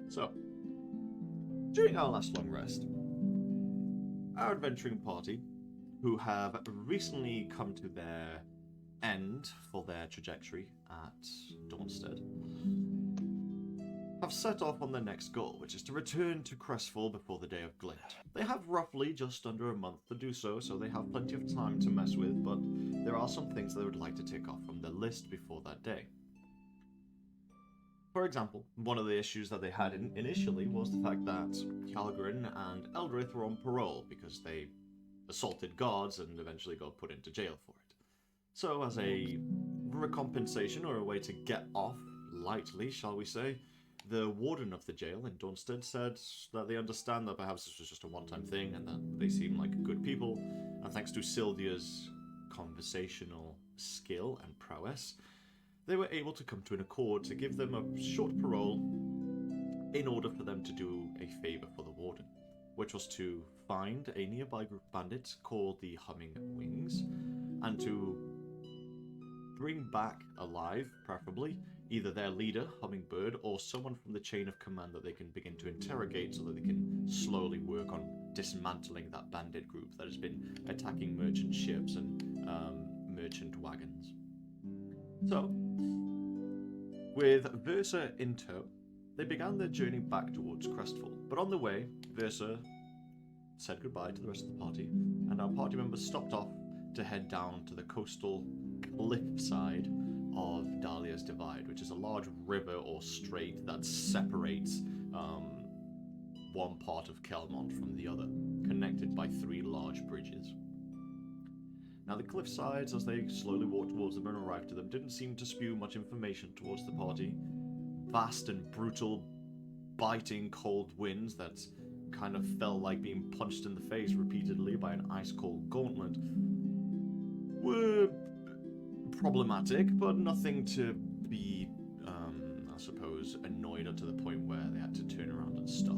So, during our last long rest, our adventuring party, who have recently come to their end for their trajectory at Dawnstead, have set off on their next goal, which is to return to Crestfall before the day of Glint. They have roughly just under a month to do so, so they have plenty of time to mess with, but there are some things they would like to tick off from their list before that day. For example, one of the issues that they had initially was the fact that Hjarlgron and Eldrith were on parole because they assaulted guards and eventually got put into jail for it. So as a recompensation, or a way to get off lightly, shall we say, the Warden of the jail in Dawnstead said that they understand that perhaps this was just a one-time thing and that they seem like good people, and thanks to Syldia's conversational skill and prowess, they were able to come to an accord to give them a short parole in order for them to do a favour for the Warden, which was to find a nearby group of bandits called the Humming Wings, and to bring back alive, preferably, either their leader, Hummingbird, or someone from the chain of command that they can begin to interrogate so that they can slowly work on dismantling that bandit group that has been attacking merchant ships and merchant wagons. So, with Versa in tow, they began their journey back towards Crestfall. But on the way, Versa said goodbye to the rest of the party, and our party members stopped off to head down to the coastal cliffside of Dahlia's Divide, which is a large river or strait that separates one part of Kelmont from the other, connected by 3 large bridges. Now, the cliffsides, as they slowly walked towards them and arrived to them, didn't seem to spew much information towards the party. Vast and brutal, biting cold winds that kind of felt like being punched in the face repeatedly by an ice-cold gauntlet were problematic, but nothing to be, I suppose, annoyed at to the point where they had to turn around and stop.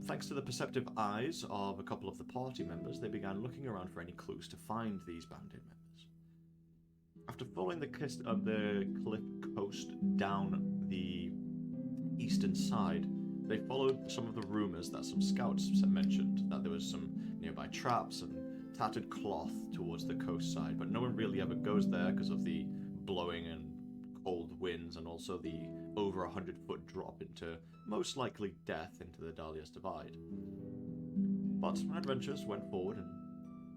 Thanks to the perceptive eyes of a couple of the party members, they began looking around for any clues to find these bandit members. After following the cliff coast down the eastern side, they followed some of the rumours that some scouts mentioned, that there was some nearby traps and tattered cloth towards the coast side, but no one really ever goes there because of the blowing and cold winds and also the over 100-foot drop into most likely death into the Dahlia's Divide. But adventurers went forward and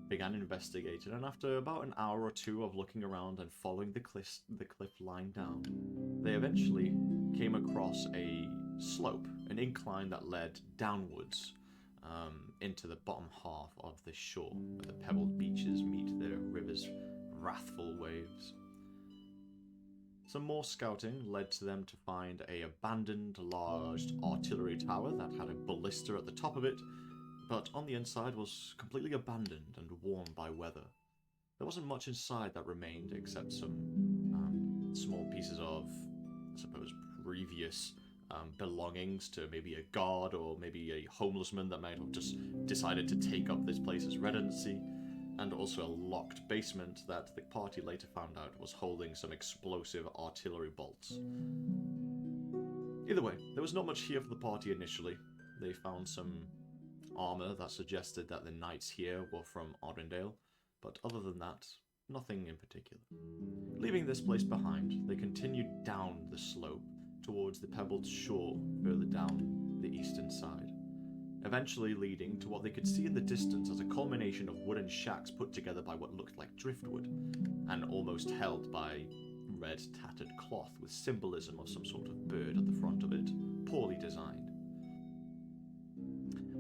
began investigating, and after about an hour or two of looking around and following the cliff line down, they eventually came across a slope, an incline that led downwards into the bottom half of the shore, where the pebbled beaches meet the river's wrathful waves. Some more scouting led to them to find a abandoned large artillery tower that had a ballista at the top of it, but on the inside was completely abandoned and worn by weather. There wasn't much inside that remained except some small pieces of, I suppose, previous belongings to maybe a guard or maybe a homeless man that might have just decided to take up this place as redundancy, and also a locked basement that the party later found out was holding some explosive artillery bolts. Either way, there was not much here for the party initially. They found some armor that suggested that the knights here were from Arendelle, but other than that, nothing in particular. Leaving this place behind, they continued down the slope towards the pebbled shore further down the eastern side, eventually leading to what they could see in the distance as a culmination of wooden shacks put together by what looked like driftwood, and almost held by red tattered cloth with symbolism of some sort of bird at the front of it, poorly designed.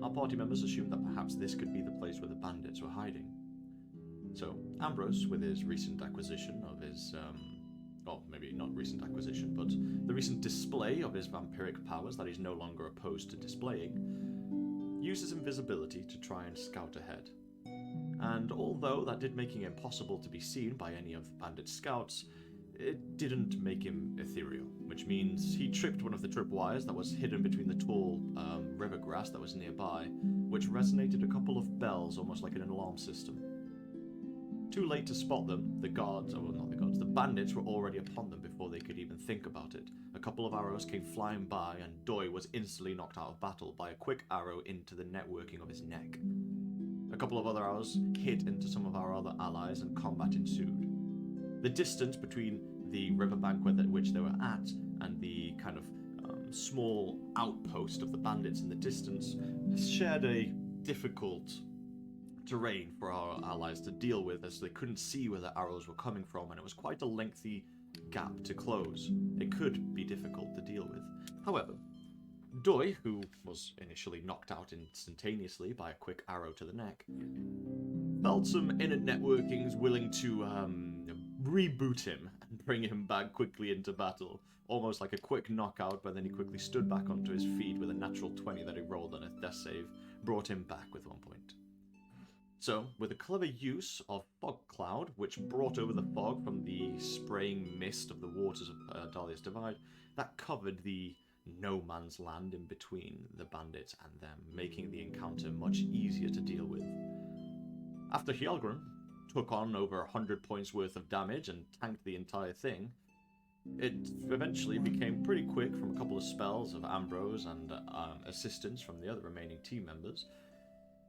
Our party members assumed that perhaps this could be the place where the bandits were hiding. So Ambrose, with his recent acquisition of his, well, maybe not recent acquisition, but the recent display of his vampiric powers that he's no longer opposed to displaying, uses invisibility to try and scout ahead. And although that did make him impossible to be seen by any of the bandit scouts, it didn't make him ethereal, which means he tripped one of the tripwires that was hidden between the tall river grass that was nearby, which resonated a couple of bells almost like an alarm system. Too late to spot them, the guards, well not the guards, the bandits were already upon them before they could even think about it. A couple of arrows came flying by, and Doi was instantly knocked out of battle by a quick arrow into the networking of his neck. A couple of other arrows hit into some of our other allies, and combat ensued. The distance between the riverbank at which they were at and the kind of small outpost of the bandits in the distance shared a difficult terrain for our allies to deal with, as they couldn't see where the arrows were coming from, and it was quite a lengthy gap to close. It could be difficult to deal with. However, Doi, who was initially knocked out instantaneously by a quick arrow to the neck, felt some inner networkings willing to reboot him and bring him back quickly into battle. Almost like a quick knockout, but then he quickly stood back onto his feet with a natural 20 that he rolled on a death save, brought him back with 1 point. So, with a clever use of Fog Cloud, which brought over the fog from the spraying mist of the waters of Dahlia's Divide, that covered the no man's land in between the bandits and them, making the encounter much easier to deal with. After Hjarlgron took on over 100 points worth of damage and tanked the entire thing, it eventually became pretty quick from a couple of spells of Ambrose and assistance from the other remaining team members.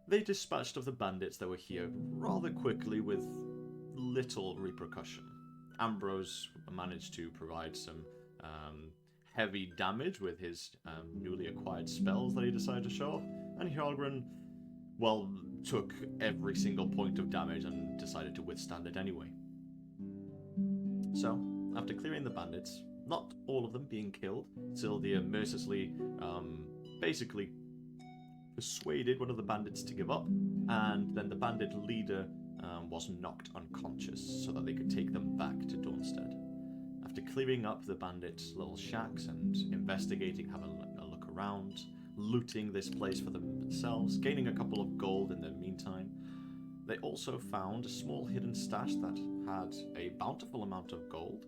They dispatched of the bandits that were here rather quickly with little repercussion. Ambrose managed to provide some heavy damage with his newly acquired spells that he decided to show off, and Hjarlgron, well, took every single point of damage and decided to withstand it anyway. So, after clearing the bandits, not all of them being killed, Syldia mercilessly basically persuaded one of the bandits to give up, and then the bandit leader was knocked unconscious so that they could take them back to Dawnstead. After clearing up the bandits' little shacks and investigating, having a look around, looting this place for themselves, gaining a couple of gold in the meantime, they also found a small hidden stash that had a bountiful amount of gold,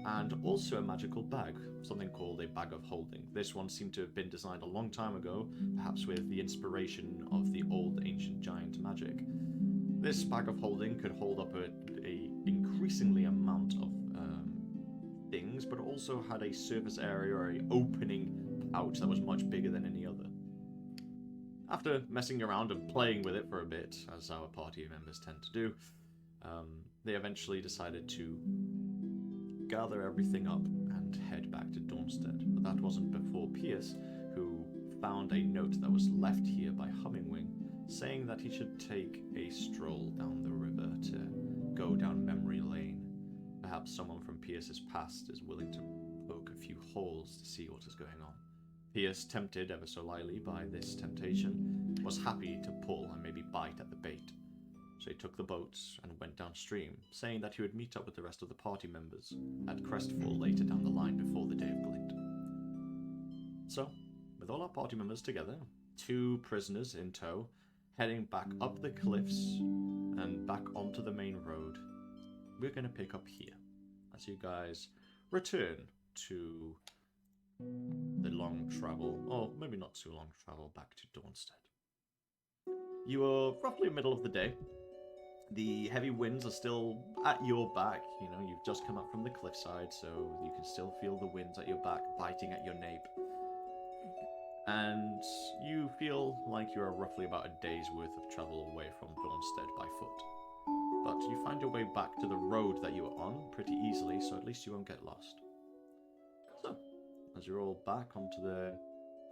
and also a magical bag, something called a bag of holding. This one seemed to have been designed a long time ago, perhaps with the inspiration of the old ancient giant magic. This bag of holding could hold up a increasingly amount of things, but also had a surface area or an opening pouch that was much bigger than any other. After messing around and playing with it for a bit, as our party members tend to do, they eventually decided to gather everything up and head back to Dawnstead. But that wasn't before Pierce, who found a note that was left here by Hummingwing, saying that he should take a stroll down the river to go down memory lane. Perhaps someone from Pierce's past is willing to poke a few holes to see what is going on. Pierce, tempted ever so lightly by this temptation, was happy to pull and maybe bite at the bait. So he took the boats and went downstream, saying that he would meet up with the rest of the party members at Crestfall later down the line before the Day of Glint. So, with all our party members together, 2 prisoners in tow, heading back up the cliffs and back onto the main road, we're going to pick up here, as you guys return to the long travel, or maybe not too long travel, back to Dawnstead. You are roughly middle of the day. The heavy winds are still at your back. You know, you've just come up from the cliffside, so you can still feel the winds at your back biting at your nape. And you feel like you are roughly about a day's worth of travel away from Dawnstead by foot. But you find your way back to the road that you were on pretty easily, so at least you won't get lost. So, as you're all back onto the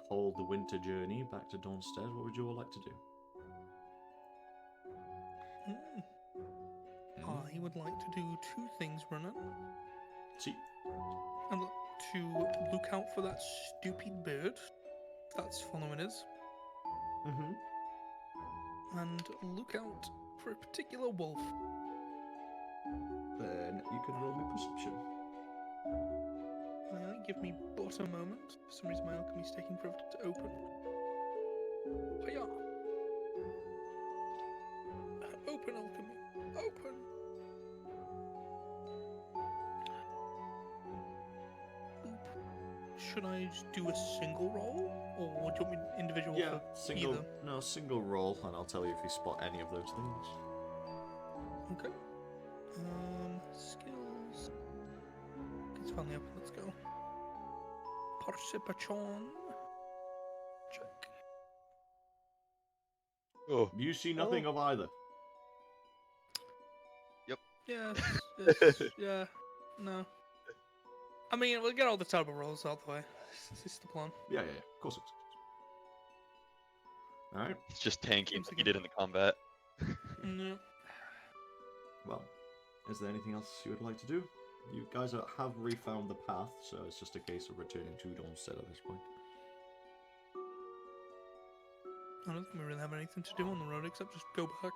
cold winter journey back to Dawnstead, what would you all like to do? I would like to do 2 things, Brennan. See? I'd like to look out for that stupid bird that's following us. And look out for a particular wolf. Then you can roll me perception. Give me but a moment. For some reason my alchemy's taking forever to open. Hiya! Open, alchemy. Open! Should I just do a single roll? Or do you want me individual Yeah, for either? single roll, and I'll tell you if you spot any of those things. Okay. Skills. It's finally up. Let's go. Participation. Check. Oh, You see nothing of either. Yes. Yeah. No. I mean, we'll get all the terrible rolls out the way. This is the plan. Yeah, of course it is. Alright, it's just tanking Seems like like he did in the combat. No. well, is there anything else you would like to do? You guys have refound the path, so it's just a case of returning to Dawnstead at this point. I don't think we really have anything to do on the road except just go back.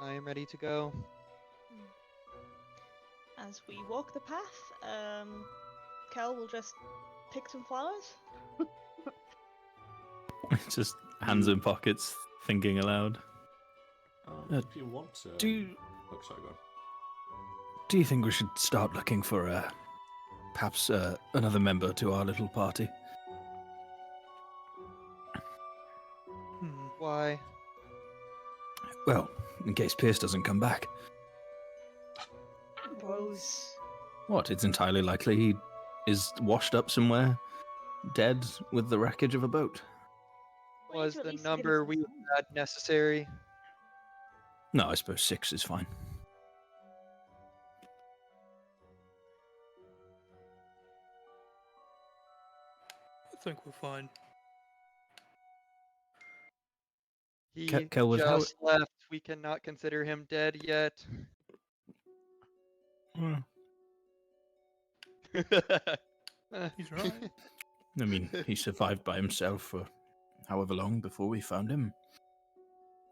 I am ready to go. As we walk the path, Kel will just pick some flowers. Just hands in pockets, thinking aloud. If you want to... Oh, sorry, go on. Do you think we should start looking for perhaps another member to our little party? Why? Well, in case Pierce doesn't come back. Ambrose. What? It's entirely likely he is washed up somewhere, dead with the wreckage of a boat. Well, Was you at the least give us number some we time. had necessary? No, I suppose 6 is fine. I think we're fine. He Celwydd, how- just left. We cannot consider him dead yet. Well, He's right. I mean, he survived by himself for however long before we found him.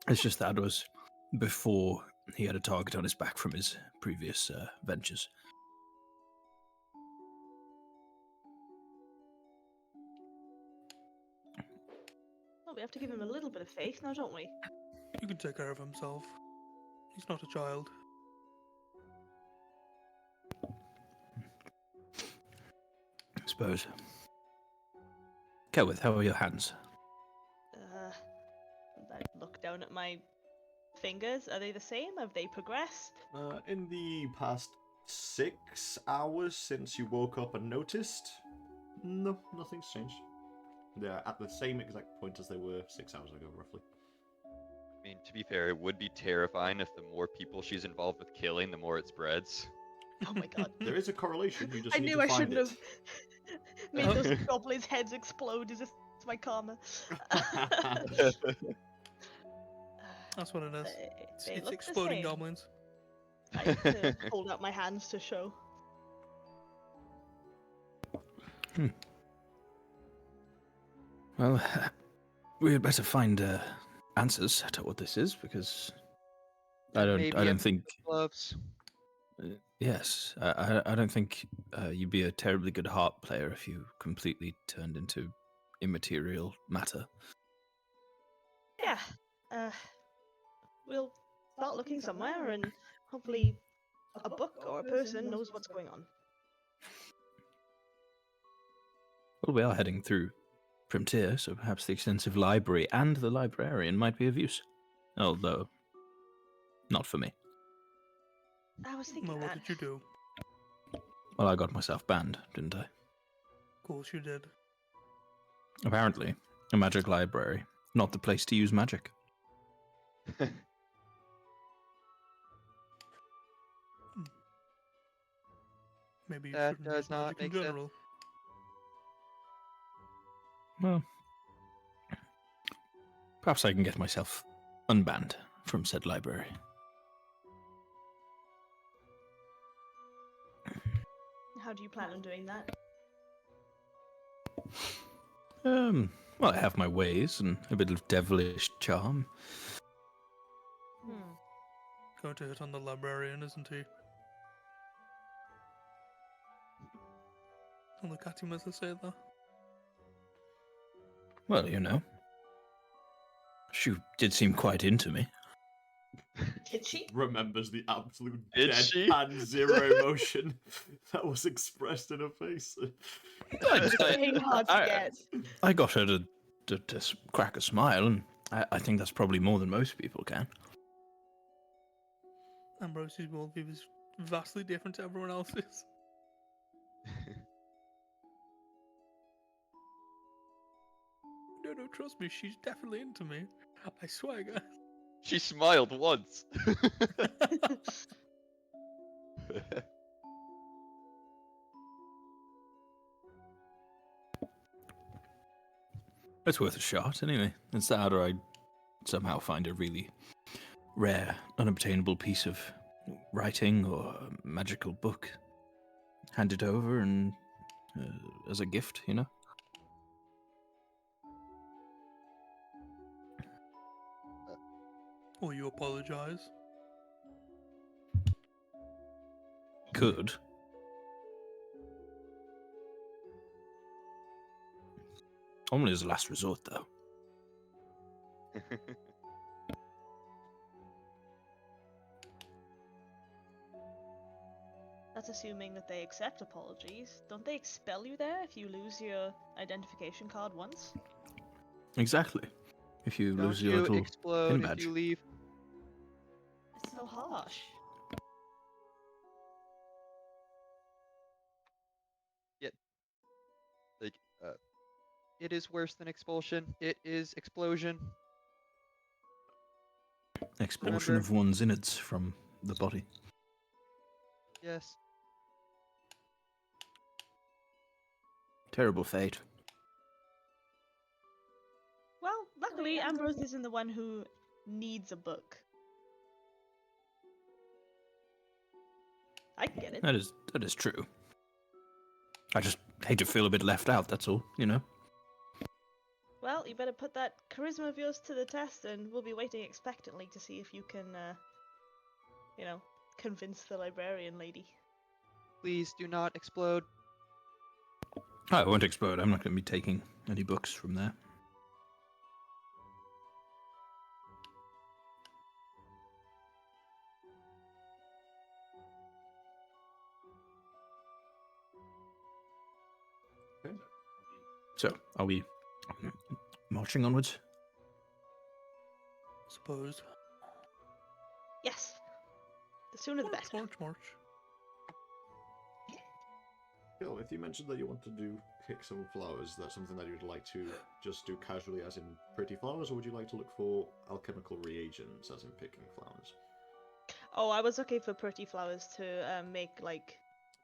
It's just that was before he had a target on his back from his previous ventures. Well, we have to give him a little bit of faith now, don't we? He can take care of himself. He's not a child. I suppose. Celwydd, how are your hands? I look down at my fingers. Are they the same? Have they progressed? In the past 6 hours since you woke up and noticed, no, nothing's changed. They're at the same exact point as they were 6 hours ago, roughly. I mean, to be fair, it would be terrifying if the more people she's involved with killing, the more it spreads. Oh my god. There is a correlation, you just I need knew to I find shouldn't it. have made those goblins' heads explode. Is this my karma? That's what it is. They It's look the exploding same. goblins. I need to hold out my hands to show. Well, we had better find answers to what this is, because I Maybe don't think. gloves. Yes, I don't think you'd be a terribly good harp player if you completely turned into immaterial matter. Yeah. We'll start looking somewhere, and hopefully a book or a person knows what's going on. Well, we are heading through Primtir, so perhaps the extensive library and the librarian might be of use. Although, not for me. I was thinking Well, what that. did you do? Well, I got myself banned, didn't I? Of course you did. Apparently, a magic library, not the place to use magic. Maybe you That shouldn't does use not magic in make sense. general. Well, perhaps I can get myself unbanned from said library. How do you plan on doing that? Well, I have my ways and a bit of devilish charm. Going to hit on the librarian, isn't he? I'll look at him as I say that. Well, you know, she did seem quite into me. Did she? Remembers the absolute Did she? deadpan zero emotion that was expressed in her face. It's very hard to get. I got her to crack a smile, and I think that's probably more than most people can. Ambrose's worldview is vastly different to everyone else's. No, trust me, she's definitely into me. I swear, guys. She smiled once. It's worth a shot, anyway. It's that, or I somehow find a really rare, unobtainable piece of writing or a magical book, hand it over, and as a gift, you know. Will you apologize? Could. Only as a last resort, though. That's assuming that they accept apologies. Don't they expel you there if you lose your identification card once? Exactly. If you Don't lose your you little explode pin if badge. you leave? It's so harsh. Like, it is worse than expulsion. It is explosion. Expulsion Remember? of one's innards from the body. Yes. Terrible fate. Well, luckily Ambrose isn't the one who needs a book. I can get it. That is true. I just hate to feel a bit left out, that's all, you know? Well, you better put that charisma of yours to the test, and we'll be waiting expectantly to see if you can, convince the librarian lady. Please do not explode. I won't explode. I'm not going to be taking any books from there. Okay. So, are we marching onwards? Suppose. Yes. The sooner the better. March. If you mentioned that you want to pick some flowers, that's something that you'd like to just do casually, as in pretty flowers, or would you like to look for alchemical reagents, as in picking flowers? Oh, I was looking for pretty flowers to make,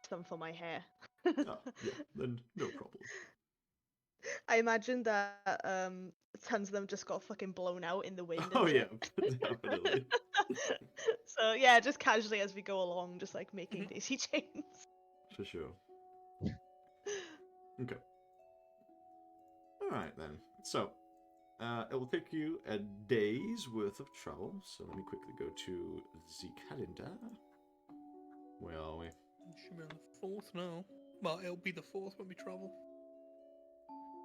some for my hair. Ah, yeah, then no problem. I imagine that tons of them just got fucking blown out in the wind. Oh and yeah, shit. definitely. So yeah, just casually as we go along, just making daisy chains. For sure. Okay. Alright then. So, it will take you a day's worth of travel. So let me quickly go to the calendar. Where are we? It should be on the 4th now. Well, it'll be the 4th when we travel.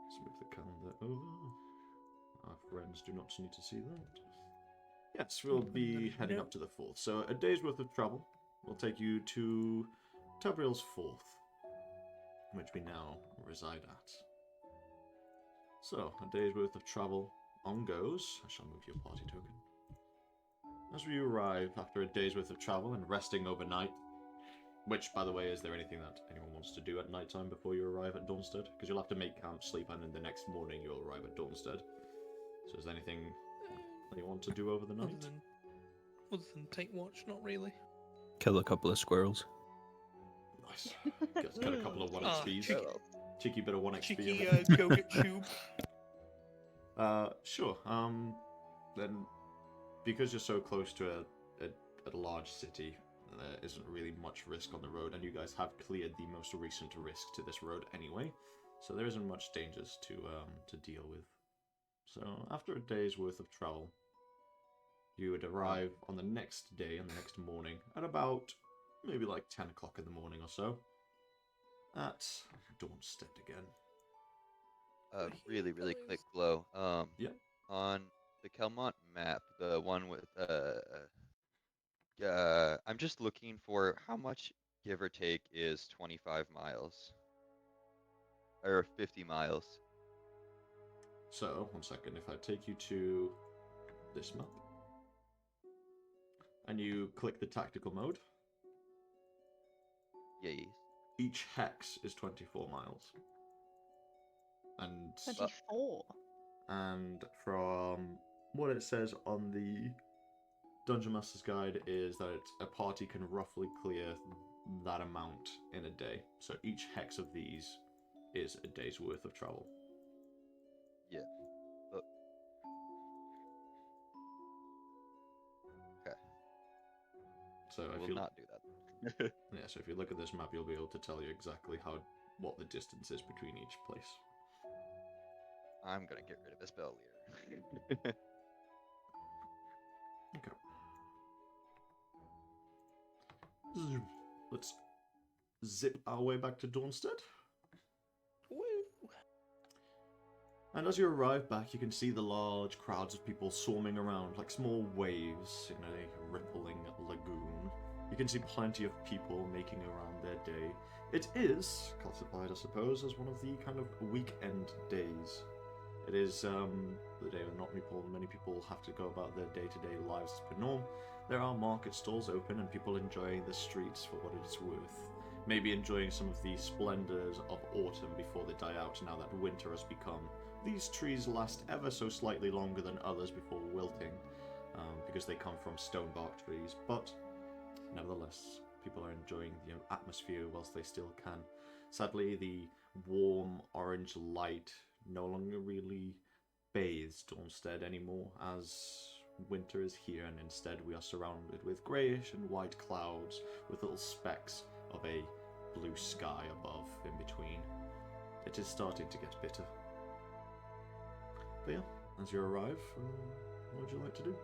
Let's move the calendar over. Our friends do not need to see that. Yes, we'll be heading up to the 4th. So a day's worth of travel will take you to Tabril's 4th, which we now reside at. So, a day's worth of travel on goes. I shall move your party token. As we arrive after a day's worth of travel and resting overnight, which, by the way, is there anything that anyone wants to do at night time before you arrive at Dawnstead? Because you'll have to make camp, sleep, and then the next morning you'll arrive at Dawnstead. So is there anything that you want to do over the night? Other than take watch, not really. Kill a couple of squirrels. Nice. Got a couple of 1 Ah, XPs. Cheeky bit of 1 XP. Cheeky go get tube. Sure. Then, because you're so close to a large city, there isn't really much risk on the road, and you guys have cleared the most recent risk to this road anyway, so there isn't much dangers to deal with. So, after a day's worth of travel, you would arrive on the next day, on the next morning, at about maybe 10 o'clock in the morning or so, at Dawnstead again. Really quick blow. Yeah. On the Kelmont map, the one with I'm just looking for how much, give or take, is 25 miles or 50 miles. So, 1 second, if I take you to this map, and you click the tactical mode, Yes. Each hex is 24 miles. And 24. and from what it says on the Dungeon Master's Guide is that a party can roughly clear that amount in a day. So each hex of these is a day's worth of travel. Yeah. But... Okay. So if We'll you not do that. yeah, so if you look at this map, you'll be able to tell you exactly what the distance is between each place. I'm gonna get rid of this spell leader. Okay. Let's zip our way back to Dawnstead. Woo! And as you arrive back, you can see the large crowds of people swarming around like small waves in a rippling lagoon. You can see plenty of people making around their day. It is classified, I suppose, as one of the kind of weekend days. It is the day when not many people have to go about their day-to-day lives as per norm. There are market stalls open and people enjoying the streets for what it is worth. Maybe enjoying some of the splendors of autumn before they die out now that winter has become. These trees last ever so slightly longer than others before wilting, because they come from stonebark trees, but nevertheless, people are enjoying the atmosphere whilst they still can. Sadly, the warm orange light no longer really bathes Dawnstead anymore, as winter is here, and instead we are surrounded with greyish and white clouds with little specks of a blue sky above in between. It is starting to get bitter. But yeah, as you arrive, what would you like to do?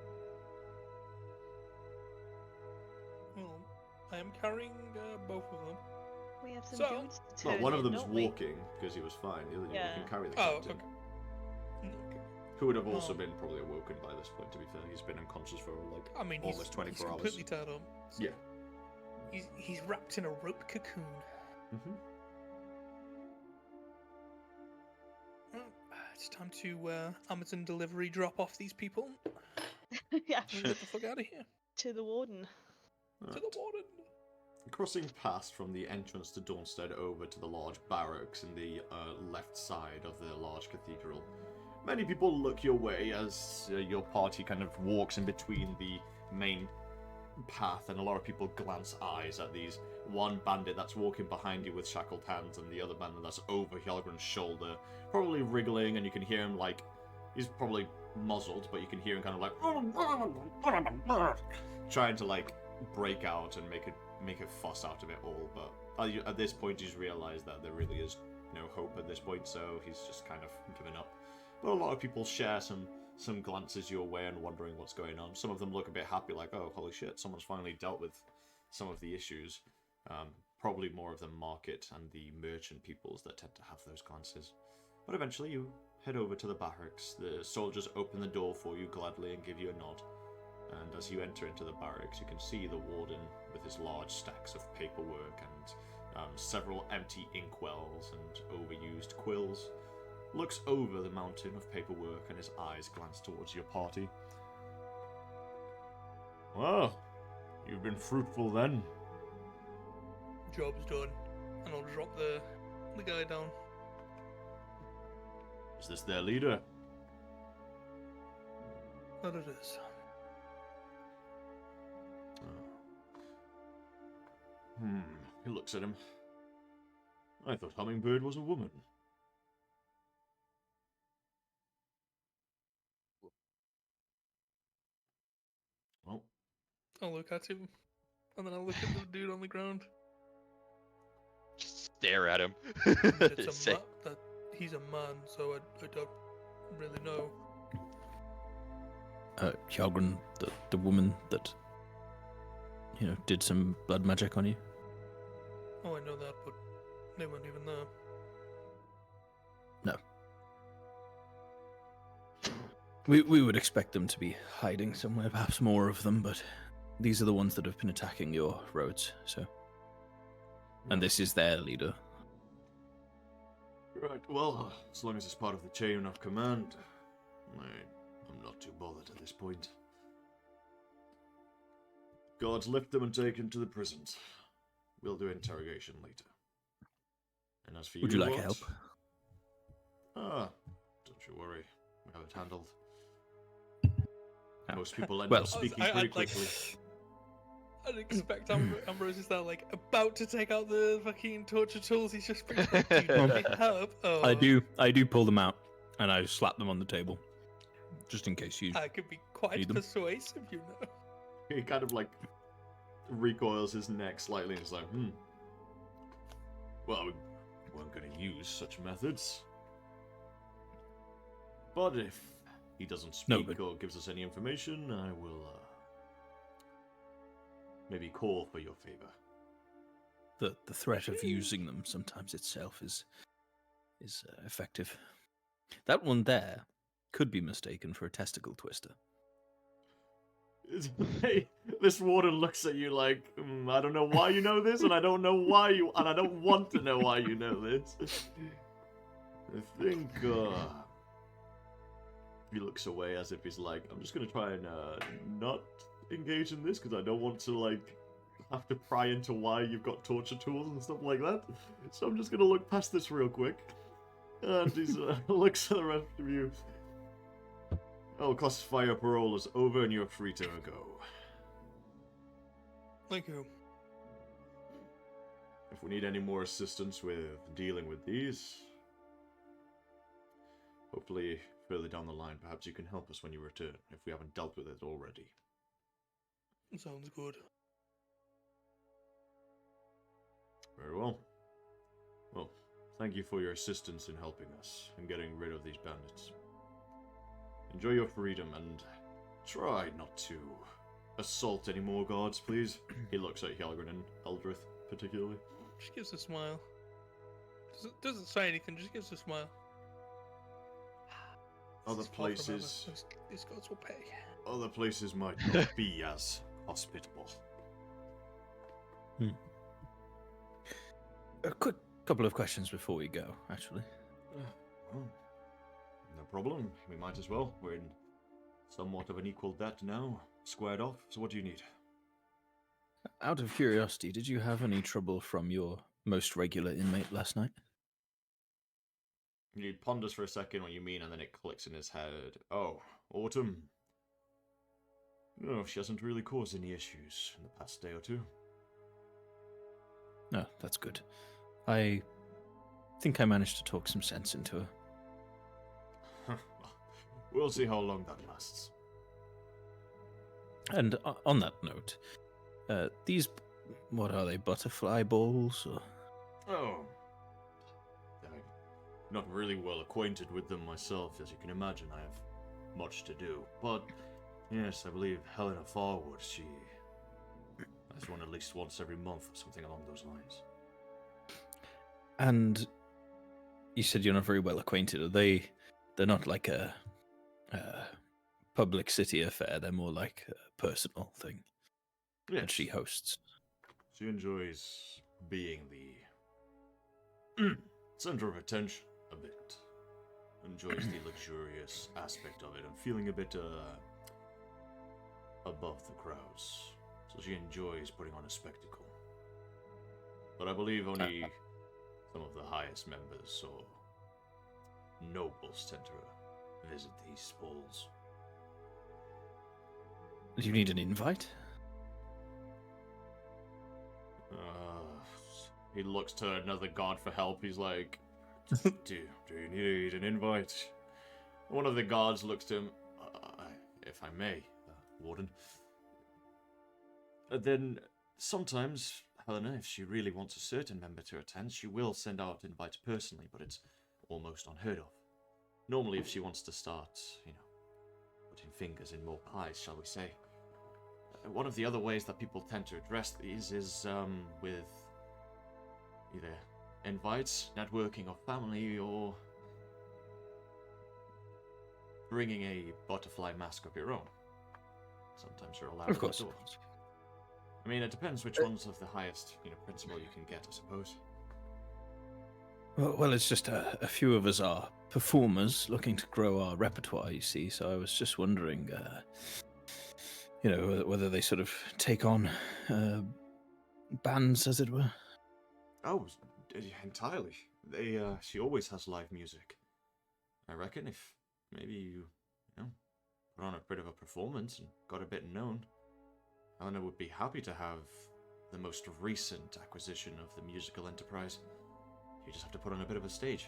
Well, I am carrying both of them. We have some So- dudes to Well, turn one of in, them's don't we? walking because he was fine. The other Yeah. you can carry the Oh, captain, okay. Okay. who would have also No. been probably awoken by this point. To be fair, he's been unconscious for like I mean, almost he's 24 hours. completely tied up. So Yeah. He's wrapped in a rope cocoon. Mm-hmm. Well, it's time to Amazon delivery drop off these people Yeah, and get the fuck out of here. to the warden. To the warden. Crossing past from the entrance to Dawnstead over to the large barracks in the left side of the large cathedral. Many people look your way as your party kind of walks in between the main path, and a lot of people glance eyes at these one bandit that's walking behind you with shackled hands and the other bandit that's over Hjarlgron's shoulder, probably wriggling, and you can hear him like, he's probably muzzled, but you can hear him kind of like trying to like break out and make a fuss out of it all. But at this point he's realised that there really is no hope at this point, so he's just kind of given up. But a lot of people share some glances your way and wondering what's going on. Some of them look a bit happy, like, oh, holy shit, someone's finally dealt with some of the issues. Probably more of the market and the merchant peoples that tend to have those glances. But eventually you head over to the barracks. The soldiers open the door for you gladly and give you a nod. And as you enter into the barracks, you can see the warden with his large stacks of paperwork and several empty inkwells and overused quills. Looks over the mountain of paperwork and his eyes glance towards your party. Well, you've been fruitful then. Job's done. And I'll drop the guy down. Is this their leader? That it is. He looks at him. I thought Hummingbird was a woman. Well, I'll look at him. And then I'll look at the dude on the ground. Just stare at him. It's Say- that he's a man, so I don't really know. Hjarlgron, the woman that, did some blood magic on you. Oh, I know that, but they weren't even there. No. We would expect them to be hiding somewhere, perhaps more of them, but these are the ones that have been attacking your roads, so. And this is their leader. right, well, as long as it's part of the chain of command, I'm not too bothered at this point. Guards lift them and take them to the prisons. we'll do interrogation later. And as for Would you like Walt, help? Don't you worry. We have it handled. Oh. Most people end Well, up speaking I'd pretty like- quickly. I'd expect Ambrose is now like about to take out the fucking torture tools. He's just been like, "Do you need help?" Oh, I do pull them out, and I slap them on the table, just in case you. I could be quite Need them? persuasive, you know. He kind of like recoils his neck slightly and is like, well, we weren't going to use such methods. But if he doesn't speak or gives us any information, I will maybe call for your favor. The threat of using them sometimes itself is effective. That one there could be mistaken for a testicle twister. This warden looks at you like, I don't know why you know this, and I don't know why you, and I don't want to know why you know this. I think, he looks away as if he's like, I'm just gonna try and not engage in this because I don't want to like have to pry into why you've got torture tools and stuff like that. So I'm just gonna look past this real quick. And he looks at the rest of you. Oh, classifier parole is over and you're free to go. Thank you. If we need any more assistance with dealing with these, hopefully further down the line, perhaps you can help us when you return, if we haven't dealt with it already. Sounds good. Very well. Well, thank you for your assistance in helping us and getting rid of these bandits. Enjoy your freedom and try not to assault any more guards, please. He looks at Hjarlgron and Eldrith, particularly. Just gives a smile. Doesn't say anything, just gives a smile. Other This is far from places, heaven. These gods will pay. other places might not be as hospitable. A quick couple of questions before we go, actually. Well, no problem. We might as well. We're in somewhat of an equal debt now, squared off. So what do you need? Out of curiosity, did you have any trouble from your most regular inmate last night? He ponders for a second what you mean, and then it clicks in his head. Oh, Autumn. No, she hasn't really caused any issues in the past day or two. No, that's good. I think I managed to talk some sense into her. We'll see how long that lasts. And on that note, these, what are they, butterfly balls? Or... Oh. I'm not really well acquainted with them myself, as you can imagine. I have much to do. But, yes, I believe Helena Farwood, she has one at least once every month or something along those lines. And you said you're not very well acquainted. Are they? They're not like a public city affair. They're more like a personal thing that she hosts. She enjoys being the center of attention a bit. Enjoys the luxurious aspect of it and feeling a bit above the crowds. So she enjoys putting on a spectacle. But I believe only some of the highest members or nobles tend to visit these balls. Do you need an invite? He looks to another god for help. He's like, do you need an invite? One of the guards looks to him, if I may, Warden. Then sometimes Helena, if she really wants a certain member to attend, she will send out invites personally, but it's almost unheard of. Normally, if she wants to start, putting fingers in more pies, shall we say. One of the other ways that people tend to address these is with either invites, networking of family, or bringing a butterfly mask of your own. Sometimes you're allowed Of course. outdoors. I mean, it depends which one's of the highest, principle you can get, I suppose. Well, it's just a few of us are performers looking to grow our repertoire, you see, so I was just wondering, whether they sort of take on bands, as it were? Oh, entirely. She always has live music. I reckon if maybe you know, put on a bit of a performance and got a bit known, Eleanor would be happy to have the most recent acquisition of the musical enterprise. You just have to put on a bit of a stage.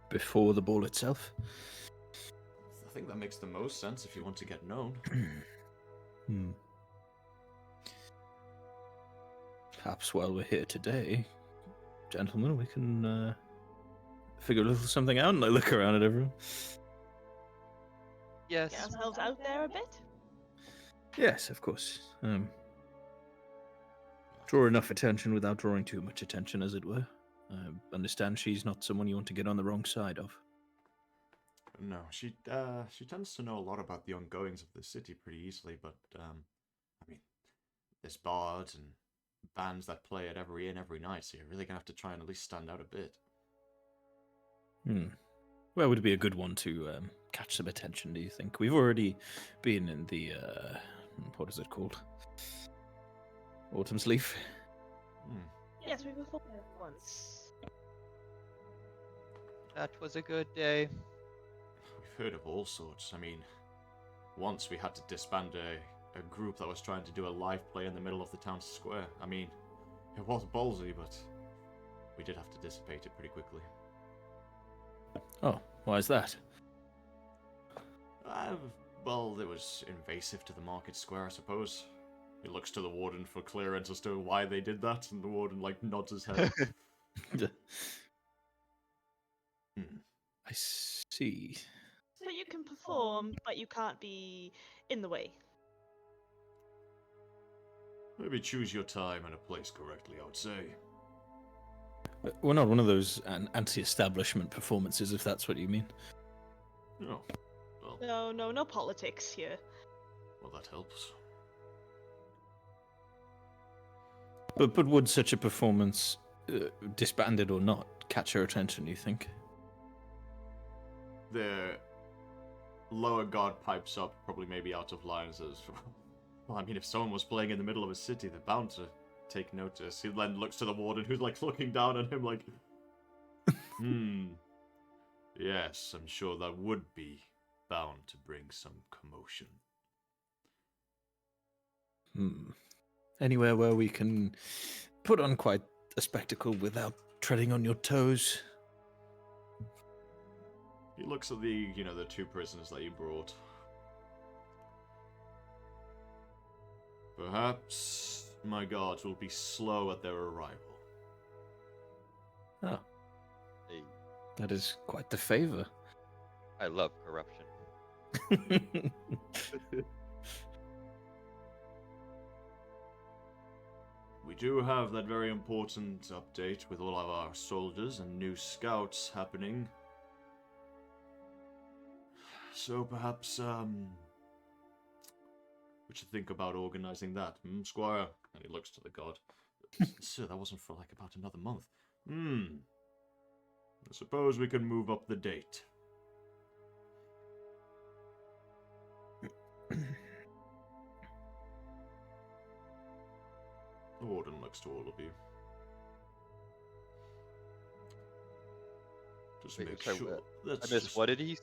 Before the ball itself? I think that makes the most sense if you want to get known. Perhaps while we're here today, gentlemen, we can figure a little something out. And I look around at everyone. Yes. Get ourselves out there a bit. Yes, of course. Draw enough attention without drawing too much attention, as it were. I understand she's not someone you want to get on the wrong side of. No, she tends to know a lot about the ongoings of the city pretty easily, but I mean, there's bards and bands that play at every inn every night, so you're really gonna have to try and at least stand out a bit. Where would be a good one to catch some attention, do you think? We've already been in the, what is it called? Autumn's Leaf? Yes, we performed once. That was a good day. We've heard of all sorts. I mean, once we had to disband a group that was trying to do a live play in the middle of the town square. I mean, it was ballsy, but we did have to dissipate it pretty quickly. Oh, why is that? Well, it was invasive to the market square, I suppose. He looks to the warden for clearance as to why they did that, and the warden, nods his head. I see. So you can perform, but you can't be in the way. Maybe choose your time and a place correctly, I would say. We're not one of those anti-establishment performances, if that's what you mean. No. Well, No politics here. well, that helps. But would such a performance, disbanded or not, catch her attention, you think? The lower guard pipes up, probably maybe out of line, and says, well, I mean, if someone was playing in the middle of a city, they're bound to take notice. He then looks to the warden, who's looking down at him yes, I'm sure that would be bound to bring some commotion. Anywhere where we can put on quite a spectacle without treading on your toes. He looks at the two prisoners that you brought. Perhaps my guards will be slow at their arrival. Oh, Hey, that is quite the favor. I love corruption. We do have that very important update with all of our soldiers and new scouts happening. So perhaps, we should think about organizing that, Squire? And he looks to the god. Sir, that wasn't for about another month. I suppose we can move up the date. The warden looks to all of you. Just Wait, make sorry, sure. I missed, what did he...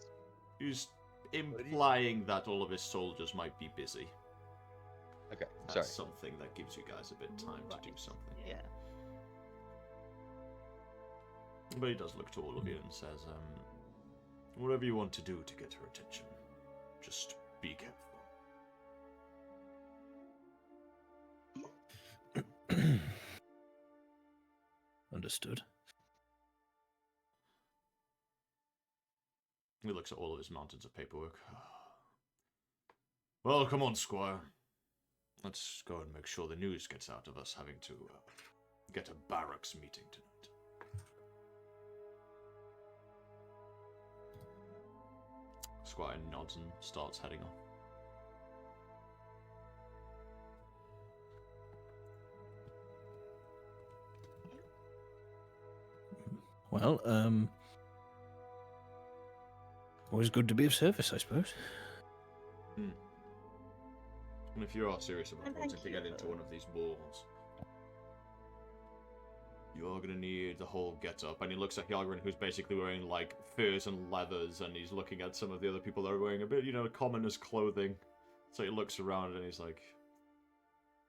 He's implying that all of his soldiers might be busy. Okay, That's sorry. something that gives you guys a bit of time to do something. Yeah. But he does look to all of you and says, whatever you want to do to get her attention, just be careful. Understood. He looks at all of his mountains of paperwork. Well, come on, Squire. Let's go and make sure the news gets out of us having to get a barracks meeting tonight. Squire nods and starts heading off. Well, always good to be of service, I suppose. And if you are serious about And wanting thank to you get into for- one of these balls, you are gonna need the whole get-up. And he looks at Hjarlgron, who's basically wearing, like, furs and leathers, and he's looking at some of the other people that are wearing a bit, commoners' clothing. So he looks around and he's like,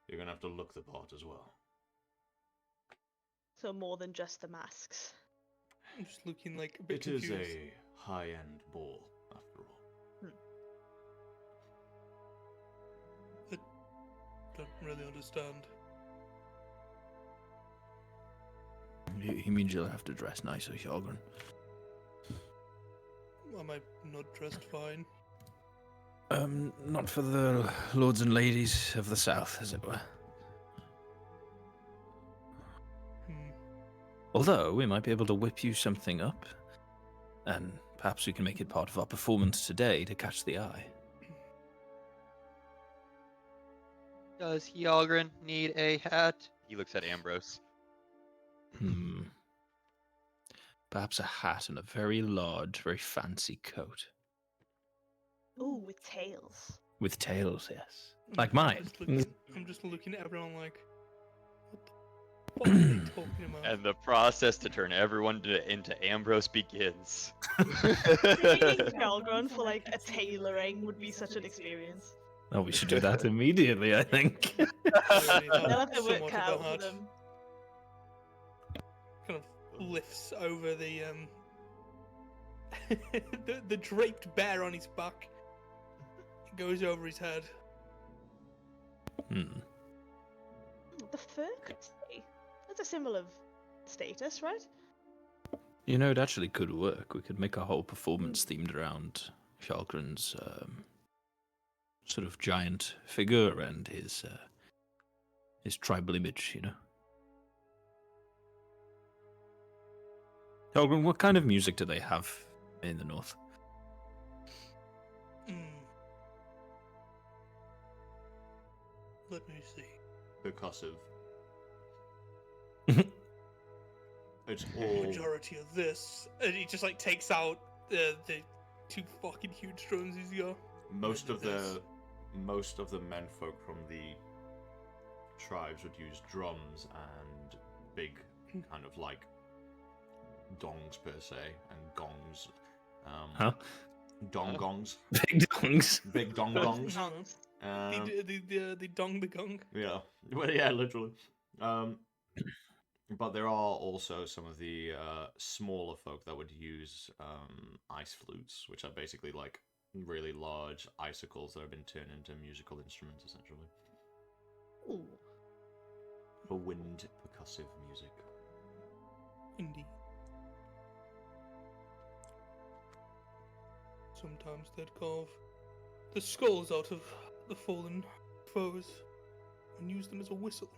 you're gonna have to look the part as well. So more than just the masks. I'm just looking like a bit It is confused. a high-end ball, after all. Don't really understand. He means you'll have to dress nicer, Hjarlgron. Am I not dressed fine? Not for the lords and ladies of the south, as it were. Hmm. Although, we might be able to whip you something up, and perhaps we can make it part of our performance today to catch the eye. Does Hjarlgron need a hat? He looks at Ambrose. Perhaps a hat and a very large, very fancy coat. Ooh, with tails. With tails, yes. Like I'm mine. I'm just looking at everyone like, what are they talking about? And the process to turn everyone into Ambrose begins. Hjarlgron for like a tailoring would be such an experience. Oh, we should do that immediately, I think. They'll have to work Somewhat out about for them. kind of lifts over the the draped bear on his back. It goes over his head. The fur could stay. That's a symbol of status, right? You know, it actually could work. We could make a whole performance themed around Hjarlgron's sort of giant figure and his tribal image, you know. Hjarlgron, what kind of music do they have in the north? Let me see. Percussive. It's all... Majority of this, and he just like takes out the two fucking huge drums he's got. Most of This. the menfolk from the tribes would use drums and big kind of like dongs per se, and gongs. Dong gongs. Big dongs. Big dong gongs. Tongues. The dong the gong. Yeah. Well, yeah, literally. But there are also some of the smaller folk that would use ice flutes, which are basically like really large icicles that have been turned into musical instruments, essentially. Ooh. For wind percussive music. Indeed. Sometimes they'd carve the skulls out of the fallen foes and use them as a whistle.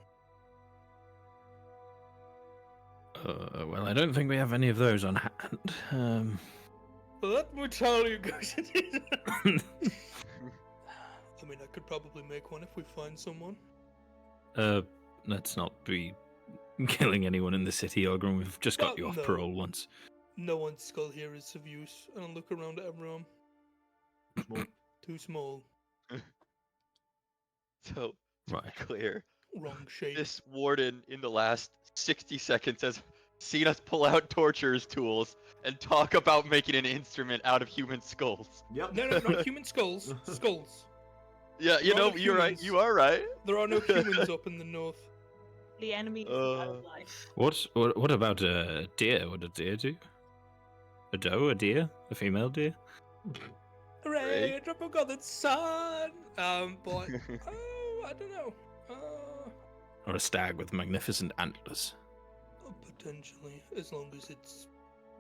Well, I don't think we have any of those on hand. Let me tell you guys. I mean, I could probably make one if we find someone. Let's not be killing anyone in the city, Hjarlgron. We've just got you off No. parole once. No one's skull here is of use, and I look around at everyone. Small. Too small. So, to Right. be clear, Wrong shape. this warden in the last 60 seconds has seen us pull out torturer's tools and talk about making an instrument out of human skulls. Yep. No, not human skulls. Skulls. Yeah, you Not know, of you're right. humans. You are right. There are no humans up in the north. The enemy is Uh. wildlife. What about a deer? What a deer do? A doe? A deer? A female deer? Hooray! Right. Drop of God's son. But I don't know. Or a stag with magnificent antlers? Potentially, as long as its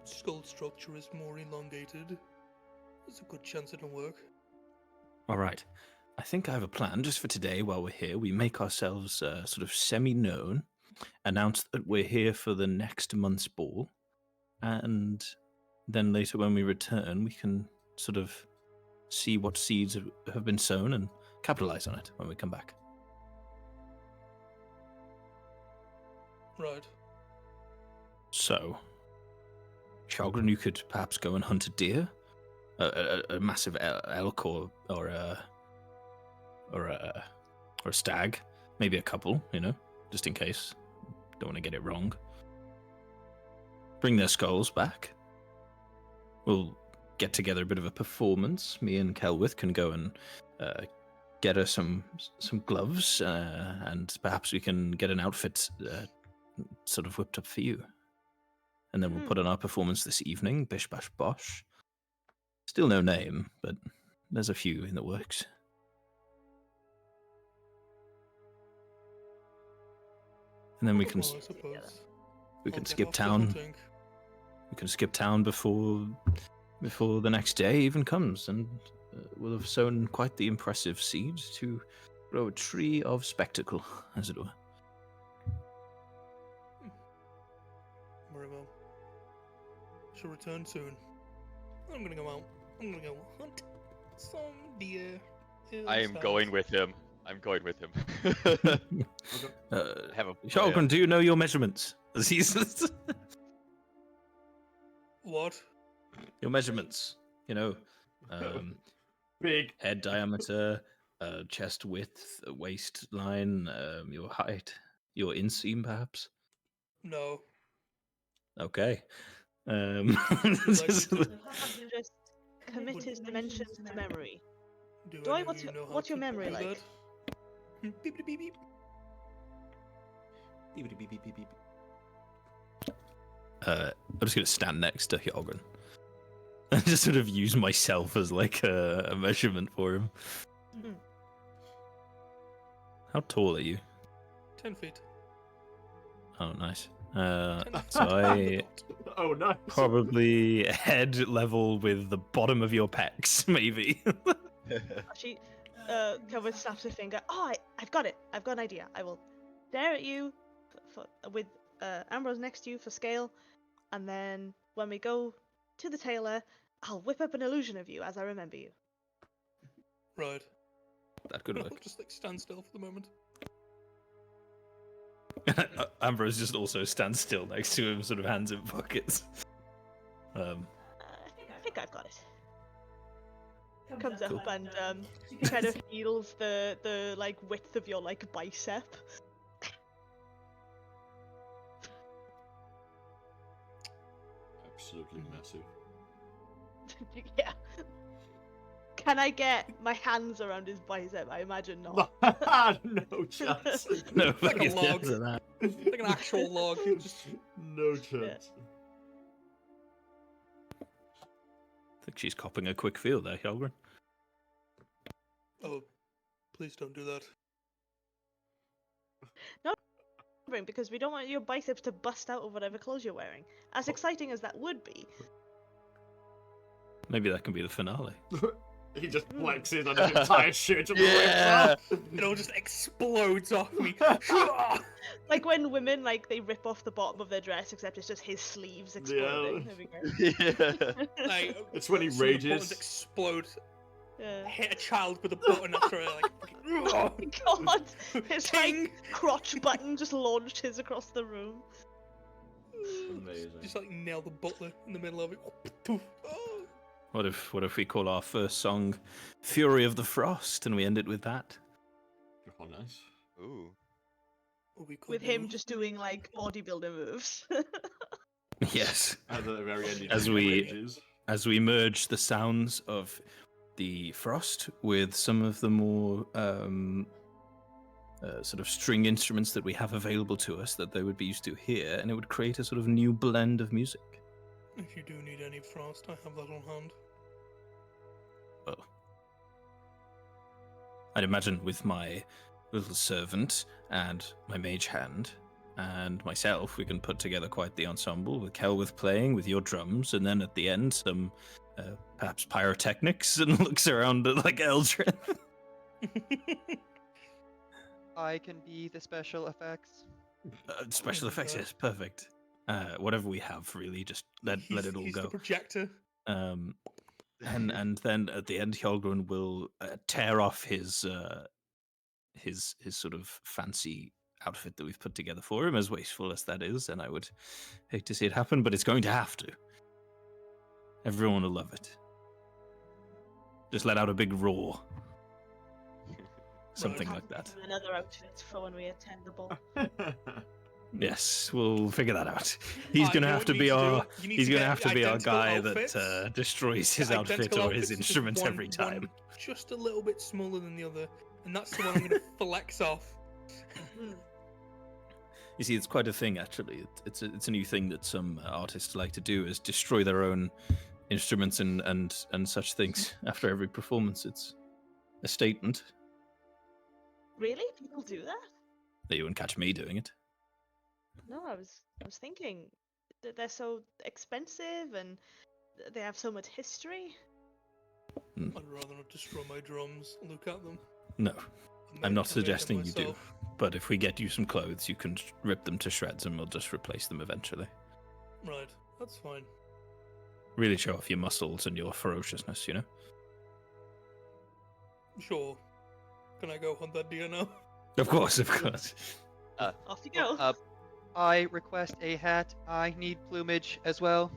skull structure is more elongated, there's a good chance it'll work. All right. I think I have a plan just for today while we're here. We make ourselves sort of semi-known, announce that we're here for the next month's ball, and then later when we return, we can sort of see what seeds have been sown and capitalize on it when we come back. Right. So, Hjarlgron, you could perhaps go and hunt a deer, a massive elk, or a or a stag, maybe a couple, just in case. Don't want to get it wrong. Bring their skulls back. We'll get together a bit of a performance. Me and Celwydd can go and get her some gloves, and perhaps we can get an outfit sort of whipped up for you. And then we'll put on our performance this evening. Bish bash bosh. Still no name, but there's a few in the works. And then we can Well, I suppose. we can I'll get skip off town. hunting. We can skip town before the next day even comes, and we'll have sown quite the impressive seed to grow a tree of spectacle, as it were. Very well. Shall return soon. I'm gonna go out. I'm gonna go hunt some deer. I am going with him. I'm going with him. Have a Hjarlgron, do you know your measurements? What? Your measurements, Big. head diameter, chest width, waistline, your height, your inseam, perhaps. No. Okay. Would like me to Just commit his dimensions to memory. Do I? any of What's you your- know how what's your to memory do like? that? Beep beep beep beep. Beep, beep, beep, beep, beep. I'm just gonna stand next to Hjarlgron and just sort of use myself as like a measurement for him. Hmm. How tall are you? 10 feet. Oh, nice. 10 So I Oh, nice. probably head level with the bottom of your pecs, maybe. She, Celwydd snaps her finger. Oh, I've got it. I've got an idea. I will stare at you with Ambrose next to you for scale, and then when we go to the tailor, I'll whip up an illusion of you as I remember you. Right. That could I'll work. just stand still for the moment. Ambrose just also stands still next to him, sort of hands in pockets. I think I've got it. Comes up Cool. and kind of feels the like width of your like bicep. Absolutely massive. Yeah. Can I get my hands around his bicep? I imagine not. No chance. No, Like a fucking log. chance of that. Like an actual log. You just No chance. I think she's copping a quick feel there, Hjarlgron. Oh, please don't do that. Because we don't want your biceps to bust out of whatever clothes you're wearing. As exciting as that would be. Maybe that can be the finale. He just flexes on his entire shirt and Yeah. rips off. It all just explodes off me. Like when women like they rip off the bottom of their dress, except it's just his sleeves exploding. There we go. Yeah. Like, It's when he some of the buttons rages. explode. Yeah. Hit a child with a button after a like. Oh my god! His Ting! like crotch button just launched his across the room. Amazing. Just like nail the butler in the middle of it. Poof. Oh. What if we call our first song "Fury of the Frost" and we end it with that? Oh, nice. Ooh. What we could With do. him just doing like bodybuilder moves. Yes. At the very end, he As just we- rages. As we merge the sounds of the frost with some of the more sort of string instruments that we have available to us that they would be used to here, and it would create a sort of new blend of music. If you do need any frost, I have that on hand. Well, I'd imagine with my little servant and my mage hand and myself, we can put together quite the ensemble with Celwydd playing with your drums, and then at the end some perhaps pyrotechnics, and looks around at like Eldrith. I can be the special effects. Special effects, God. yes, perfect. Whatever we have, really, just let it all He's go. the projector. And then at the end, Hjarlgron will tear off his sort of fancy outfit that we've put together for him, as wasteful as that is, and I would hate to see it happen, but it's going to have to. Everyone will love it. Just let out a big roar. something Right. like that. Another outfit for when we attend the ball. Yes, we'll figure that out. He's You gonna know have what to you be need to do? our. You need He's to gonna get have to be our identical guy outfits. that destroys his Get outfit identical or his outfits, just instrument one- every time. one just a little bit smaller than the other, and that's the one I'm gonna flex off. You see, it's quite a thing actually. It's a new thing that some artists like to do, is destroy their own instruments and such things after every performance. It's a statement. Really? People do that? That you wouldn't catch me doing it. No, I was thinking that they're so expensive and they have so much history. I'd rather not destroy my drums. Look at them. No, I'm not I made them suggesting you do. myself. But if we get you some clothes, you can rip them to shreds and we'll just replace them eventually. Right, that's fine. Really show off your muscles and your ferociousness, you know? Sure. Can I go hunt that deer now? Of course, of course. Off you go. I request a hat. I need plumage as well.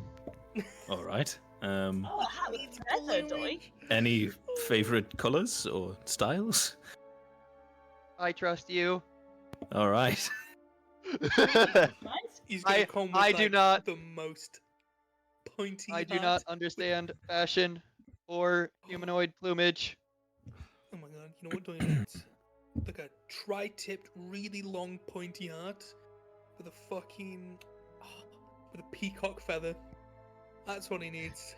All right. Oh, how Needs feather, Doy. plumage. Any favorite colors or styles? I trust you. All right. Right? He's gonna come with I do like, not- the most pointy I do hat. not understand fashion or humanoid plumage. Oh my god, you know what Doy needs? Like a tri-tipped, really long pointy hat with a fucking... with a peacock feather. That's what he needs.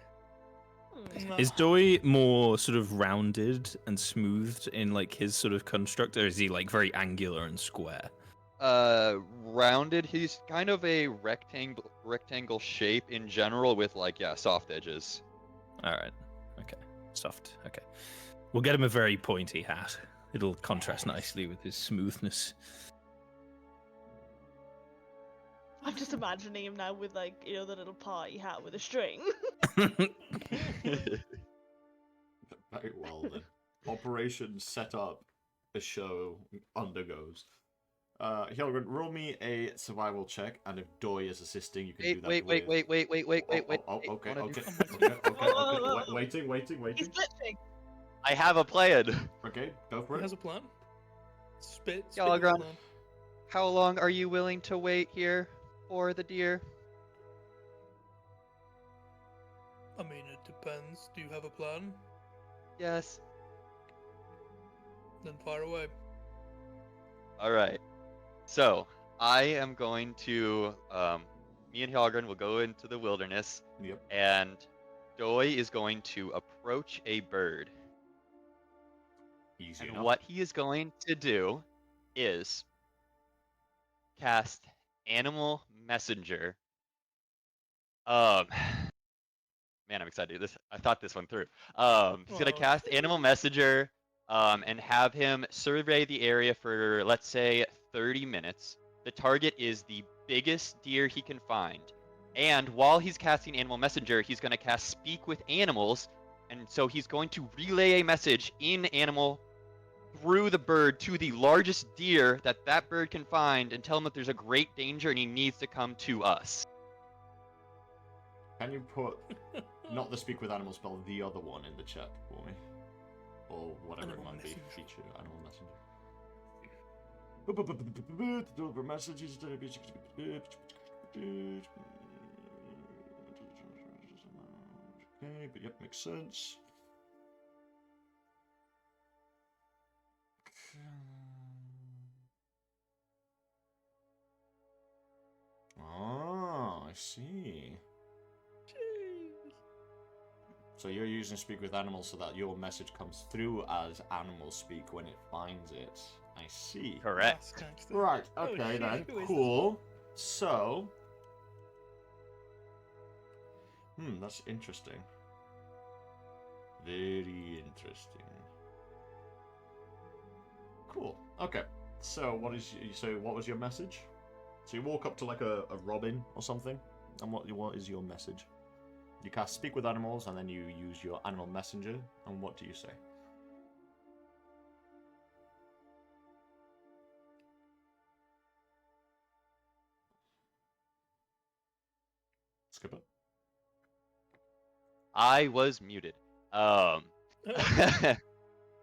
Is Doi more sort of rounded and smoothed in like his sort of construct, or is he like very angular and square? Rounded. He's kind of a rectangle shape in general with like, yeah, soft edges. All right. Okay. Soft. Okay. We'll get him a very pointy hat. It'll contrast nicely with his smoothness. I'm just imagining him now with like, you know, the little party hat with a string. Very well then. Operation set up, the show undergoes. Hjarlgron, roll me a survival check, and if Doi is assisting, you can do that. Wait. Okay. Wanna do- Waiting. He's glitching. I have a plan. Okay, go for He it. has a plan. Spit Hjarlgron. the plan. How long are you willing to wait here for the deer? I mean, it depends. Do you have a plan? Yes. Then fire away. All right. So I am going to, me and Hjarlgron will go into the wilderness, Yep. and Doi is going to approach a bird. Easy And enough. what he is going to do is cast Animal Messenger. Man, I'm excited. I thought this one through. He's gonna Aw. cast Animal Messenger, and have him survey the area for, let's say, 30 minutes. The target is the biggest deer he can find. And while he's casting Animal Messenger, he's gonna cast Speak with Animals, and so he's going to relay a message in animal through the bird to the largest deer that bird can find, and tell him that there's a great danger and he needs to come to us. Can you put not the speak with animals spell, the other one in the chat for me, or whatever Animal it might messenger. be? Feature animal messenger. Deliver messages. Okay, but yep, makes sense. Oh, I see. So you're using Speak with Animals so that your message comes through as animal speak when it finds it. I see. Correct. That's gangster. Right, Oh, okay shit, then. who is this Cool. So... that's interesting. Very interesting. Cool. Okay. So what was your message? So you walk up to like a robin or something, and what is your message? You cast Speak with Animals, and then you use your Animal Messenger, and what do you say? Skip it. I was muted.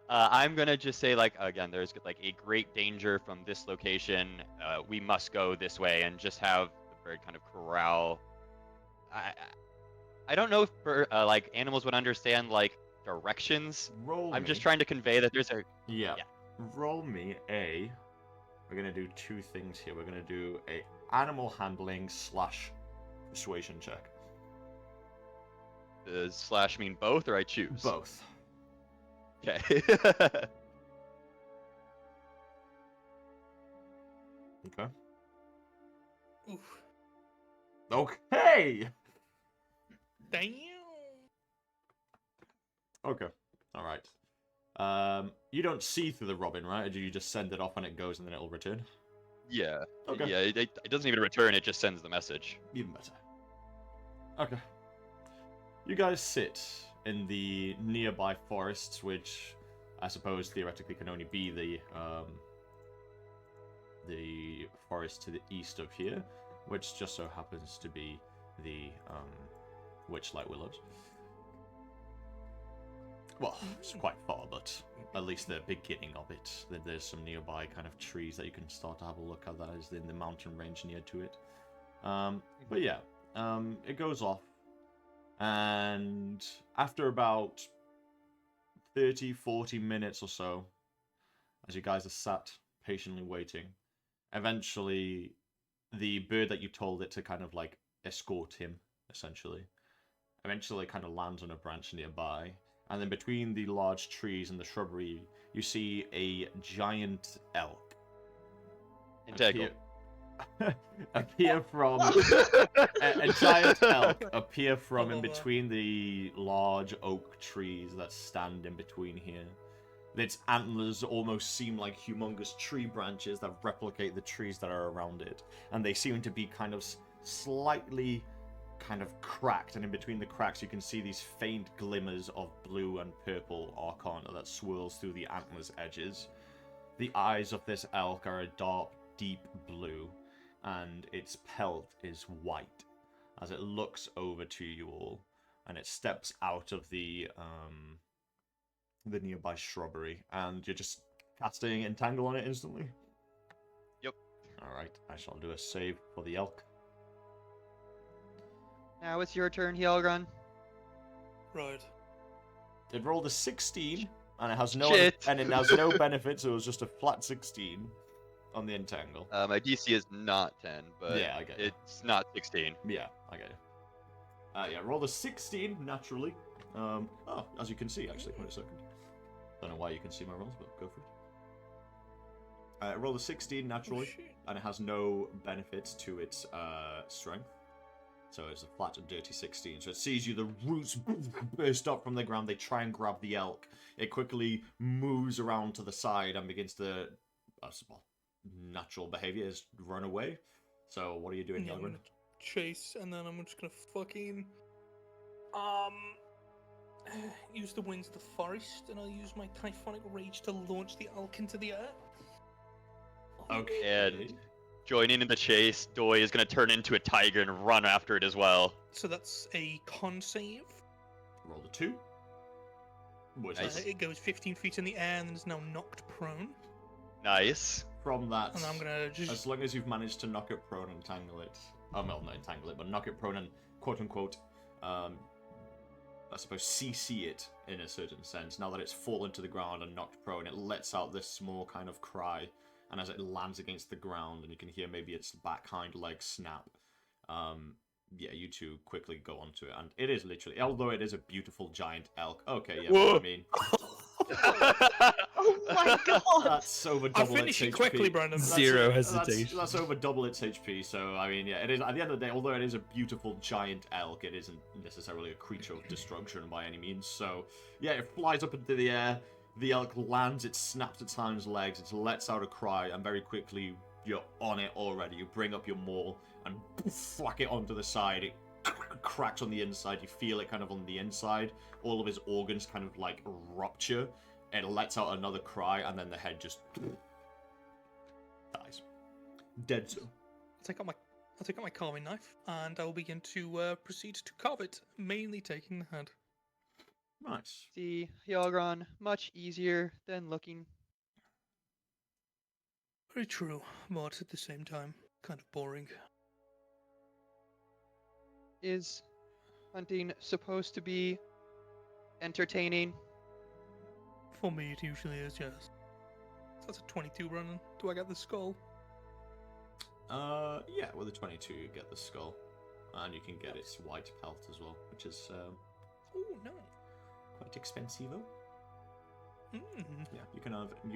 I'm gonna just say, like, again, there's like a great danger from this location. We must go this way, and just have the bird kind of corral. I don't know if like animals would understand like directions. Roll I'm me. just trying to convey that there's a Yeah. Yeah. Roll me a. We're gonna do two things here. We're gonna do a animal handling / persuasion check. Does slash mean both, or I choose? Both. Okay. Okay. Oof. Okay. Damn. Okay. All right. You don't see through the robin, right? Or do you just send it off when it goes and then it'll return? Yeah. Okay. Yeah. It doesn't even return. It just sends the message. Even better. Okay. You guys sit in the nearby forests, which I suppose theoretically can only be the forest to the east of here, which just so happens to be the Witchlight Willows. Well, it's quite far, but at least the beginning of it. There's some nearby kind of trees that you can start to have a look at that is in the mountain range near to it. But yeah, it goes off, and after about 30-40 minutes or so, as you guys are sat patiently waiting, eventually the bird that you told it to kind of like escort him, essentially, eventually kind of lands on a branch nearby. And then between the large trees and the shrubbery, you see a giant elk Integral. appear from a giant elk appear from in love that. between the large oak trees that stand in between here. Its antlers almost seem like humongous tree branches that replicate the trees that are around it, and they seem to be kind of slightly kind of cracked, and in between the cracks you can see these faint glimmers of blue and purple arcana that swirls through the antlers edges. The eyes of this elk are a dark, deep blue, and its pelt is white as it looks over to you all, and it steps out of the nearby shrubbery, and you're just casting Entangle on it instantly? Yep. Alright, I shall do a save for the elk. Now it's your turn, Hjarlgron. Right. It rolled a 16, and it has no Shit. and it has no benefits, so it was just a flat 16 on the Entangle. My DC is not 10, but Yeah, I get it. it's not 16. Yeah, I get it. Yeah, rolled a 16 naturally. Oh, as you can see, actually, wait a second. Don't know why you can see my rolls, but go for it. It rolled a 16 naturally, shit. and it has no benefits to its strength. So it's a flat and dirty 16. So it sees you, the roots burst up from the ground. They try and grab the elk. It quickly moves around to the side and begins to, well, natural behavior is run away. So what are you doing, Yeah, I'm Hjarlgron? gonna chase, and then I'm just gonna fucking use the winds of the forest, and I'll use my Typhonic Rage to launch the elk into the air. Okay. And joining in the chase, Doi is going to turn into a tiger and run after it as well. So that's a con save. Roll a 2. Which Nice. is It goes 15 feet in the air and is now knocked prone. Nice. from that. And I'm gonna just As long as you've managed to knock it prone and tangle it. Oh, well, not entangle it, but knock it prone and quote unquote, I suppose, CC it in a certain sense. Now that it's fallen to the ground and knocked prone, it lets out this small kind of cry. And as it lands against the ground, and you can hear maybe its back hind leg snap, yeah, you two quickly go onto it. And it is literally, although it is a beautiful giant elk. Okay, yeah, Whoa. I mean, Oh my god! that's over I'll double finish its it quickly, HP. Brandon. Zero That's hesitation. That's over double its HP. So I mean, yeah, it is. At the end of the day, although it is a beautiful giant elk, it isn't necessarily a creature of destruction by any means. So yeah, it flies up into the air. The elk lands. It snaps its hind legs. It lets out a cry, and very quickly you're on it already. You bring up your maul and whack it onto the side. It cracks on the inside. You feel it kind of on the inside. All of his organs kind of like rupture. It lets out another cry, and then the head just dies. Dead zone. I'll take out my carving knife and I will begin to proceed to carve it, mainly taking the head. Nice. See, Hjarlgron, much easier than looking. Very true, but at the same time, kind of boring. Is hunting supposed to be entertaining? For me, it usually is, yes. That's a 22 running. Do I get the skull? Yeah, with a 22 you get the skull. And you can get its white pelt as well, which is Oh, no. quite expensive. Mm. Yeah, you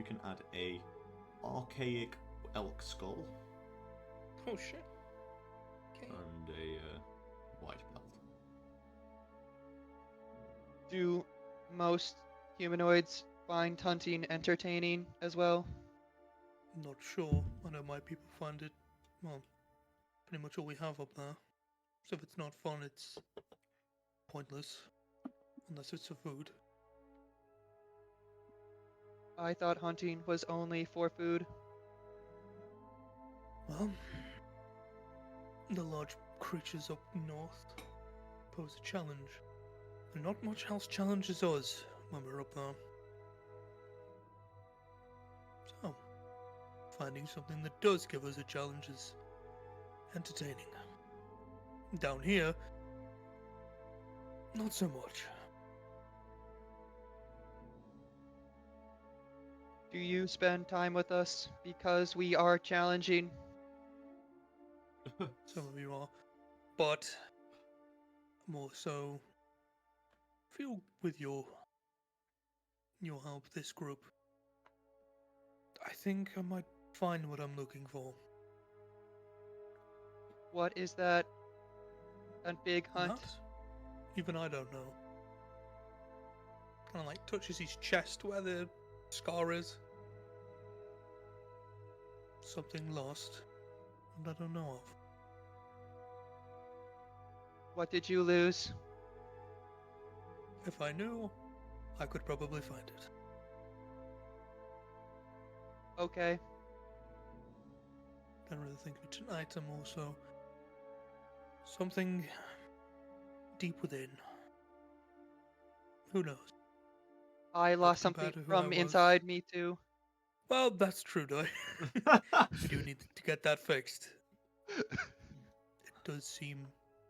can add a archaic elk skull Oh, shit. Okay. and a white pelt. Do most humanoids find hunting entertaining as well? Not sure. I know my people find it, well, pretty much all we have up there. So if it's not fun, it's pointless. Unless it's for food. I thought hunting was only for food. Well, the large creatures up north pose a challenge. And not much else challenges us when we're up there. So, finding something that does give us a challenge is entertaining. Down here, not so much. Do you spend time with us because we are challenging? Some of you are. But, more so, feel with your help, this group, I think I might find what I'm looking for. What is that? A big hunt? Not? Even I don't know. Kind of like touches his chest where the scar is. Something lost, and I don't know of. What did you lose? If I knew, I could probably find it. Okay. Don't really think of it tonight. I'm also something deep within. Who knows? I lost compared something to who I from was. inside me too. Well, that's true, Doy. We do need to get that fixed. It does seem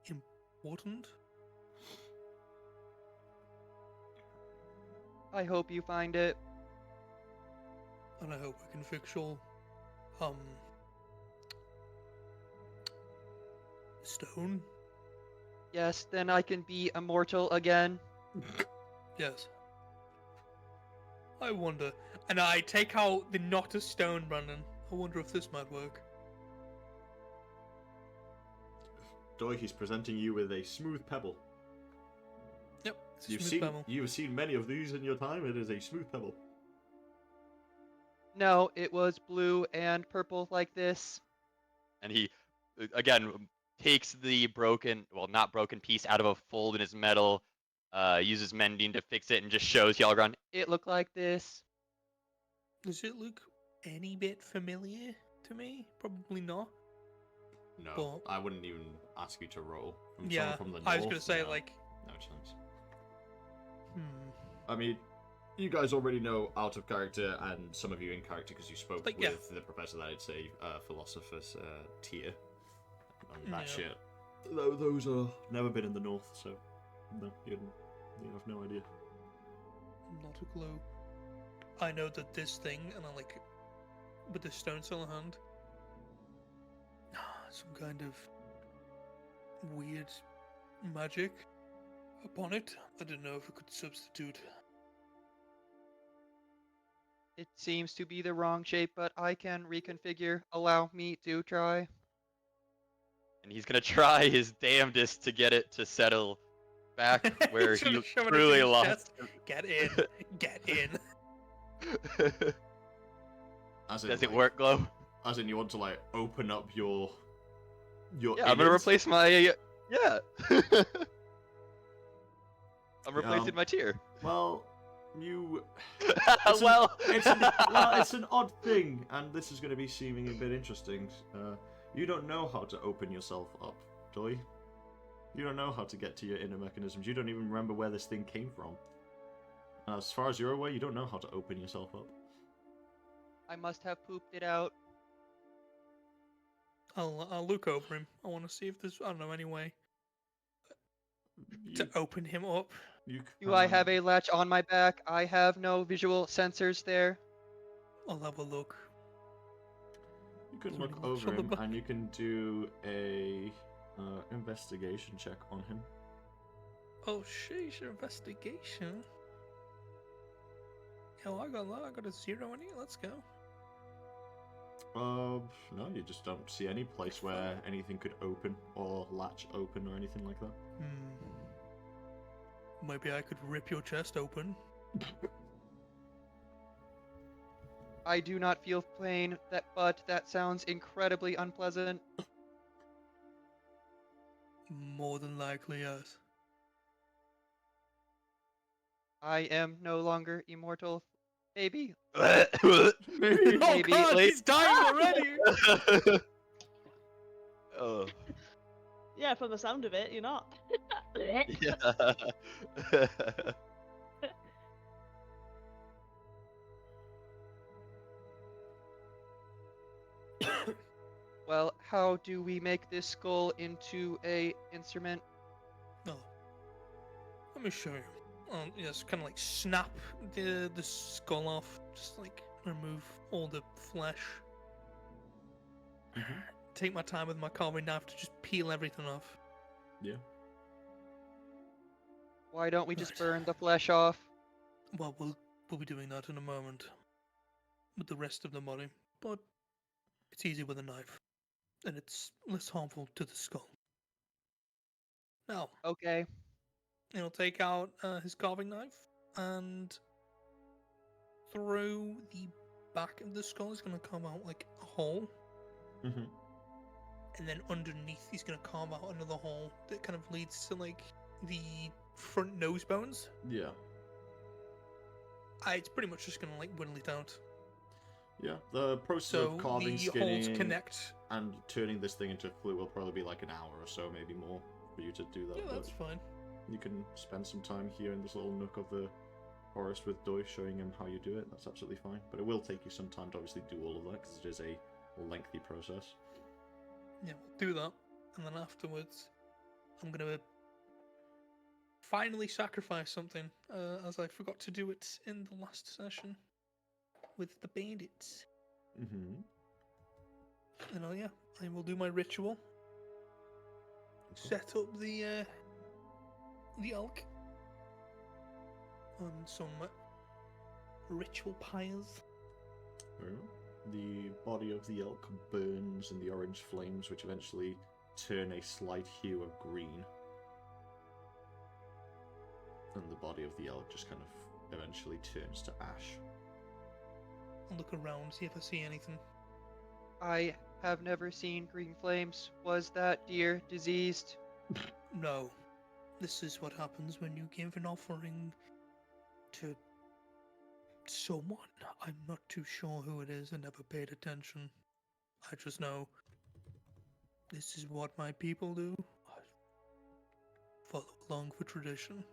important. I hope you find it. And I hope we can fix your, stone? Yes, then I can be immortal again. Yes. I wonder. And I take out the not a stone, Brandon. I wonder if this might work. Doy, he's presenting you with a smooth pebble. Yep, it's a smooth pebble. You've seen many of these in your time. It is a smooth pebble. No, it was blue and purple like this. And he, again, takes the broken, well, not broken piece out of a fold in his metal, uses mending to fix it, and just shows Hjarlgron, it looked like this. Does it look any bit familiar to me? Probably not. No, But- I wouldn't even ask you to roll. From Yeah, someone from the north, I was gonna say, no, like, no chance. hmm. I mean, you guys already know out of character, and some of you in character because you spoke Like, with yeah. the professor that it's a philosopher's tier. And that Yeah. shit. Those are never been in the north, so no, you have no idea. Not a clue. I know that this thing, and I like, with the stone still in hand, some kind of weird magic upon it. I don't know if it could substitute. It seems to be the wrong shape, but I can reconfigure. Allow me to try. And he's gonna try his damnedest to get it to settle back where Trying he to shove it into truly his lost. chest. Get in, get in. As in, Does it like, work, Glow? As in, you want to like open up your Yeah, I'm gonna innards? replace my. Yeah. I'm replacing my tier. Well, you. Well. It's an odd thing, and this is going to be seeming a bit interesting. You don't know how to open yourself up, Doy. You don't know how to get to your inner mechanisms. You don't even remember where this thing came from. As far as you're aware, you don't know how to open yourself up. I must have pooped it out. I'll look over him. I want to see if there's, I don't know, any way to open him up. Do I have a latch on my back? I have no visual sensors there. I'll have a look. You can Is look there any locks over on the him back? and you can do a investigation check on him. Oh, sheesh, investigation. Yeah, well, I got that. I got a 0 in it. Let's go. No, you just don't see any place where anything could open or latch open or anything like that. Maybe I could rip your chest open. I do not feel pain, but that sounds incredibly unpleasant. More than likely, yes. I am no longer immortal. Maybe. Oh Maybe God, late- he's dying already! Oh. Yeah, from the sound of it, you're not. Yeah. Well, how do we make this skull into a instrument? No. Let me show you. Just kind of like snap the skull off. Just like remove all the flesh. Take my time with my carving knife to just peel everything off. Yeah. Why don't we just Right. burn the flesh off? Well, we'll be doing that in a moment with the rest of the body, but it's easy with a knife, and it's less harmful to the skull. Now, Okay. he'll take out his carving knife, and through the back of the skull is going to come out like a hole, Mm-hmm. and then underneath he's going to carve out another hole that kind of leads to like the front nose bones. Yeah. It's pretty much just going to like whittle it out. Yeah. The process So of carving, the holes skinning, connect. and turning this thing into flute will probably be like an hour or so, maybe more, for you to do that. Yeah, but that's fine. you can spend some time here in this little nook of the forest with Doi, showing him how you do it. That's absolutely fine. But it will take you some time to obviously do all of that, because it is a lengthy process. Yeah, we'll do that, and then afterwards, I'm gonna finally sacrifice something, as I forgot to do it in the last session with the bandits. Mm-hmm. And yeah, I will do my ritual. Set up the elk on some ritual pyres. Very well. The body of the elk burns in the orange flames, which eventually turn a slight hue of green. And the body of the elk just kind of eventually turns to ash. I'll look around, see if I see anything. I have never seen green flames. Was that deer diseased? No. This is what happens when you give an offering to someone. I'm not too sure who it is. I never paid attention. I just know this is what my people do. I follow along for tradition.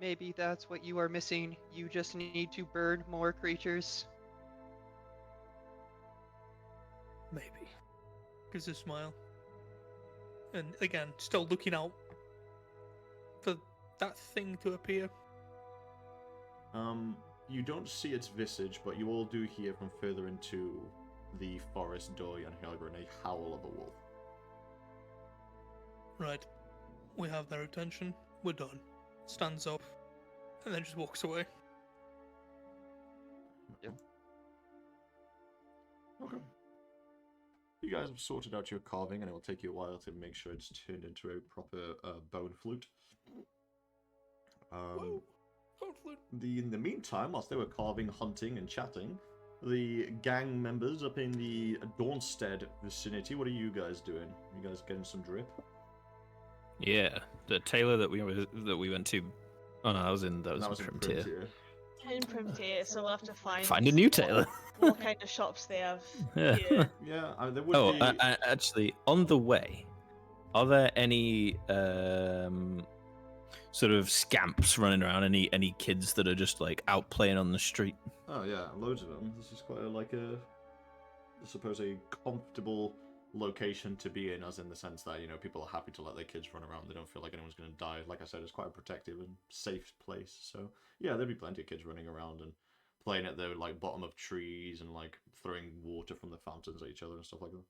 Maybe that's what you are missing. You just need to burn more creatures. Maybe. Gives a smile. And again, still looking out for that thing to appear. You don't see its visage, but you all do hear from further into the forest, Doi and Hjarlgron, a howl of a wolf. Right. We have their attention. We're done. Stands up. And then just walks away. Okay. You guys have sorted out your carving, and it will take you a while to make sure it's turned into a proper bone flute. Whoa! Don't flute. In the meantime, whilst they were carving, hunting, and chatting, the gang members up in the Dawnstead vicinity, what are you guys doing? You guys getting some drip? Yeah, the tailor that we went to. Oh no, that was in Frontier. In Frontier, so we'll have to Find a new tailor. what kind of shops they have. Yeah. here. Yeah, there would Oh, be... actually, on the way, are there any? sort of scamps running around? Any kids that are just like out playing on the street? Oh yeah, loads of them. This is quite I suppose a comfortable location to be in, as in the sense that, you know, people are happy to let their kids run around. They don't feel like anyone's going to die. Like I said, it's quite a protective and safe place. So yeah, there'd be plenty of kids running around and playing at the like bottom of trees and like throwing water from the fountains at each other and stuff like that.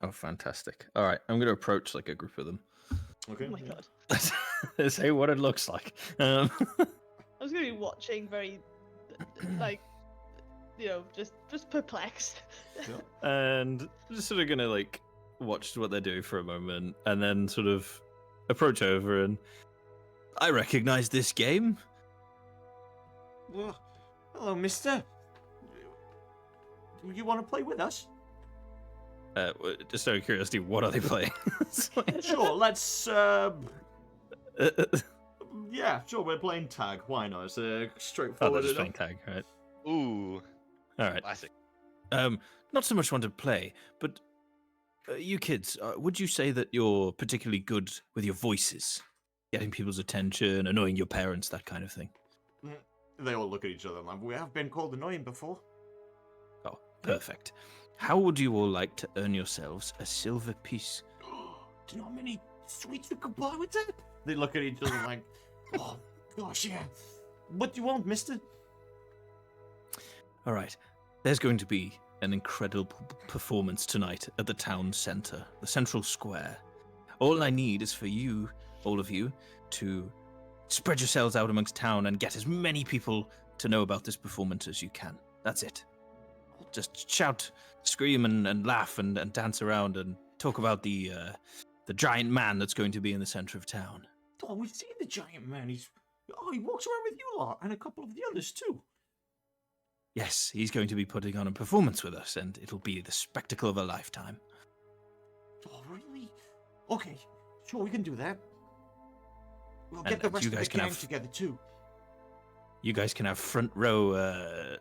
Oh, fantastic! All right, I'm going to approach like a group of them. Okay. Oh my yeah. god. Say what it looks like. I was gonna be watching very, like, you know, just perplexed. And just sort of gonna like watch what they're doing for a moment, and then sort of approach over and I recognize this game. Well, hello, mister. You want to play with us? Just out of curiosity, what are they playing? Sure, let's, yeah, sure, we're playing tag. Why not? It's Oh, straightforward they're just enough. playing tag, right? Ooh, All right. classic. Not so much want to play, but you kids, would you say that you're particularly good with your voices, getting people's attention, annoying your parents, that kind of thing? They all look at each other and like, we have been called annoying before. Oh, perfect. How would you all like to earn yourselves a silver piece? Do you know how many sweets we could buy with that? They look at each other like, oh, gosh, yeah. What do you want, mister? All right. There's going to be an incredible performance tonight at the town centre, the central square. All I need is for you, all of you, to spread yourselves out amongst town and get as many people to know about this performance as you can. That's it. Just shout, scream, and laugh and dance around and talk about the giant man that's going to be in the centre of town. Oh, we've seen the giant man. He walks around with you lot and a couple of the others too. Yes, he's going to be putting on a performance with us, and it'll be the spectacle of a lifetime. Oh, really? Okay, sure, we can do that. We'll And- get the and rest you of the guys can gang have- together too. You guys can have front row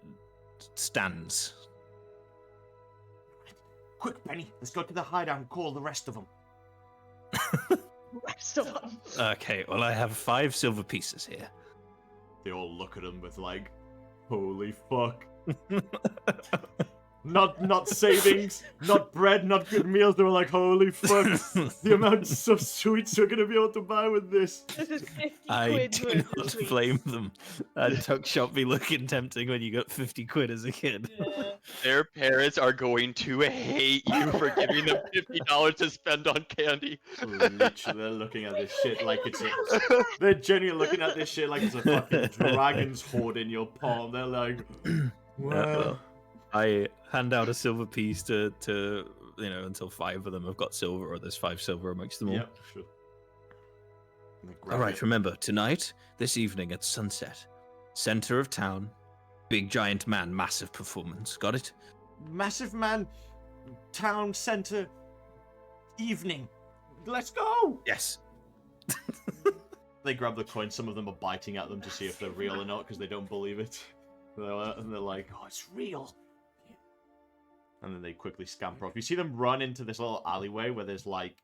stands. Quick, Penny, let's go to the hideout and call the rest of them. Rest of them. Okay, well, I have 5 silver pieces here. They all look at him with like, holy fuck. Not savings, not bread, not good meals. They were like, holy fuck, the amounts of sweets we're gonna be able to buy with this. This is 50 I quid do worth of not sweets. blame them. That tuck shop be looking tempting when you got 50 quid as a kid. Yeah. Their parents are going to hate you for giving them $50 to spend on candy. Literally, they're looking at this shit like it's a... They're genuinely looking at this shit like it's a fucking dragon's hoard in your palm. They're like, wow. I hand out a silver piece to until 5 of them have got silver, or there's 5 silver amongst them all. Yep, sure. And they grab All right, it. remember, tonight, this evening at sunset, center of town, big giant man, massive performance. Got it? Massive man, town center, evening. Let's go! Yes. They grab the coin. Some of them are biting at them to see if they're real or not because they don't believe it. And they're like, oh, it's real. And then they quickly scamper off. You see them run into this little alleyway where there's like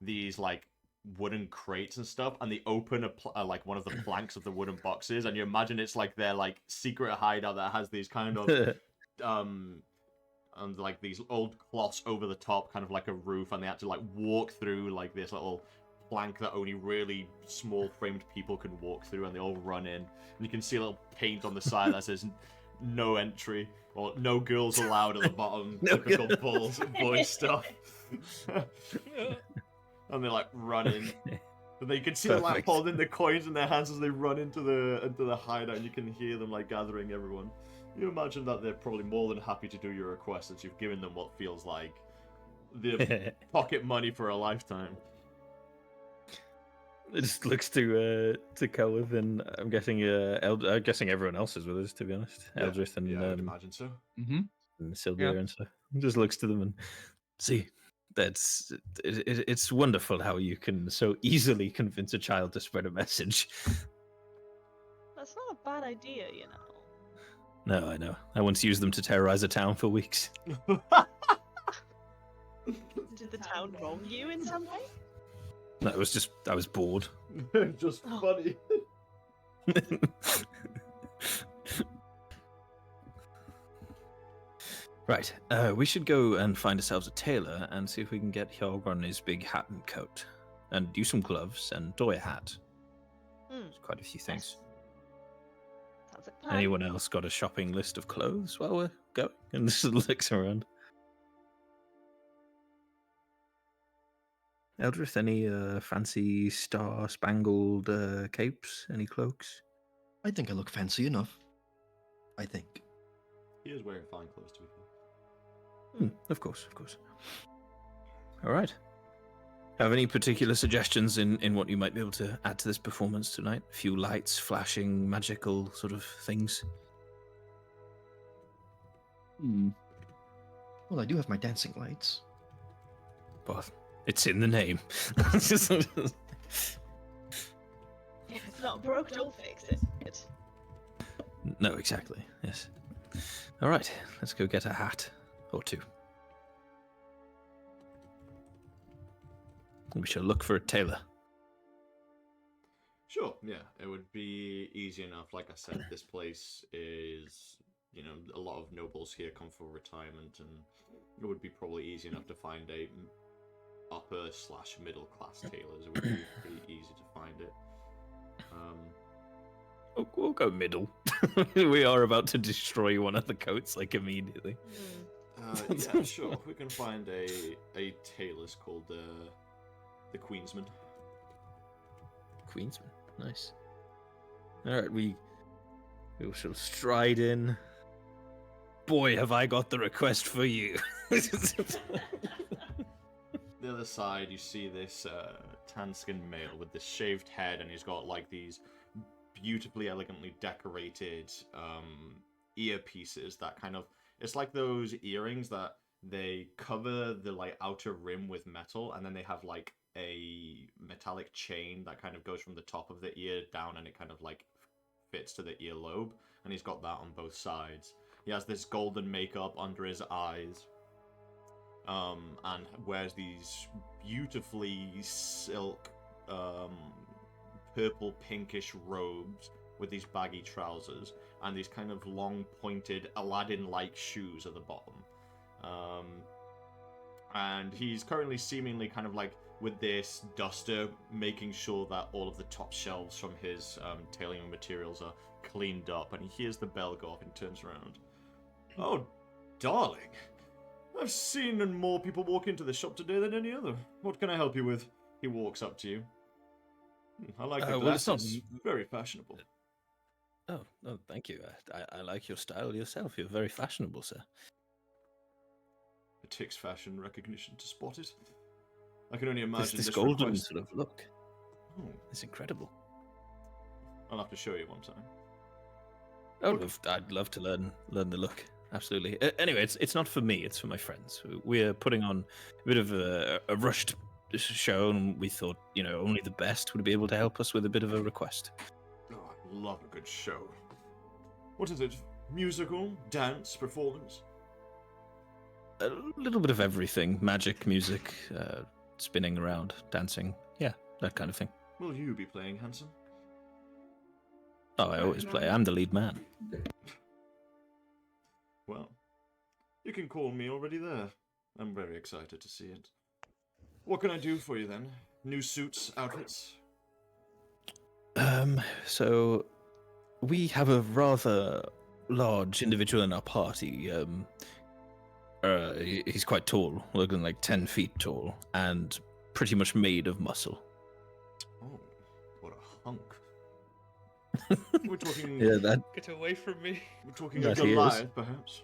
these like wooden crates and stuff, and they open like one of the planks of the wooden boxes, and you imagine it's like their like secret hideout that has these kind of and like these old cloths over the top, kind of like a roof, and they had to like walk through like this little plank that only really small framed people can walk through, and they all run in, and you can see a little paint on the side that says no entry or no girls allowed at the bottom. No Typical boy stuff. And they like run in. And then you can see them like Perfect. holding the coins in their hands as they run into the hideout, and you can hear them like gathering everyone. You imagine that they're probably more than happy to do your request since you've given them what feels like the pocket money for a lifetime. It just looks to Celwydd, and I'm guessing I'm guessing everyone else is with us, to be honest. Yeah, Eldrith and, yeah, I'd imagine so. Mm-hmm. and Syldia and stuff. Just looks to them and see. It's wonderful how you can so easily convince a child to spread a message. That's not a bad idea, you know. No, I know. I once used them to terrorize a town for weeks. Did the town wrong you in some way? No, it was just I was bored. Just Oh. funny. Right, we should go and find ourselves a tailor and see if we can get Hjarlgron his big hat and coat, and do some gloves and do a hat. Hmm. There's quite a few things. Sounds like a plan. Anyone else got a shopping list of clothes while we're going? And just looks around. Eldrith, any fancy star-spangled capes? Any cloaks? I think I look fancy enough. I think. He is wearing fine clothes, to be fair. Of course, of course. All right. Have any particular suggestions in what you might be able to add to this performance tonight? A few lights, flashing, magical sort of things? Well, I do have my dancing lights. But it's in the name. If it's not broke, don't fix it. No, exactly. Yes. All right. Let's go get a hat or two. We shall look for a tailor. Sure, yeah, it would be easy enough. Like I said, this place is, a lot of nobles here come for retirement, and it would be probably easy enough to find a upper/middle class tailors. It would be pretty easy to find it. We'll go middle. We are about to destroy one of the coats like immediately. Yeah, sure. We can find a tailor's called the Queensman. Queensman, nice. All right, we shall stride in. Boy, have I got the request for you. The other side, you see this tan-skinned male with this shaved head, and he's got like these beautifully, elegantly decorated earpieces that kind of... It's like those earrings that they cover the like outer rim with metal, and then they have like a metallic chain that kind of goes from the top of the ear down, and it kind of like fits to the earlobe, and he's got that on both sides. He has this golden makeup under his eyes, and wears these beautifully silk purple pinkish robes with these baggy trousers and these kind of long pointed Aladdin-like shoes at the bottom. And he's currently seemingly kind of like with this duster making sure that all of the top shelves from his tailoring materials are cleaned up, and he hears the bell go off and turns around. Oh, darling. I've seen more people walk into the shop today than any other. What can I help you with? He walks up to you. I like the well, it's glasses. not- Very fashionable. Oh, thank you. I like your style yourself. You're very fashionable, sir. It takes fashion recognition to spot it. I can only This, imagine this this golden request. sort of look. Oh, It's incredible. I'll have to show you one time. I'd love to learn the look. Absolutely. Anyway, it's not for me. It's for my friends. We're putting on a bit of a rushed show, and we thought, only the best would be able to help us with a bit of a request. Oh, I love a good show. What is it? Musical? Dance? Performance? A little bit of everything. Magic, music, spinning around, dancing. Yeah, that kind of thing. Will you be playing, handsome? Oh, I always play. I'm the lead man. Well, you can call me already there. I'm very excited to see it. What can I do for you then? New suits, outfits? So we have a rather large individual in our party. He's quite tall, looking like 10 feet tall, and pretty much made of muscle. Oh, what a hunk. We're talking... Yeah, that Get away from me. We're talking That a he is. Goliath, perhaps?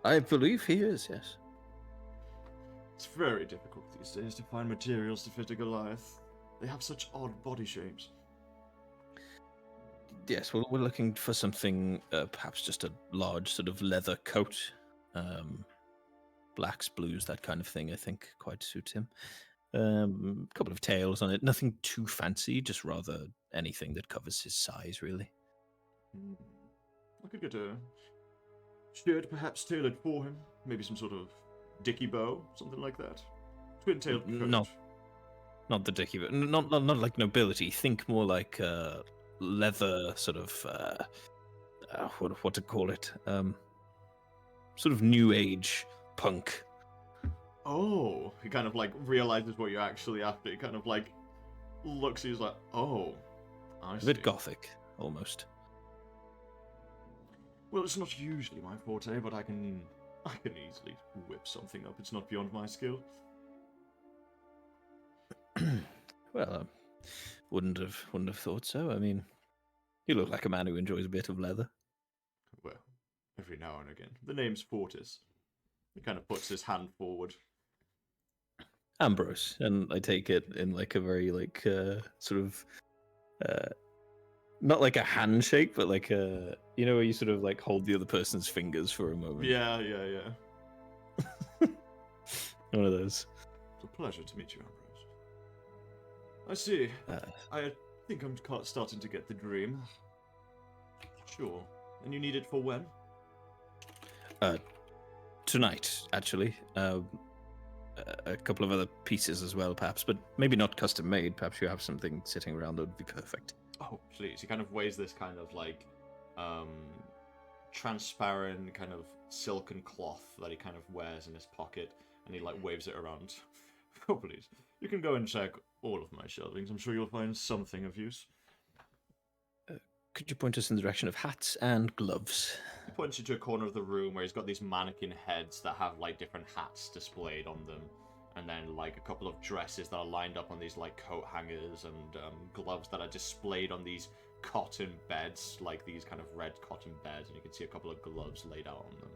I believe he is. Yes. It's very difficult these days to find materials to fit a Goliath. They have such odd body shapes. Yes, we're looking for something, perhaps just a large sort of leather coat, blacks, blues, that kind of thing. I think quite suits him. A couple of tails on it, nothing too fancy, just rather anything that covers his size, really. I could get a shirt perhaps tailored for him. Maybe some sort of dicky bow, something like that. Twin-tailed coat. not the dicky, but not like nobility. Think more like leather, sort of what to call it? Sort of new age punk. Oh, he kind of like realizes what you're actually after. He kind of like looks. He's like, oh, I see. A bit gothic, almost. Well, it's not usually my forte, but I can easily whip something up. It's not beyond my skill. Well, wouldn't have thought so. I mean, you look like a man who enjoys a bit of leather. Well, every now and again. The name's Fortis. He kind of puts his hand forward. Ambrose, and I take it in like a very like sort of not like a handshake, but like a where you sort of like hold the other person's fingers for a moment. Yeah. One of those. It's a pleasure to meet you, Ambrose. I see. I think I'm starting to get the dream. Sure. And you need it for when? Tonight, actually. A couple of other pieces as well, perhaps, but maybe not custom made. Perhaps you have something sitting around that would be perfect. Oh, please. He kind of weighs this kind of like transparent kind of silken cloth that he kind of wears in his pocket, and he like waves it around. Oh, please. You can go and check all of my shelvings. I'm sure you'll find something of use. Could you point us in the direction of hats and gloves? He points you to a corner of the room where he's got these mannequin heads that have like different hats displayed on them, and then like a couple of dresses that are lined up on these like coat hangers, and gloves that are displayed on these cotton beds, like these kind of red cotton beds, and you can see a couple of gloves laid out on them.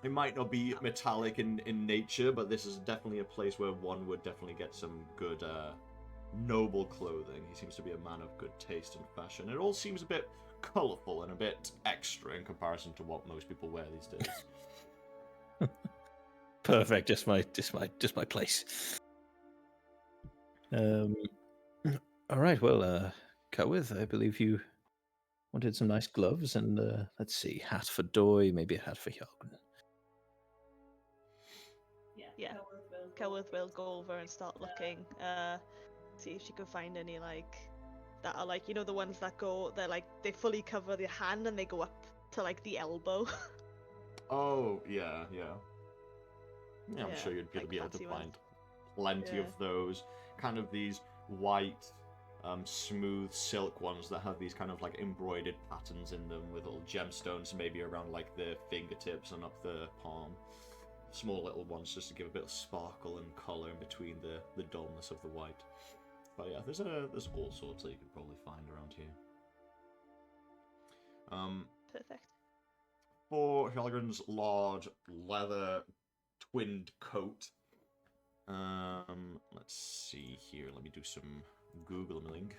It might not be metallic in nature, but this is definitely a place where one would definitely get some good noble clothing. He seems to be a man of good taste and fashion. It all seems a bit colourful and a bit extra in comparison to what most people wear these days. Perfect. Just my place. All right. Well, Celwydd, I believe you wanted some nice gloves, and let's see, hat for Doi, maybe a hat for Hjarlgron. Yeah. Celwydd will go over and start looking, see if she can find any like that are like the ones that they're like they fully cover the hand and they go up to like the elbow. Oh yeah. I'm Yeah, sure you'd like be able to fancy find ones. plenty Yeah. of those. Kind of these white, smooth silk ones that have these kind of like embroidered patterns in them with little gemstones maybe around like the fingertips and up the palm. Small little ones just to give a bit of sparkle and colour in between the dullness of the white. But yeah, there's all sorts that you could probably find around here. Perfect. For Hjarlgron's large leather twinned coat. Let's see here. Let me do some Googling.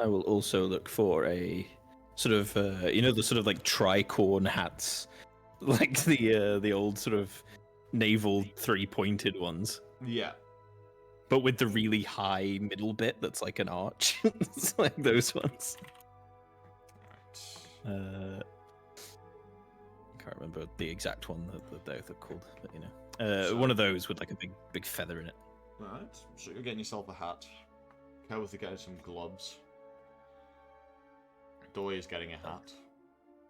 I will also look for a sort of the sort of like tricorn hats, like the old sort of naval three-pointed ones, Yeah. but with the really high middle bit that's like an arch. It's like those ones. Right. I can't remember the exact one that they're called, but one of those with like a big feather in it. Right. So you're getting yourself a hat. Celwydd is getting some gloves. Doi is getting a hat.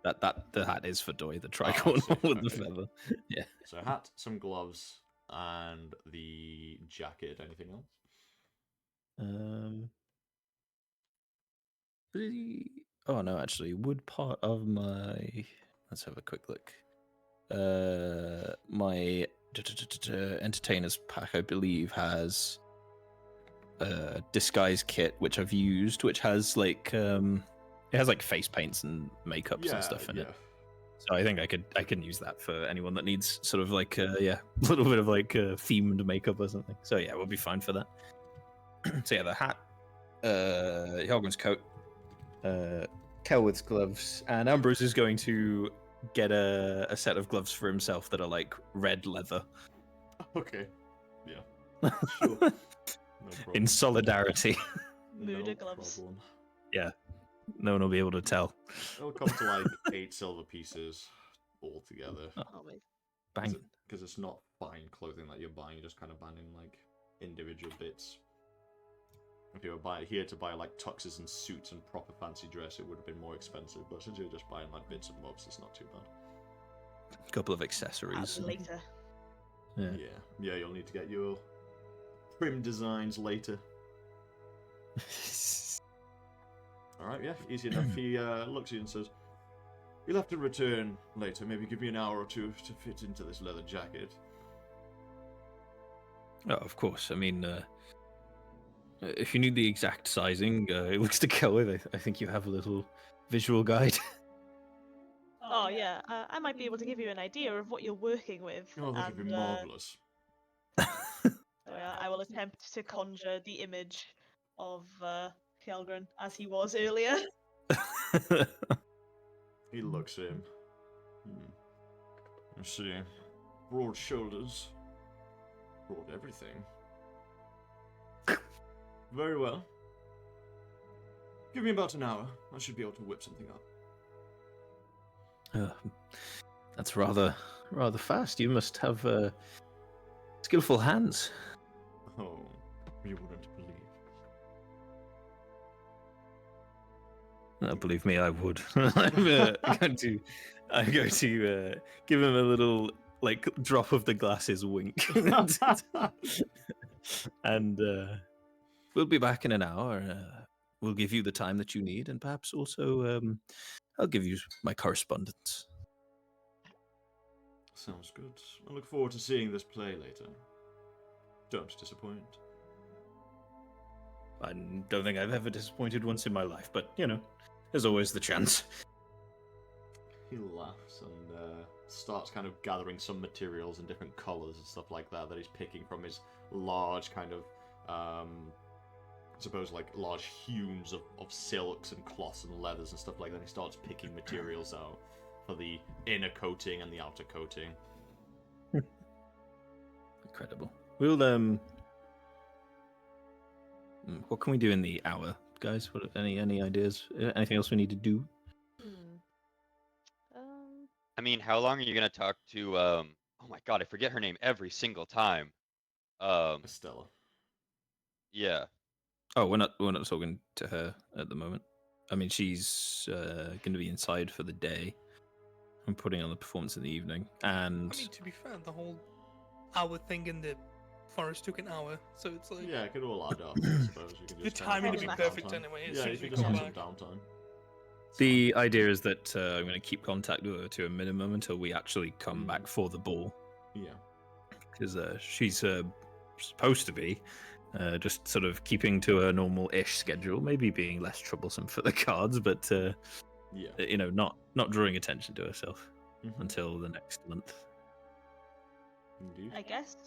That the hat is for Doi, the tricorn see. one with the Okay. feather. Yeah. So a hat, some gloves, and the jacket. Anything else? Oh no, actually, would part of my. Let's have a quick look. My entertainer's pack, I believe, has a disguise kit which I've used, which has like it has like face paints and makeups and stuff in it. So I think I can use that for anyone that needs sort of like a little bit of like themed makeup or something. So yeah, we'll be fine for that. So yeah, the hat, Hjarlgron's coat, Celwydd's gloves, and Ambrose is going to get a set of gloves for himself that are like red leather. Okay. Yeah. Sure. No problem. In solidarity. Muda gloves. Problem. Yeah. No one will be able to tell. It'll come to like 8 silver pieces all together. Oh my. Bang. because it's not fine clothing that you're buying. You're just kind of buying like individual bits. If you were here to buy like tuxes and suits and proper fancy dress, it would have been more expensive. But since you're just buying like bits and bobs, it's not too bad. A couple of accessories. Later. Yeah. Yeah, you'll need to get your prim designs later. Alright, yeah, easy enough. He looks at you and says, "You'll have to return later. Maybe give me an hour or two to fit into this leather jacket." Oh, of course. I mean, if you need the exact sizing, it looks to go with. I think you have a little visual guide. Oh yeah, I might be able to give you an idea of what you're working with. Oh, that would be marvellous. So, I will attempt to conjure the image of Hjarlgron as he was earlier. He looks at him. I see. Broad shoulders. Broad everything. Very well. Give me about an hour. I should be able to whip something up. That's rather fast. You must have skillful hands. Oh, you wouldn't believe. Believe me, I would. I'm going to give him a little like drop of the glasses wink, and we'll be back in an hour. We'll give you the time that you need, and perhaps also I'll give you my correspondence. Sounds good. I look forward to seeing this play later. Don't disappoint. I don't think I've ever disappointed once in my life, but you know, there's always the chance. He laughs and starts kind of gathering some materials in different colours and stuff like that he's picking from his large kind of, I suppose like large hews of silks and cloths and leathers and stuff like that. He starts picking materials out for the inner coating and the outer coating. Incredible. We'll what can we do in the hour, guys? What any ideas? Anything else we need to do? I mean, how long are you gonna talk to? Oh my god, I forget her name every single time. Estella. Yeah. Oh, we're not talking to her at the moment. I mean, she's going to be inside for the day. I'm putting on the performance in the evening, and I mean, to be fair, the whole hour thing in the forest took an hour, so it's like Yeah, it could all add up, I suppose. You could the just timing to have be some perfect downtime. anyway. As Yeah, soon you as we could just come have some back. downtime. the idea is that I'm going to keep contact with her to a minimum until we actually come back for the ball, Yeah. because she's supposed to be just sort of keeping to her normal-ish schedule, maybe being less troublesome for the cards, but Yeah. you know, not drawing attention to herself Mhm. until the next month. Indeed. I guess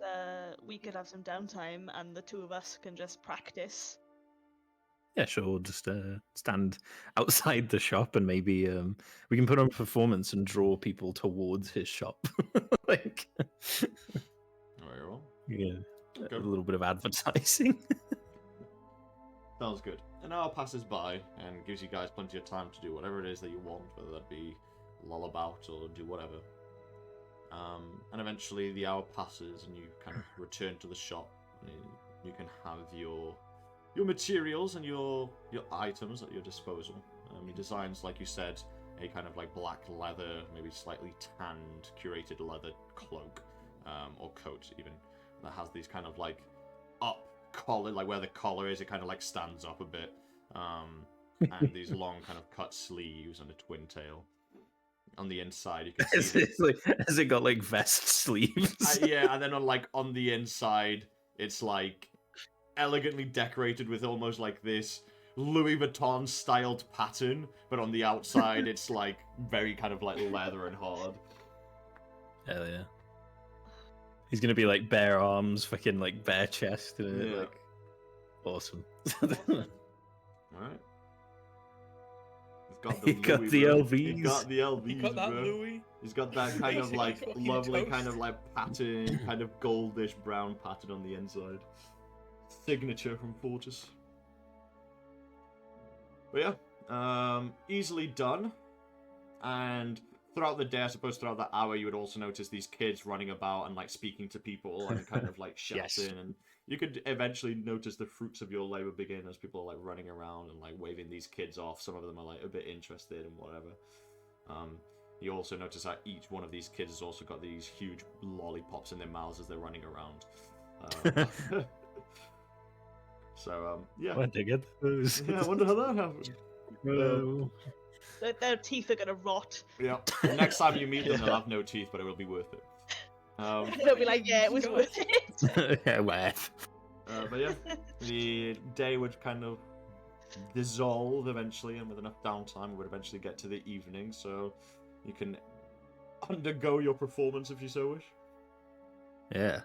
we could have some downtime and the two of us can just practice. Yeah, sure. We'll just stand outside the shop, and maybe we can put on a performance and draw people towards his shop. Like, Very well. yeah, Okay. a little bit of advertising. Sounds good. An hour passes by and gives you guys plenty of time to do whatever it is that you want, whether that be lull about or do whatever. And eventually the hour passes and you kind of return to the shop and you can have your materials and your items at your disposal. Your designs, like you said, a kind of like black leather, maybe slightly tanned, curated leather cloak, or coat even, that has these kind of like up collar, like where the collar is, it kind of like stands up a bit, and these long kind of cut sleeves and a twin tail. On the inside, you can see Has it got like vest sleeves? yeah, and then on the inside, it's like elegantly decorated with almost like this Louis Vuitton styled pattern, but on the outside, it's like very kind of like leather and hard. Hell yeah. He's gonna be like bare arms, fucking like bare chest, and Yeah. like awesome. Alright. He got the bro. LVs. He got the LVs, You got that, bro. Louis? He's got that kind of like Fucking lovely toast. kind of like pattern, kind of goldish brown pattern on the inside. Signature from Fortis. But yeah, easily done. And throughout the day, I suppose throughout that hour, you would also notice these kids running about and like speaking to people and kind of like shouting, Yes. and you could eventually notice the fruits of your labor begin as people are like running around and like waving these kids off. Some of them are like a bit interested and whatever. You also notice that each one of these kids has also got these huge lollipops in their mouths as they're running around. So yeah. Where'd they get those? Yeah, I wonder how that happened. No. Their teeth are gonna rot. Yeah. Next time you meet them, they'll have no teeth, but it will be worth it. They'll be like, yeah, it was worth it. Yeah, worth. But yeah, the day would kind of dissolve eventually, and with enough downtime, we would eventually get to the evening, so you can undergo your performance if you so wish. Yeah.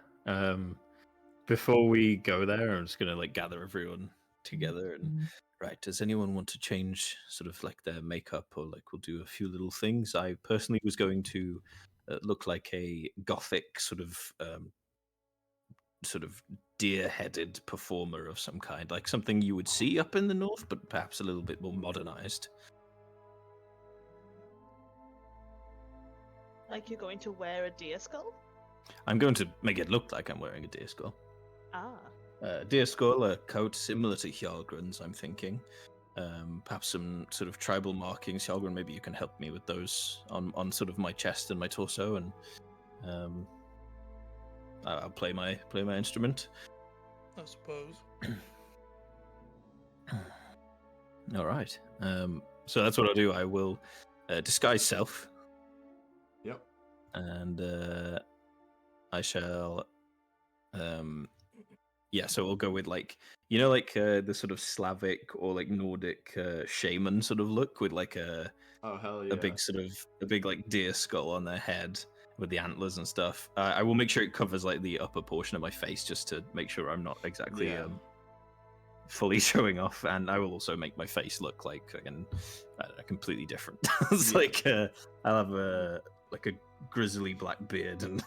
Before we go there, I'm just gonna like gather everyone together and right. Does anyone want to change sort of like their makeup, or like we'll do a few little things? I personally was going to look like a gothic sort of deer-headed performer of some kind, like something you would see up in the north, but perhaps a little bit more modernized. Like you're going to wear a deer skull? I'm going to make it look like I'm wearing a deer skull. Ah. Deer skull, a coat similar to Hjarlgron's, I'm thinking. Perhaps some sort of tribal markings. Hjarlgron, maybe you can help me with those on sort of my chest and my torso, and I'll play my instrument. I suppose. All right. So that's what I'll do. I will disguise self. Yep. And I shall. Yeah, so we'll go with like like the sort of Slavic or like Nordic shaman sort of look with like a hell yeah. a big like deer skull on their head with the antlers and stuff. I will make sure it covers like the upper portion of my face just to make sure I'm not exactly fully showing off, and I will also make my face look like again completely different. It's like I'll have a grizzly black beard and.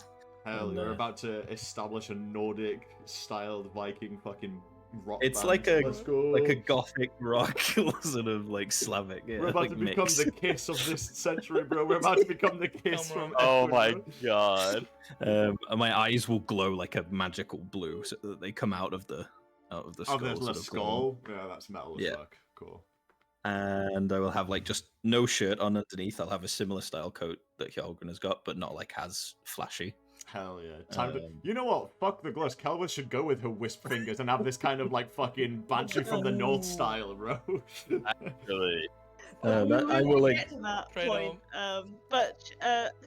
Hell, you're about to establish a Nordic-styled Viking fucking rock It's band. like a Let's go. gothic rock sort of like Slavic. Yeah, We're about like to become mix. the Kiss of this century, bro. We're about to become the Kiss from. Oh Edward, my bro. god. And my eyes will glow like a magical blue, so that they come out of the Oh, skull. there's sort a of glowing. skull. Yeah, that's metal as Yeah. fuck. Cool. And I will have like just no shirt on underneath. I'll have a similar style coat that Hjarlgron has got, but not like as flashy. Hell yeah. Time to. Um, You know what? Fuck the gloves. Celwydd should go with her wisp fingers and have this kind of like fucking Banshee from the North style, bro. Really. I will like. Get to that Straight point. But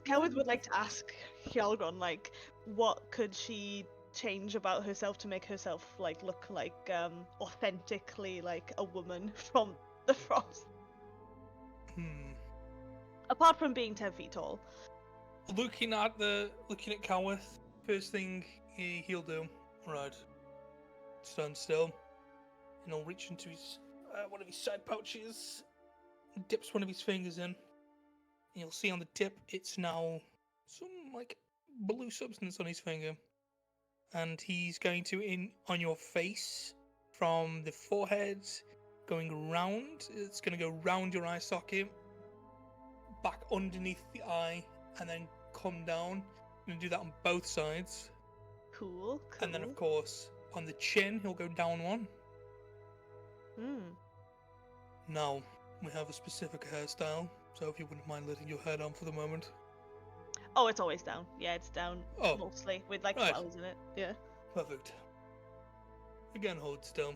Celwydd would like to ask Hjarlgron, like, what could she change about herself to make herself like look like authentically like a woman from the frost, apart from being 10 feet tall. Looking at Celwydd, first thing he'll do, right, stand still, and he'll reach into his one of his side pouches, and dips one of his fingers in, and you'll see on the tip it's now some like blue substance on his finger, and he's going to on your face from the forehead, going round. It's going to go round your eye socket, back underneath the eye, and then come down. I'm going to do that on both sides. Cool. And then, of course, on the chin, he'll go down one. Now, we have a specific hairstyle, so if you wouldn't mind letting your hair down for the moment. Oh, it's always down. Yeah, it's down Oh, mostly with like right. flowers in it. Yeah. Perfect. Again, hold still.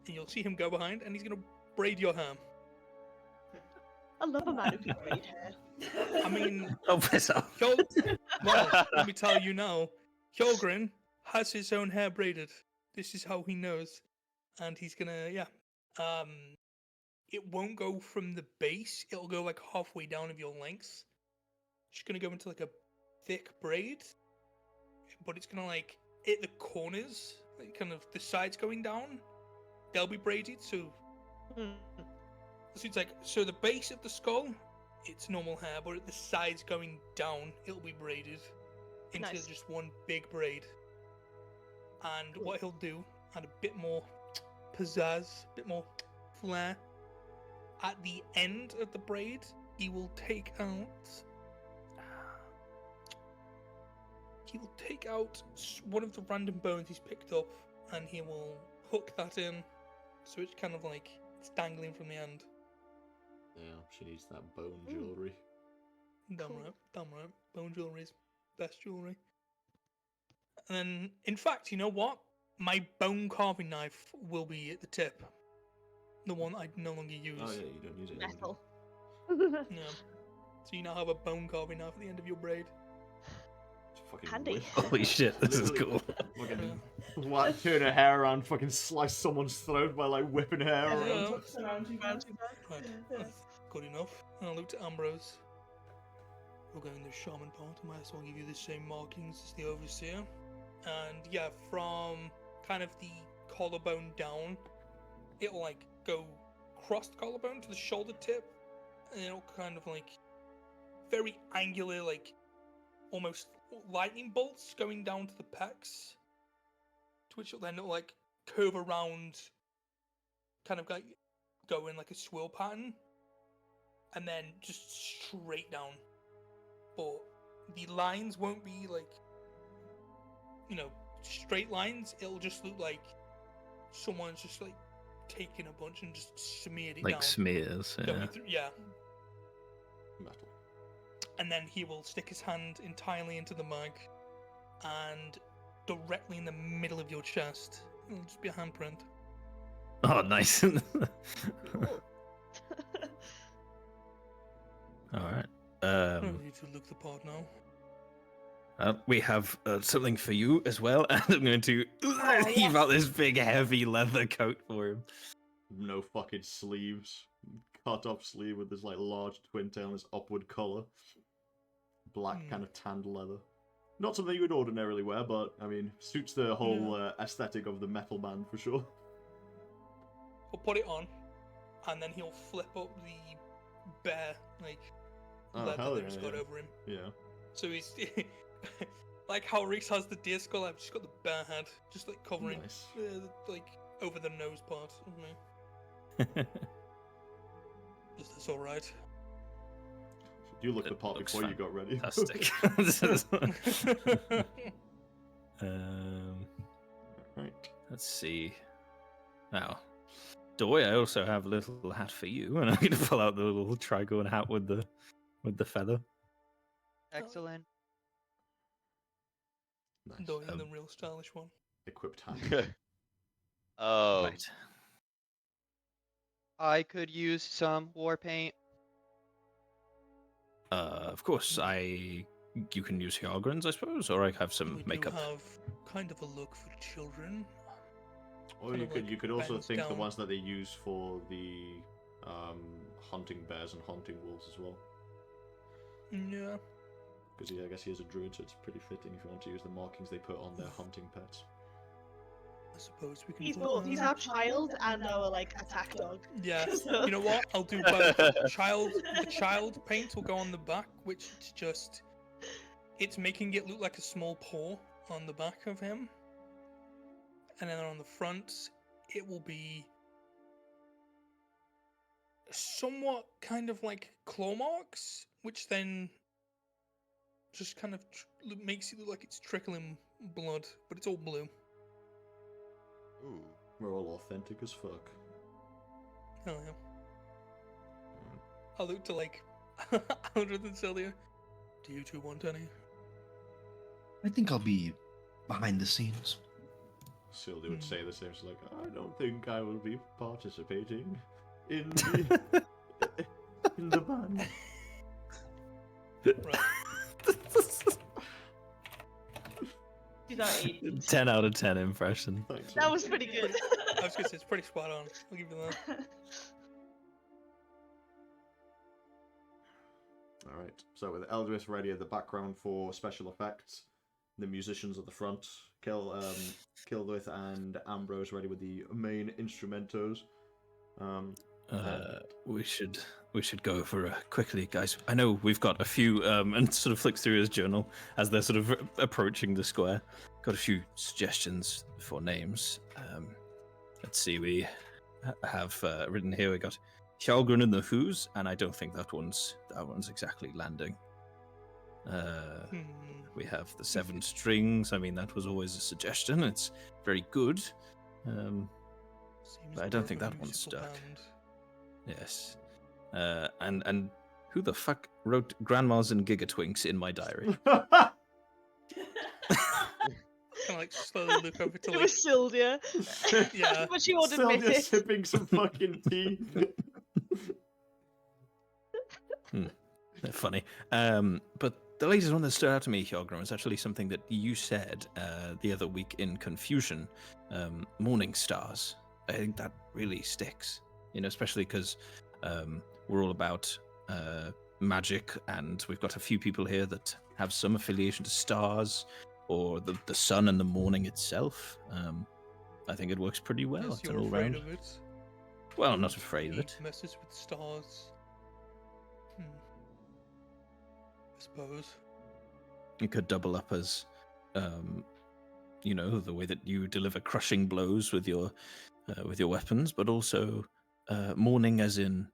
And you'll see him go behind, and he's going to braid your hair. I love a man who can braid hair. I mean, Oh, piss off. well, let me tell you now, Hjarlgron has his own hair braided. This is how he knows. And he's gonna, it won't go from the base, it'll go like halfway down of your length. It's gonna go into like a thick braid, but it's gonna like hit the corners, like kind of the sides going down, they'll be braided, so it's like, so the base of the skull, it's normal hair, but at the sides going down, it'll be braided into Nice. just one big braid. And what he'll do, add a bit more pizzazz, a bit more flair. At the end of the braid, he will take out he will take out one of the random bones he's picked up, and he will hook that in, so it's kind of like it's dangling from the end. Yeah, she needs that bone jewelry. Damn Cool. right, damn right. Bone jewelry's best jewelry. And then, in fact, you know what? My bone carving knife will be at the tip. The one I no longer use. Oh yeah, you don't use it anymore. Metal. Yeah. So you now have a bone carving knife at the end of your braid. Fucking Handy. whip. Holy shit, this is cool. Fucking turn her hair around, fucking slice someone's throat by like whipping her hair around. Yeah. Fancy Right, that's good enough. And I'll look to Ambrose. We're going the shaman part. I might as well give you the same markings as the overseer. And yeah, from kind of the collarbone down, it'll like go across the collarbone to the shoulder tip, and it'll kind of like very angular, like almost lightning bolts going down to the pecs, to which it'll then like curve around, kind of like go in like a swirl pattern, and then just straight down. But the lines won't be like, you know, straight lines. It'll just look like someone's just like taken a bunch and just smeared it Like down. smears. Yeah. Going through, yeah. Metal. And then he will stick his hand entirely into the mag, and directly in the middle of your chest, it'll just be a handprint. Oh, nice. All right. Ready to look the part now. We have something for you as well, and I'm going to heave out this big, heavy leather coat for him. No fucking sleeves. Cut off sleeve with this like large twin tail and this upward collar. Black kind of tanned leather. Not something you would ordinarily wear, but I mean, suits the whole aesthetic of the metal band for sure. He'll put it on, and then he'll flip up the bare like leather hell that yeah, he's got yeah. over him. Yeah. So he's like how Reece has the deer skull. I've just got the bare head, just like covering, Nice. like over the nose part of me. Is this all right? You looked the It part looks before you got ready. Fantastic. Right. Let's see. Now, Doy, I also have a little hat for you, and I'm going to pull out the little tricorn hat with the feather. Excellent. Nice. Doing the real stylish one. Equipped hand. Oh, Right. I could use some war paint. Of course, you can use Hjarlgron's, I suppose, or I have some We makeup. do have kind of a look for children. Or Kind you of could like you could also bends think the down. ones that they use for the hunting bears and hunting wolves as well. Yeah. Because I guess he is a druid, so it's pretty fitting if you want to use the markings they put on their hunting pets. I suppose we can. He's put both. He's that. our child and our like attack dog. Yeah. So- You know what? I'll do both. The child paint will go on the back, which is just it's making it look like a small paw on the back of him. And then on the front, it will be somewhat kind of like claw marks, which then just kind of makes it look like it's trickling blood, but it's all blue. Ooh. We're all authentic as fuck. Hell yeah. I look to like Eldrith and Syldia. Do you two want any? I think I'll be behind the scenes. Syldia would say the same. She's like, I don't think I will be participating in the, in the band. Right. She's our age. 10 out of 10 impression. Thanks. That was pretty good. I was gonna say it's pretty spot on. I'll give you that. Alright, so with Eldrith ready at the background for special effects, the musicians at the front, Kildrith and Ambrose ready with the main instrumentos. We should go over quickly, guys. I know we've got a few, and sort of flicks through his journal as they're sort of approaching the square. Got a few suggestions for names. Let's see, we have written here. We got Hjarlgron and the Who's, and I don't think that one's exactly landing. We have the 7 strings. I mean, that was always a suggestion. It's very good. Seems But I the don't work think of a that one's musical stuck. band. Yes. And who the fuck wrote Grandmas and Gigatwinks in my diary? Kind of like slowly look over to It like, was Syldia. Yeah. But she won't admit Syldia it. sipping some fucking tea. They're funny. But the latest one that stood out to me, Hjarlgron, is actually something that you said the other week in Confusion. Morning stars. I think that really sticks. You know, especially because we're all about magic, and we've got a few people here that have some affiliation to stars or the sun and the morning itself. I think it works pretty well. Yes, It's an you're all afraid round. of it. Well, I'm not afraid of He it. messes with stars. I suppose. It could double up as, you know, the way that you deliver crushing blows with your weapons, but also mourning, as in,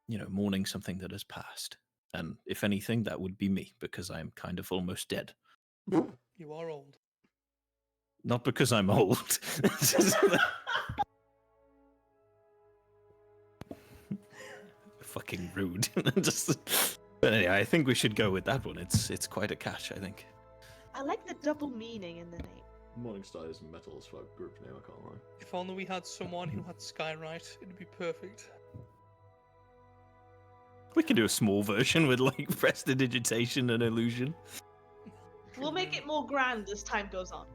you know, mourning something that has passed. And if anything, that would be me, because I'm kind of almost dead. You are old. Not because I'm old. Fucking rude. But anyway, I think we should go with that one. It's quite a catch, I think. I like the double meaning in the name. Morningstar is metal as fuck group name, I can't lie. If only we had someone who had Skywrite, it'd be perfect. We can do a small version with like prestidigitation and illusion. We'll make it more grand as time goes on.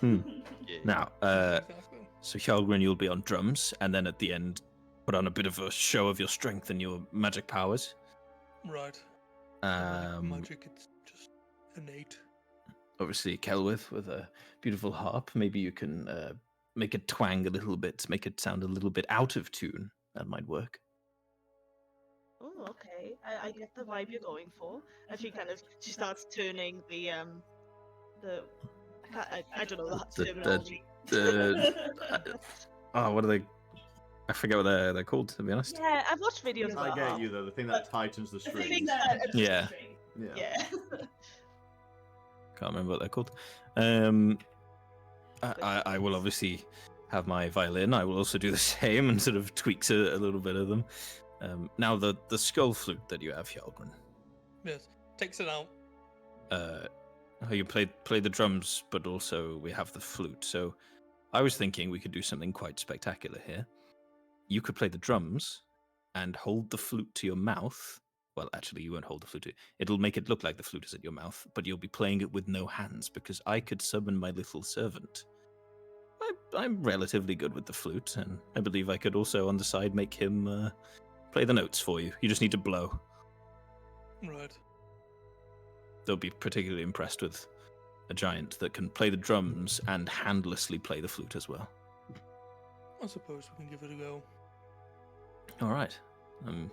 Yeah. Now, Exactly. so Hjarlgron, you'll be on drums, and then at the end, put on a bit of a show of your strength and your magic powers. Right. Like Um, magic, it's just innate. obviously, Celwydd with a beautiful harp. Maybe you can make it twang a little bit, make it sound a little bit out of tune. That might work. Oh, okay. I get the vibe you're going for. And she starts turning the I don't know that The- terminology. What are they? I forget what they're called, to be honest. Yeah, I've watched videos I about get harp. you though, the thing that tightens the The strings. thing that- Yeah. Yeah. Yeah. Can't remember what they're called. I will obviously have my violin. I will also do the same and sort of tweaks a little bit of them. Now the skull flute that you have, Hjarlgron. Yes. Takes it out. You play the drums, but also we have the flute. So I was thinking we could do something quite spectacular here. You could play the drums and hold the flute to your mouth. Well, actually, you won't hold the flute to It'll make it look like the flute is at your mouth, but you'll be playing it with no hands, because I could summon my little servant. I'm relatively good with the flute, and I believe I could also, on the side, make him play the notes for you. You just need to blow. Right. They'll be particularly impressed with a giant that can play the drums and handlessly play the flute as well. I suppose we can give it a go. All right.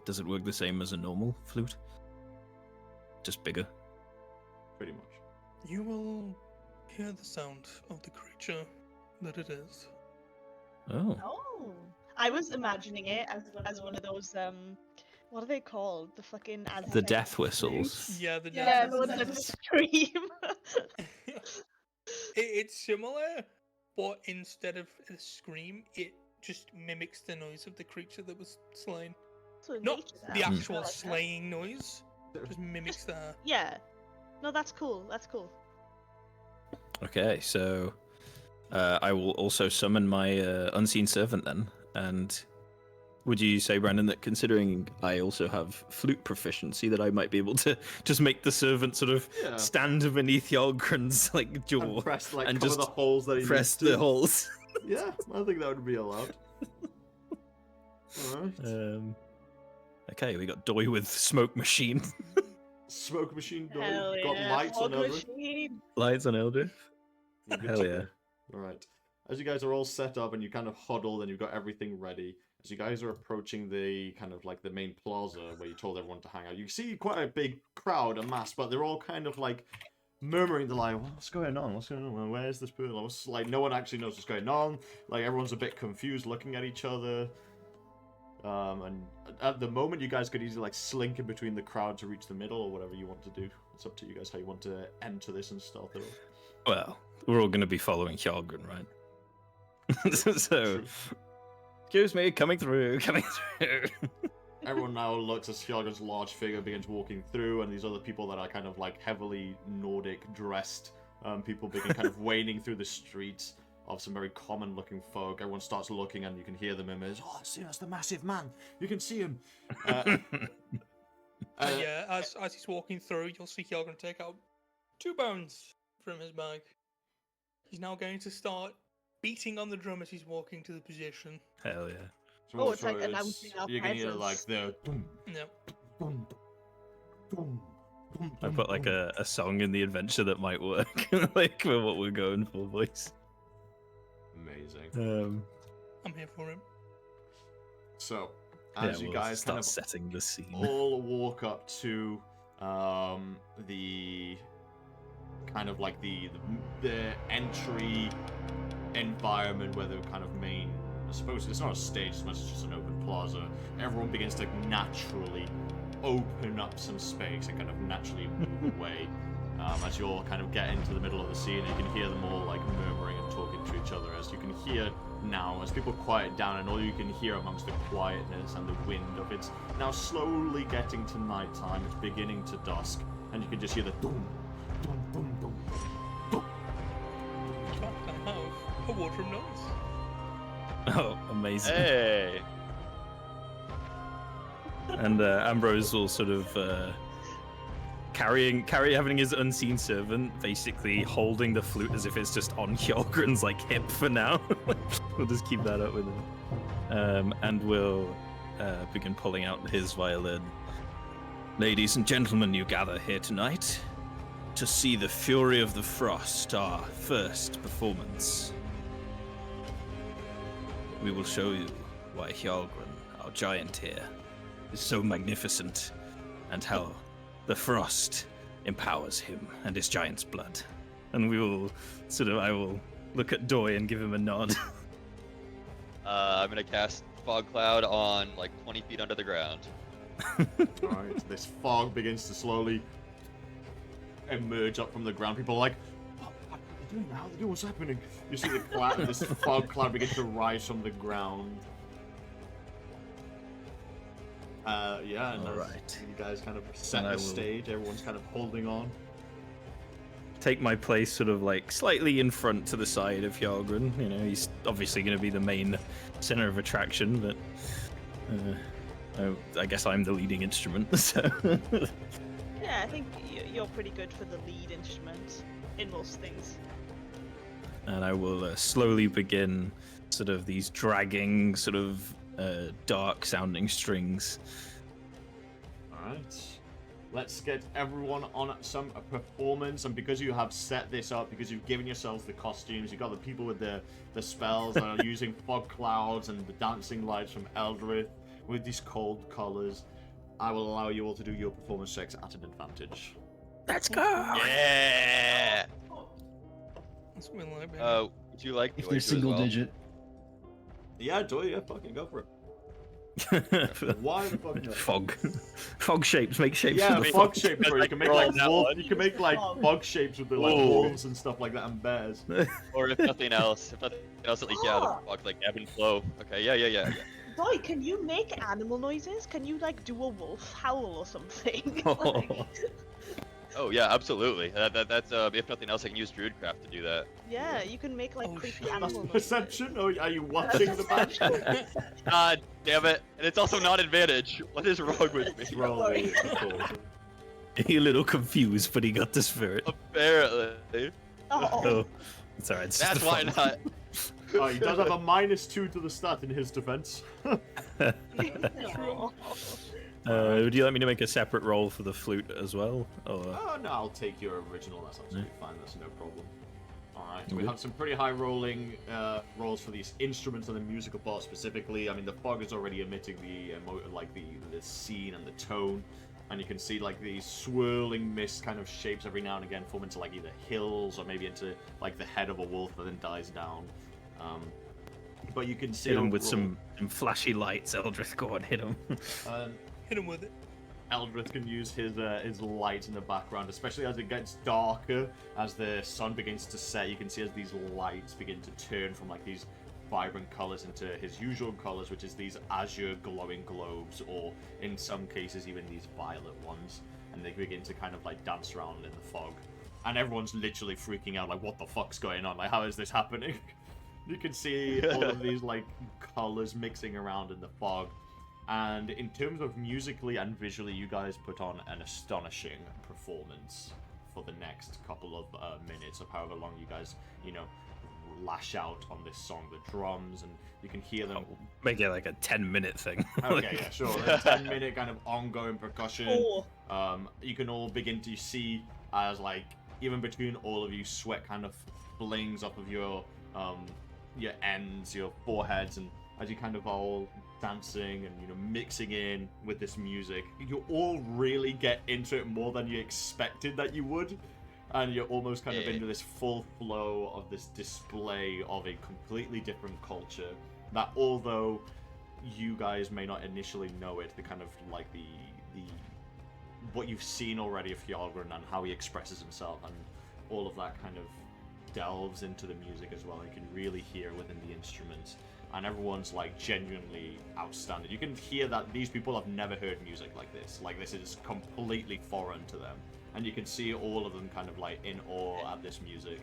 Does it work the same as a normal flute? Just bigger? Pretty much. You will hear the sound of the creature that it is. Oh. Oh. I was imagining it as one of those what are they called? The fucking The aztec death whistles. flutes? Yeah, the Yeah, death the ones that whistles. scream. It's similar, but instead of a scream, it just mimics the noise of the creature that was slain. So in Not nature, the I actual like that. slaying noise, just mimics that. Yeah. No, that's cool. That's cool. Okay, so I will also summon my unseen servant then. And would you say, Brandon, that considering I also have flute proficiency, that I might be able to just make the servant sort of Yeah. stand beneath Hjarlgron's like jaw And press like and cover just the holes that he press needs the to. holes? Yeah, I think that would be allowed. Alright. Okay, we got Doy with smoke machine. Smoke machine door. Hell Got yeah. lights on fog Eldrith. machine. Lights on Eldrith. You're good Hell to yeah. go. Alright. As you guys are all set up and you kind of huddled and you've got everything ready, as you guys are approaching the kind of like the main plaza where you told everyone to hang out, you see quite a big crowd amassed, but they're all kind of like murmuring. They're like, what's going on? What's going on? Where's this person? Like, no one actually knows what's going on. Like, everyone's a bit confused looking at each other. And at the moment, you guys could easily like slink in between the crowd to reach the middle or whatever you want to do. It's up to you guys how you want to enter this and stealth it off. Well, we're all going to be following Hjarlgron, right? so, True. excuse me, coming through. Everyone now looks as Hjarlgron's large figure begins walking through, and these other people that are kind of like heavily Nordic dressed people begin kind of wading through the streets of some very common looking folk. Everyone starts looking, and you can hear the murmurs. Oh, see, that's the massive man. You can see him. Yeah, as he's walking through, you'll see Hjarlgron take out 2 bones from his bag. He's now going to start beating on the drum as he's walking to the position. Hell yeah. So Oh, it's like also announcing our you can hear presence. like the boom, Yep. boom, boom, boom, I boom, put like boom. a song in the adventure that might work, like for what we're going for, boys. Amazing. I'm here for him. So, Yeah, as you we'll guys start kind of setting the scene. all walk up to the kind of like the entry environment where the kind of main, I suppose it's not a stage as much as just an open plaza. Everyone begins to naturally open up some space and kind of naturally move away as you all kind of get into the middle of the scene. You can hear them all like murmuring and talking to each other, as you can hear now as people quiet down, and all you can hear amongst the quietness and the wind of it's now slowly getting to nighttime. It's beginning to dusk, and you can just hear the dum dum dum dum dum. In fact, I have a wardrobe noise. Oh, amazing. Hey. And Ambrose will sort of having his unseen servant basically holding the flute as if it's just on Hjarlgron's like hip for now. We'll just keep that up with him. And we'll begin pulling out his violin. Ladies and gentlemen, you gather here tonight to see the Fury of the Frost, our first performance. We will show you why Hjarlgron, our giant here, is so magnificent, and how the frost empowers him and his giant's blood. And we will I will look at Doy and give him a nod. I'm gonna cast Fog Cloud on like 20 feet under the ground. Alright, this fog begins to slowly emerge up from the ground. People are like, what are they doing? How are they doing? What's happening? You see the cloud, this fog cloud begin to rise from the ground. Yeah, and as Alright. you guys kind of set And I the will- stage, everyone's kind of holding on. Take my place sort of like slightly in front to the side of Hjarlgron. You know, he's obviously going to be the main center of attraction, but I guess I'm the leading instrument, so... Yeah, I think you're pretty good for the lead instrument in most things. And I will slowly begin sort of these dragging, sort of dark-sounding strings. Alright. Let's get everyone on some performance, and because you have set this up, because you've given yourselves the costumes, you've got the people with the spells that are using fog clouds and the dancing lights from Eldrith with these cold colors, I will allow you all to do your performance checks at an advantage. Let's go! Yeah. That's what we like, baby. Would you like? If Doy they're to as single well? digit. Yeah, yeah, fucking go for it. Why the fuck not? Fog shapes, make shapes Yeah, for the fog fog. shapes where you can make roll like that wolf, one. you can make like Fog. fog shapes with the like Ooh. wolves and stuff like that and bears. Or if nothing else, at least yeah, the fog like ebb and flow. Okay, yeah. Boy, can you make animal noises? Can you like do a wolf howl or something? Oh. Like, Oh yeah, absolutely. That's if nothing else, I can use Druidcraft to do that. yeah, you can make like Oh, creepy shit. animal That's noises. perception, or are you watching the match? God damn it! And it's also not advantage. What is wrong with me? Roll worry. it. He a little confused, but he got the spirit. Apparently. Oh, Oh, it's alright. it's just That's a why fun. not. Oh, he does have a -2 to the stat in his defense. Would you like me to make a separate roll for the flute as well? Or... Oh no, I'll take your original. That's absolutely fine. That's no problem. All right, we Okay. have some pretty high rolling rolls for these instruments and the musical part specifically. I mean, the fog is already emitting the the scene and the tone, and you can see like these swirling mist kind of shapes every now and again form into like either hills or maybe into like the head of a wolf that then dies down. but you can see Hit him with overall- some flashy lights. Eldrith, go on, hit him. Um, Hit him with it. Eldrith can use his light in the background, especially as it gets darker, as the sun begins to set. You can see as these lights begin to turn from like these vibrant colors into his usual colors, which is these azure glowing globes, or in some cases even these violet ones, and they begin to kind of like dance around in the fog. And everyone's literally freaking out, like, what the fuck's going on? Like, how is this happening? You can see all of these like colors mixing around in the fog. And in terms of musically and visually, you guys put on an astonishing performance for the next couple of minutes of however long you guys, lash out on this song. The drums, and you can hear them. Make it like a 10-minute thing. Okay, yeah, sure. A 10-minute kind of ongoing percussion. Oh. You can all begin to see as, like, even between all of you, sweat kind of flings off of your ends, your foreheads, and as you kind of all dancing and mixing in with this music, you all really get into it more than you expected that you would, and you're almost kind of into this full flow of this display of a completely different culture that, although you guys may not initially know it, the kind of like the what you've seen already of Hjarlgron and how he expresses himself and all of that kind of delves into the music as well. You can really hear within the instruments, and everyone's like genuinely outstanding. You can hear that these people have never heard music like this. Like, this is completely foreign to them, and you can see all of them kind of like in awe at this music,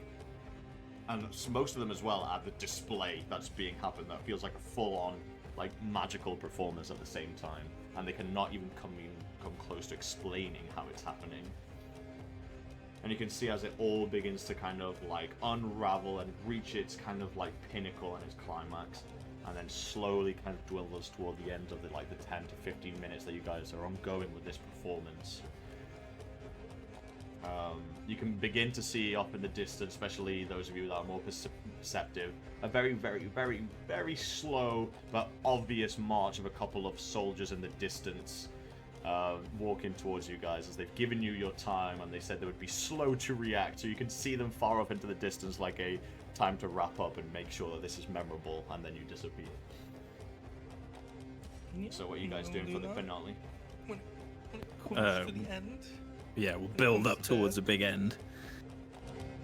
and most of them as well at the display that's being happened. That feels like a full-on like magical performance at the same time, and they cannot even come close to explaining how it's happening. And you can see as it all begins to kind of like unravel and reach its kind of like pinnacle and its climax, and then slowly kind of dwindles toward the end of the 10 to 15 minutes that you guys are ongoing with this performance. You can begin to see up in the distance, especially those of you that are more perceptive, a very, very, very, very slow but obvious march of a couple of soldiers in the distance, walking towards you guys, as they've given you your time and they said they would be slow to react, so you can see them far off into the distance, like a time to wrap up and make sure that this is memorable, and then you disappear. Yeah, So what are you guys doing for the finale? When it comes to the end. Yeah, we'll build up towards a big end.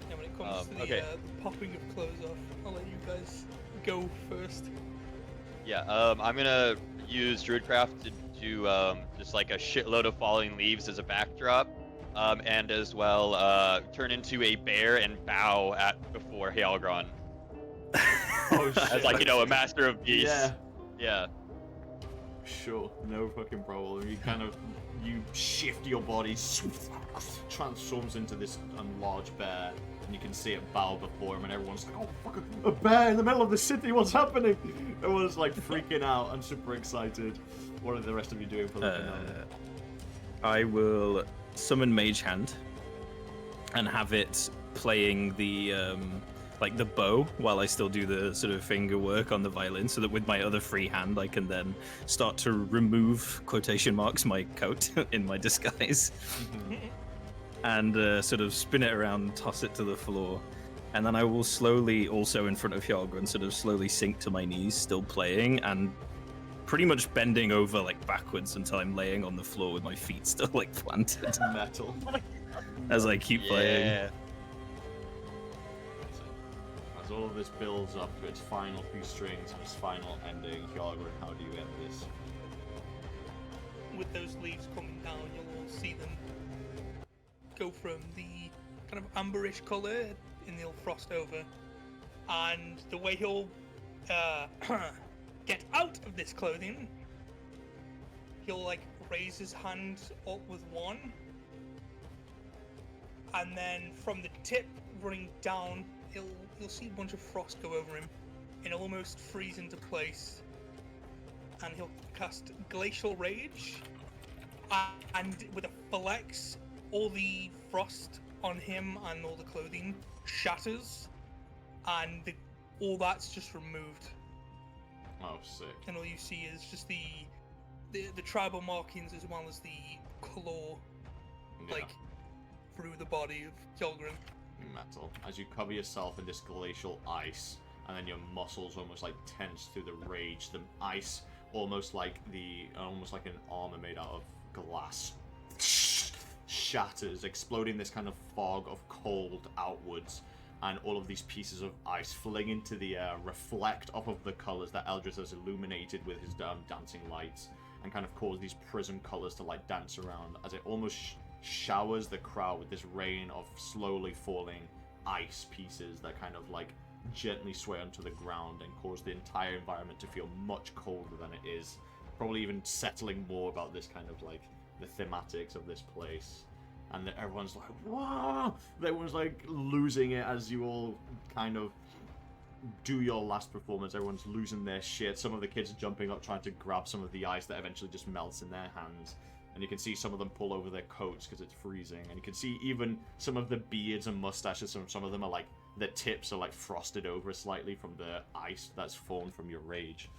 Yeah, when it comes to the, okay. The popping of clothes off, I'll let you guys go first. Yeah, I'm gonna use Druidcraft to do just like a shitload of falling leaves as a backdrop, and as well turn into a bear and bow before Hjarlgron. Oh shit. As like, a master of beasts. Yeah. Yeah. Sure, no fucking problem. You shift your body, transforms into this large bear, and you can see it bow before him, and everyone's like, oh fuck, a bear in the middle of the city, what's happening? Everyone's like freaking out and super excited. What are the rest of you doing for the finale? I will summon Mage Hand and have it playing the the bow while I still do the sort of finger work on the violin, so that with my other free hand I can then start to remove quotation marks my coat in my disguise and sort of spin it around, toss it to the floor, and then I will slowly, also in front of Hjarlgron, sort of slowly sink to my knees, still playing, and pretty much bending over like backwards until I'm laying on the floor with my feet still like planted Metal. as I keep playing. Yeah. As all of this builds up to its final few strings and its final ending, Hjarlgron, how do you end this? With those leaves coming down, you'll all see them go from the kind of amberish colour in the frost over, and the way he'll get out of this clothing, he'll like raise his hand up with one, and then from the tip running down, you'll see a bunch of frost go over him, and he'll almost freeze into place, and he'll cast Glacial Rage, and with a flex, all the frost on him and all the clothing shatters, and all that's just removed, Oh, sick. and all you see is just the tribal markings as well as the claw, Yeah. like through the body of Hjarlgron. Metal. As you cover yourself in this glacial ice, and then your muscles almost like tense through the rage. The ice almost like an armor made out of glass shatters, exploding this kind of fog of cold outwards, and all of these pieces of ice fling into the air, reflect off of the colors that Eldrith has illuminated with his dancing lights, and kind of cause these prism colors to like dance around as it almost showers the crowd with this rain of slowly falling ice pieces that kind of like gently sway onto the ground and cause the entire environment to feel much colder than it is. Probably even settling more about this kind of like the thematics of this place. And that everyone's like, whoa! Everyone's like losing it as you all kind of do your last performance. Everyone's losing their shit. Some of the kids are jumping up trying to grab some of the ice that eventually just melts in their hands. And you can see some of them pull over their coats because it's freezing. And you can see even some of the beards and mustaches, some of them are like, the tips are like frosted over slightly from the ice that's formed from your rage.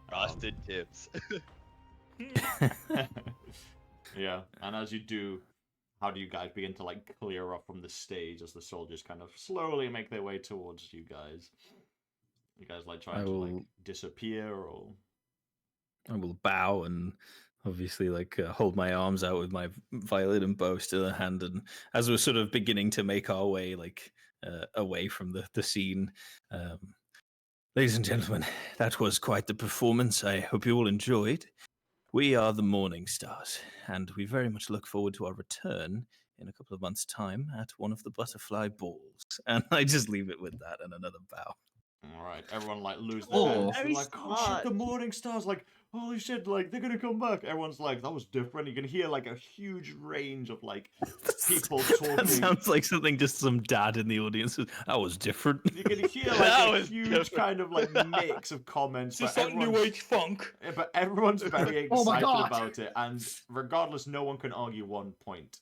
Frosted tips. Yeah, and as you do, how do you guys begin to like clear up from the stage as the soldiers kind of slowly make their way towards you guys? You guys like trying to like disappear, or? I will bow and obviously like hold my arms out with my violin and bow still in hand, and as we're sort of beginning to make our way like away from the scene, ladies and gentlemen, that was quite the performance. I hope you all enjoyed. We are the Morning Stars, and we very much look forward to our return in a couple of months' time at one of the butterfly balls. And I just leave it with that and another bow. Alright, everyone like lose their Oh, heads. They're very like, oh shit, smart. the Morning Stars, like, holy shit, like, they're gonna come back. Everyone's like, that was different. You can hear like a huge range of like people talking. That sounds like something just some dad in the audience. That was different. You can hear That like a was huge different. kind of like mix of comments. It's But just like new age funk. but everyone's very Oh my excited God. about it, and regardless, no one can argue one point.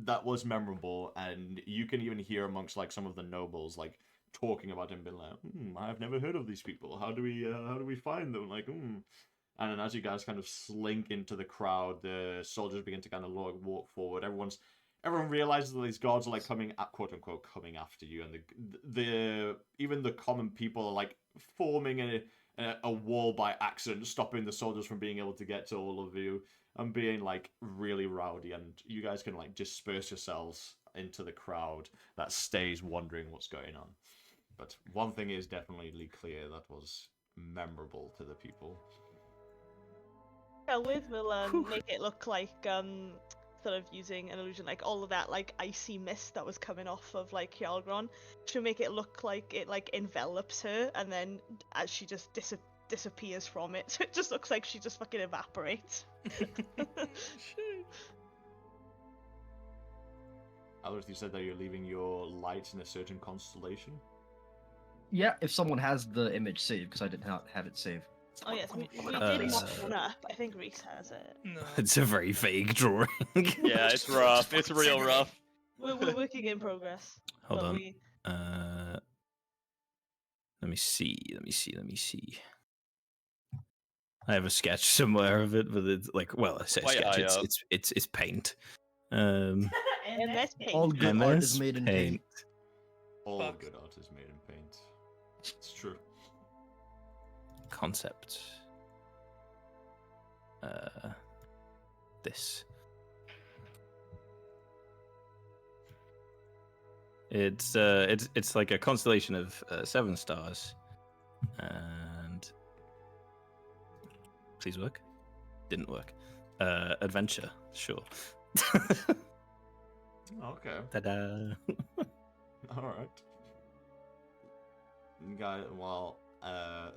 That was memorable, and you can even hear amongst like some of the nobles like talking about him, being like, I've never heard of these people. How do we find them? Like, And then as you guys kind of slink into the crowd, the soldiers begin to kind of walk forward. Everyone realizes that these guards are like coming, quote unquote, coming after you, and the even the common people are like forming a wall by accident, stopping the soldiers from being able to get to all of you and being like really rowdy. And you guys can like disperse yourselves into the crowd that stays wondering what's going on. But one thing is definitely clear: that was memorable to the people. Celwydd will make it look like sort of using an illusion, like all of that like icy mist that was coming off of like Hjarlgron. She'll make it look like it like envelops her, and then as she just disappears from it, so it just looks like she just fucking evaporates. Eldrith, you said that you're leaving your lights in a certain constellation. Yeah, if someone has the image saved, because I did not have it saved. Oh yes, we did Reece. mock one up. I think Reece has it. No. It's a very vague drawing. Yeah, it's rough. It's real rough. We're working in progress. Hold but on. we- Let me see. I have a sketch somewhere of it, but it's like, well, I say Quite sketch. high up. It's paint. And that's All pink. good art MS is made in paint. All Fuck. good art is made in paint. It's true. Concept. This. It's like a constellation of 7 stars, and please work. Didn't work. Adventure, sure. Okay. Ta-da! All right.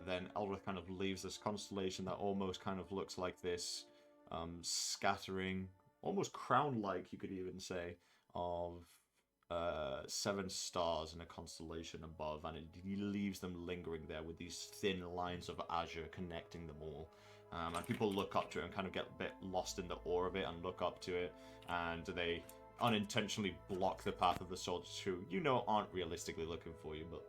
Then Eldrith kind of leaves this constellation that almost kind of looks like this scattering, almost crown-like, you could even say, of 7 stars in a constellation above, and he leaves them lingering there with these thin lines of azure connecting them all. And people look up to it and kind of get a bit lost in the awe of it and look up to it, and they unintentionally block the path of the soldiers who, aren't realistically looking for you, but,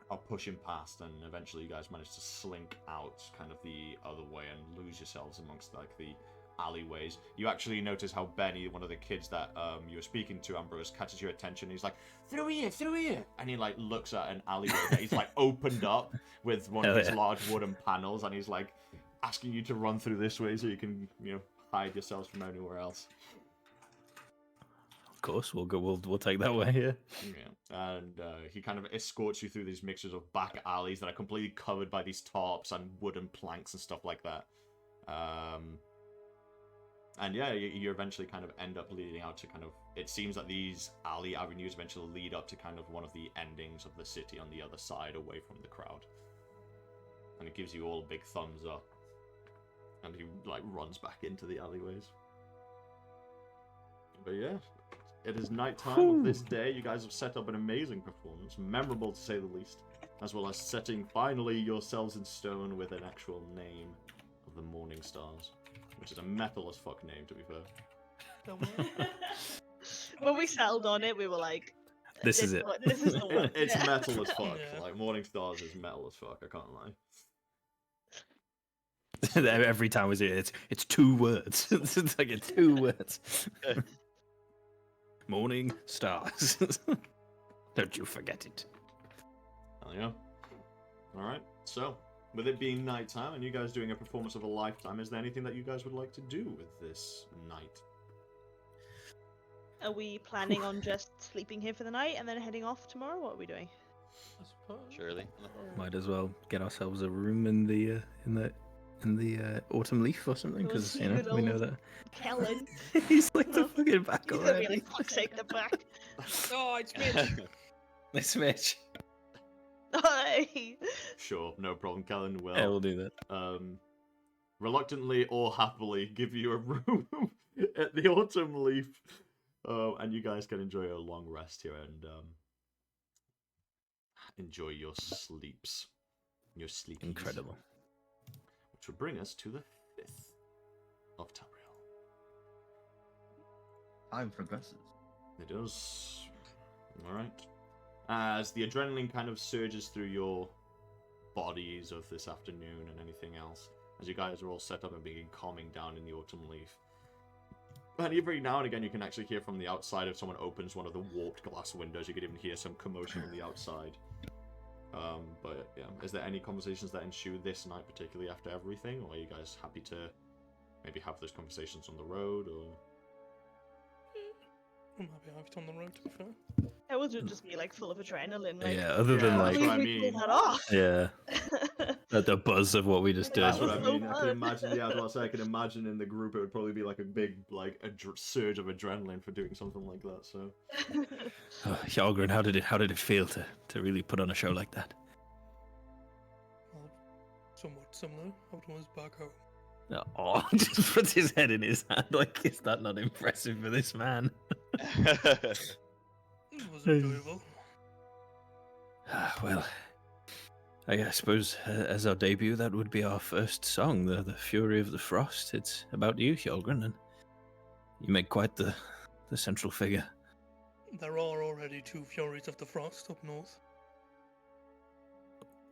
are pushing past, and eventually you guys manage to slink out kind of the other way and lose yourselves amongst, like, the alleyways. You actually notice how Benny, one of the kids that you were speaking to, Ambrose, catches your attention. He's like, through here, and he like looks at an alleyway that he's like opened up with one of these large wooden panels, and he's like asking you to run through this way so you can, hide yourselves from anywhere else. Of course, we'll go. We'll take that way. Yeah. Yeah, and he kind of escorts you through these mixtures of back alleys that are completely covered by these tarps and wooden planks and stuff like that. And yeah, you eventually kind of end up leading out to kind of. It seems that these alley avenues eventually lead up to kind of one of the endings of the city on the other side, away from the crowd. And it gives you all a big thumbs up. And he like runs back into the alleyways. But yeah. It is nighttime of this day. You guys have set up an amazing performance, memorable to say the least, as well as setting finally yourselves in stone with an actual name of the Morning Stars, which is a metal as fuck name, to be fair. When we settled on it, we were like, This is it. This is the one. It's metal as fuck. Yeah. Like Morning Stars is metal as fuck. I can't lie. Every time we see it, it's 2 words. It's like it's 2 words. Morning Stars. Don't you forget it. Hell yeah. Alright, so, with it being nighttime and you guys doing a performance of a lifetime, is there anything that you guys would like to do with this night? Are we planning on just sleeping here for the night and then heading off tomorrow? What are we doing? I suppose. Surely. Might as well get ourselves a room in the autumn leaf or something, because we know that Kellen. he's like the fucking back He's gonna be already. like, fuck's sake, the back. Oh, it's Mitch. Nice Mitch. Hey. Sure, no problem. Kellen will, Yeah, we'll do that. reluctantly or happily give you a room at the autumn leaf. And you guys can enjoy a long rest here and enjoy your sleeps. Your sleep. Incredible. Which will bring us to the 5th of Tamriel. Time progresses. It does. Alright. As the adrenaline kind of surges through your bodies of this afternoon and anything else, as you guys are all set up and begin calming down in the autumn leaf. And every now and again you can actually hear from the outside if someone opens one of the warped glass windows, you could even hear some commotion on the outside. But yeah, is there any conversations that ensue this night, particularly after everything, or are you guys happy to maybe have those conversations on the road, or? I'm happy I have it on the road, to be fair. That would just be like full of adrenaline. Like, Yeah, other than Yeah, like, that's what I we mean. pulled that off. yeah, the buzz of what we just did. That's what I was so mean. I can fun. imagine. Yeah, that's what I can imagine in the group. It would probably be like a big, like surge of adrenaline for doing something like that. So. Hjarlgron, how did it feel to really put on a show like that? Well, somewhat similar. I was back home. Oh, just puts his head in his hand. Like, is that not impressive for this man? It was enjoyable. Well, I suppose as our debut, that would be our first song, the Fury of the Frost. It's about you, Hjarlgron, and you make quite the central figure. There are already 2 Furies of the Frost up north.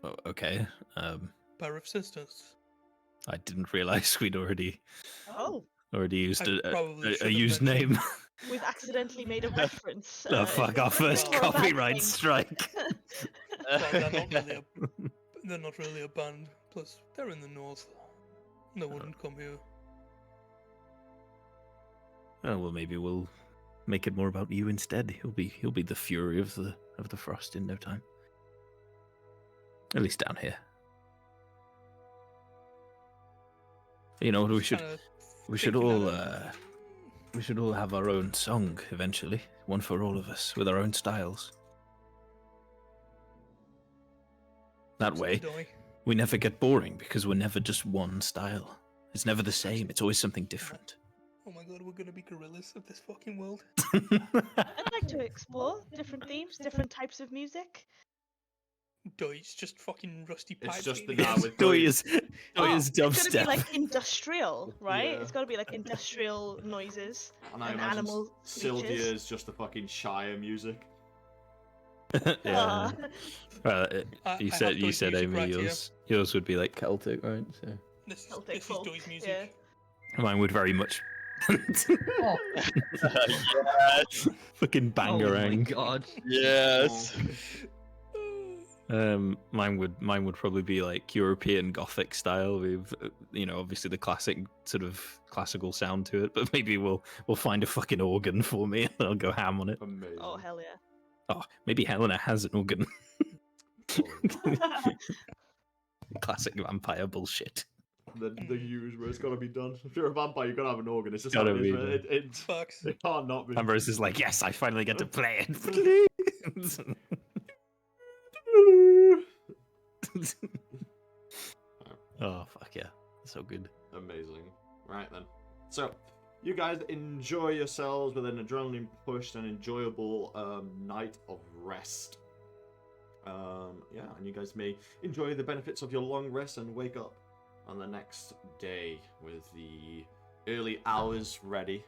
Oh, okay. Pair of sisters. I didn't realize we'd already Oh, used I probably a should have used mentioned. name. we've accidentally made a reference. Oh fuck! Our first for a bad copyright thing. strike. Well, they're not really a band. Plus, they're in the north. They wouldn't come here. Oh well, maybe we'll make it more about you instead. He'll be the fury of the frost in no time. At least down here. You know, we should all have our own song eventually, one for all of us, with our own styles. That way, we never get boring because we're never just one style. It's never the same. It's always something different. Oh my god, we're gonna be gorillas of this fucking world. I'd like to explore different themes, different types of music. It's just fucking rusty pipes. It's just the being now hit. with Doya's It's got to be dubstep. like industrial, right? Yeah. It's got to be like industrial noises And I and imagine animal Syldia speeches. is just the fucking Shire music. Yeah. Uh, You I said have Doy's music Aimee, right here. yours would be like Celtic, right? So This Celtic is folk, Doy's music. yeah. Mine would very much. Oh, Yes. Fucking oh my bangarang. god. Yes. Mine would probably be like European Gothic style with, obviously the classic sort of classical sound to it. But maybe we'll find a fucking organ for me and I'll go ham on it. Amazing. Oh hell yeah. Oh, maybe Helena has an organ. Probably. Classic vampire bullshit. The usual. It's got to be done. If you're a vampire, you got to have an organ. It's just Gotta how it is, be man. done. Fucks. It can't not be. Ambrose is like, yes, I finally get to play it. Oh, fuck yeah. So good. Amazing. Right then. So, you guys enjoy yourselves with an adrenaline pushed and enjoyable night of rest. Yeah, and you guys may enjoy the benefits of your long rest and wake up on the next day with the early hours ready.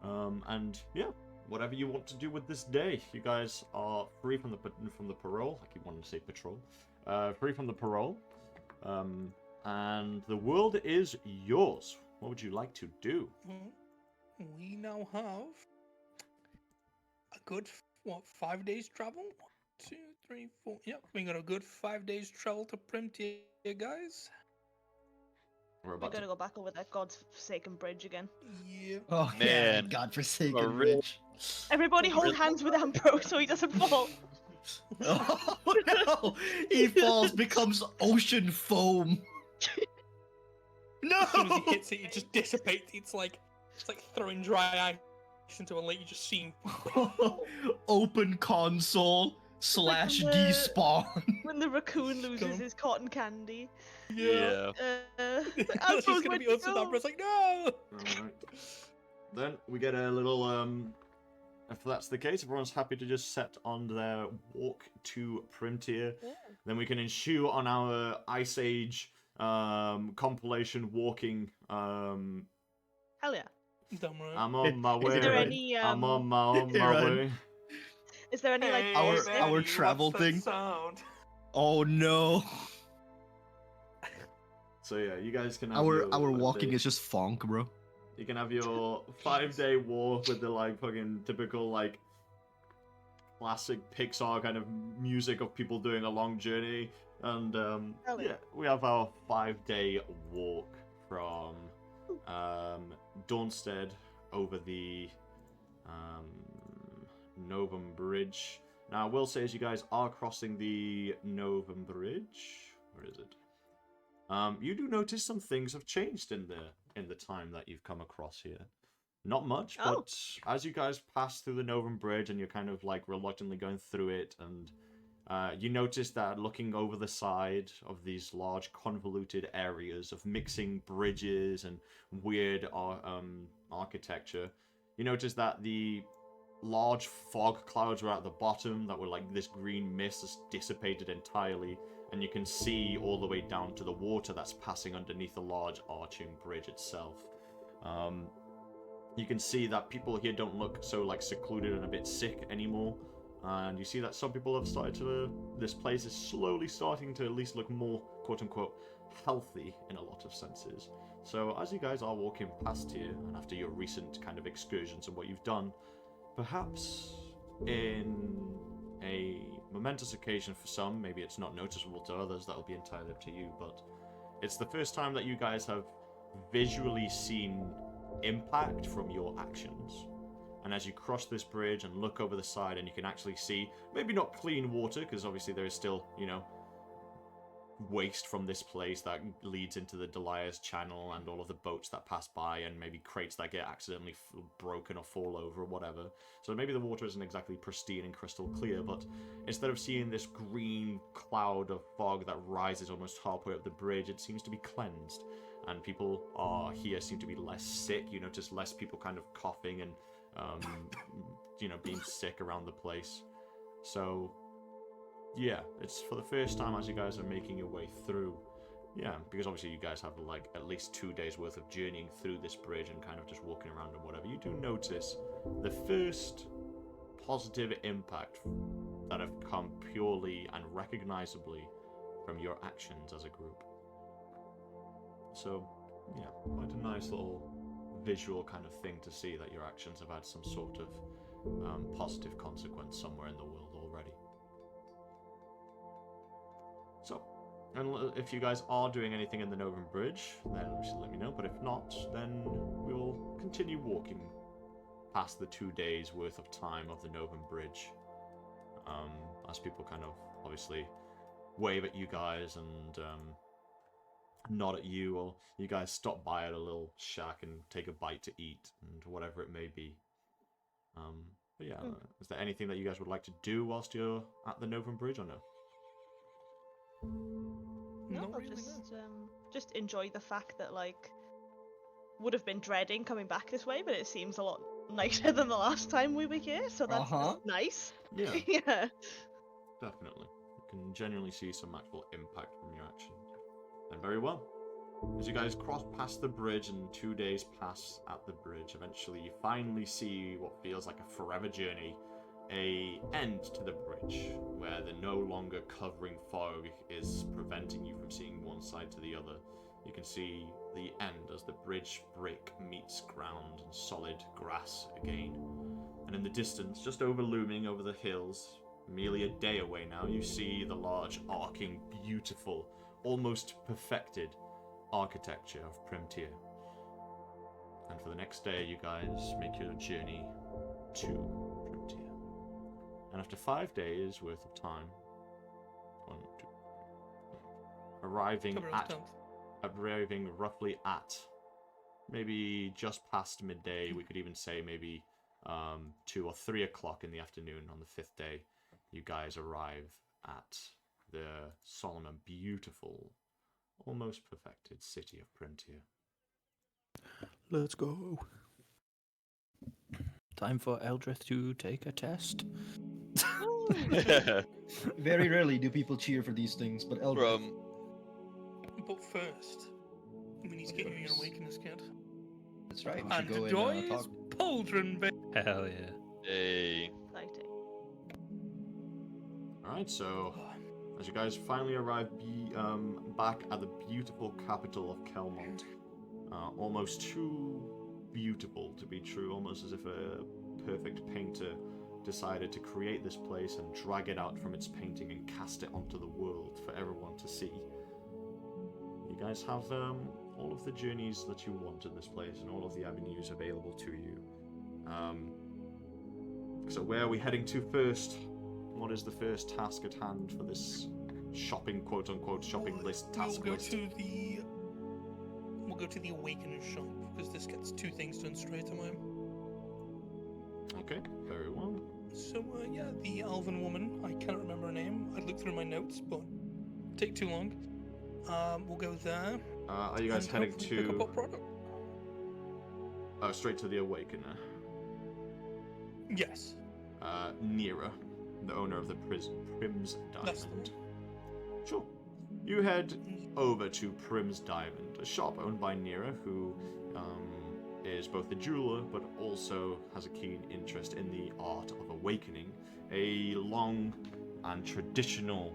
And yeah, whatever you want to do with this day, you guys are free from the parole. I keep wanting to say patrol. Free from the parole. And the world is yours. What would you like to do? We now have a good 5 days travel? 1, 2, 3, 4. Yep, we got a good 5 days travel to Primtier, guys. We're We about gotta to... go back over that godforsaken bridge again. Yeah. Oh Man. yeah, godforsaken A real- rich. Everybody hold hands with Ambrose so he doesn't fall. Oh no! He falls, becomes ocean foam. No! As soon as he hits it, it just dissipates. It's like throwing dry ice into a lake. You just see him. Open console / despawn. When the raccoon loses Gone. his cotton candy. Yeah. He's Ambrose gonna went be to upset. go. Ambrose like, no. Alright. Then we get a little, if that's the case, everyone's happy to just set on their walk to Primtier. Yeah. Then we can ensue on our Ice Age compilation walking. Hell yeah. Damn right. I'm on my way. Is there any, I'm on my Aaron. way. Is there any like Our- boss- our travel thing. Sound? Oh no! So yeah, you guys can have Our your walking day. is just funk, bro. You can have your 5-day walk with the like fucking typical like classic Pixar kind of music of people doing a long journey, and Hell yeah. yeah, we have our 5-day walk from Dawnstead over the Novum Bridge. Now, I will say, as you guys are crossing the Novum Bridge, where is it? You do notice some things have changed in the time that you've come across here. Not much, Oh. but as you guys pass through the Novum Bridge and you're kind of like reluctantly going through it, and you notice that looking over the side of these large convoluted areas of mixing bridges and weird architecture, you notice that the large fog clouds were at the bottom that were like this green mist has dissipated entirely, and you can see all the way down to the water that's passing underneath the large arching bridge itself. You can see that people here don't look so like secluded and a bit sick anymore, and you see that some people have started to... This place is slowly starting to at least look more quote-unquote healthy in a lot of senses. So as you guys are walking past here, and after your recent kind of excursions and what you've done, perhaps in a momentous occasion for some, maybe it's not noticeable to others, that'll be entirely up to you, but it's the first time that you guys have visually seen impact from your actions. And as you cross this bridge and look over the side, and you can actually see, maybe not clean water, because obviously there is still, you know, waste from this place that leads into the Delia's channel and all of the boats that pass by, and maybe crates that get accidentally broken or fall over or whatever. So maybe the water isn't exactly pristine and crystal clear, but instead of seeing this green cloud of fog that rises almost halfway up the bridge, it seems to be cleansed. And people here seem to be less sick. You notice less people kind of coughing and, you know, being sick around the place. So, yeah, it's for the first time as you guys are making your way through. Yeah, because obviously you guys have like at least 2 days worth of journeying through this bridge and kind of just walking around and whatever. You do notice the first positive impact that have come purely and recognizably from your actions as a group. So, Yeah, quite a nice little visual kind of thing to see that your actions have had some sort of positive consequence somewhere in the world already. So, and if you guys are doing anything in the Novum Bridge, then just let me know. But if not, then we will continue walking past the 2 days worth of time of the Novum Bridge. As people kind of obviously wave at you guys and nod at you, or you guys stop by at a little shack and take a bite to eat and whatever it may be. But yeah, is there anything that you guys would like to do whilst you're at the Novum Bridge, or no? No, Not I'll really, just enjoy the fact that like would have been dreading coming back this way, but it seems a lot nicer than the last time we were here, so that's nice. Yeah, Yeah. definitely. You can genuinely see some actual impact from your actions. And very well. As you guys cross past the bridge and 2 days pass at the bridge, eventually you finally see what feels like a forever journey, a end to the bridge, where the no longer covering fog is preventing you from seeing one side to the other. You can see the end as the bridge brick meets ground and solid grass again. And in the distance, just looming over the hills, merely a day away now, you see the large, arcing, beautiful, almost perfected architecture of Primtier. And for the next day, you guys make your journey to Primtier. And after 5 days worth of time, arriving roughly at maybe just past midday, we could even say maybe 2 or 3 o'clock in the afternoon on the 5th day, you guys arrive at the solemn and beautiful, almost perfected city of Primtier. Let's go. Time for Eldrith to take a test. Very rarely do people cheer for these things, but Eldrith. But first, we need to get you your awakeness kit. That's right. We And should go the joy and is talk. Pauldron. Hell yeah. Hey. Exciting. Alright, so as you guys finally arrive back at the beautiful capital of Kelmont, almost too beautiful to be true, almost as if a perfect painter decided to create this place and drag it out from its painting and cast it onto the world for everyone to see. You guys have all of the journeys that you want in this place and all of the avenues available to you. So where are we heading to first? What is the first task at hand for this shopping, quote-unquote, shopping list, task list? We'll go to the Awakener's shop, because this gets 2 things done straight away. Okay, very well. So, yeah, the elven woman, I can't remember her name. I'd look through my notes, but take too long. We'll go there. Are you guys and heading hopefully pick up our to... product. straight to the Awakener? Yes. Nira, the owner of the Prim's That's the Diamond. Sure. You head over to Prim's Diamond, a shop owned by Nira, who is both a jeweler but also has a keen interest in the art of awakening, a long and traditional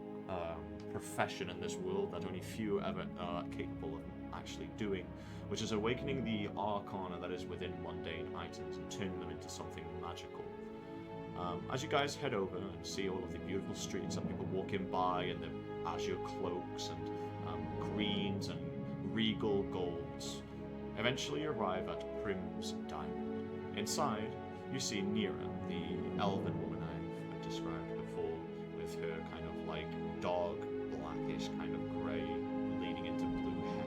profession in this world that only few ever are capable of actually doing, which is awakening the arcana that is within mundane items and turning them into something magical. As you guys head over and see all of the beautiful streets and people walking by in their azure cloaks and greens and regal golds, eventually you arrive at Prim's Diamond. Inside, you see Nira, the elven woman I've described before, with her kind of like dog, blackish kind of grey, leading into blue hair.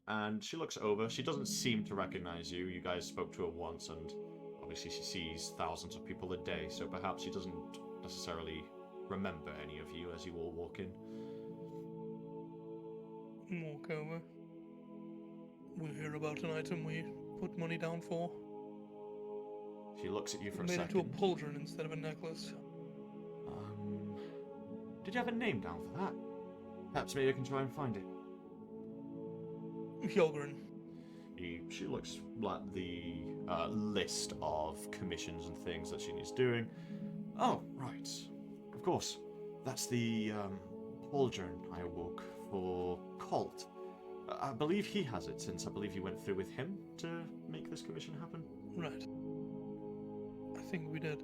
And she looks over. She doesn't seem to recognize you. You guys spoke to her once, and obviously she sees thousands of people a day, so perhaps she doesn't necessarily remember any of you as you all walk in. Walk over. We hear about an item we put money down for. She looks at you for a Made second. into a pauldron instead of a necklace. Did you have a name down for that? Perhaps maybe I can try and find it. Hjarlgron. She looks at the list of commissions and things that she needs doing. Oh, right. Of course. That's the pauldron I awoke for Colt. I believe he has it, since I believe you went through with him to make this commission happen. Right. I think we did.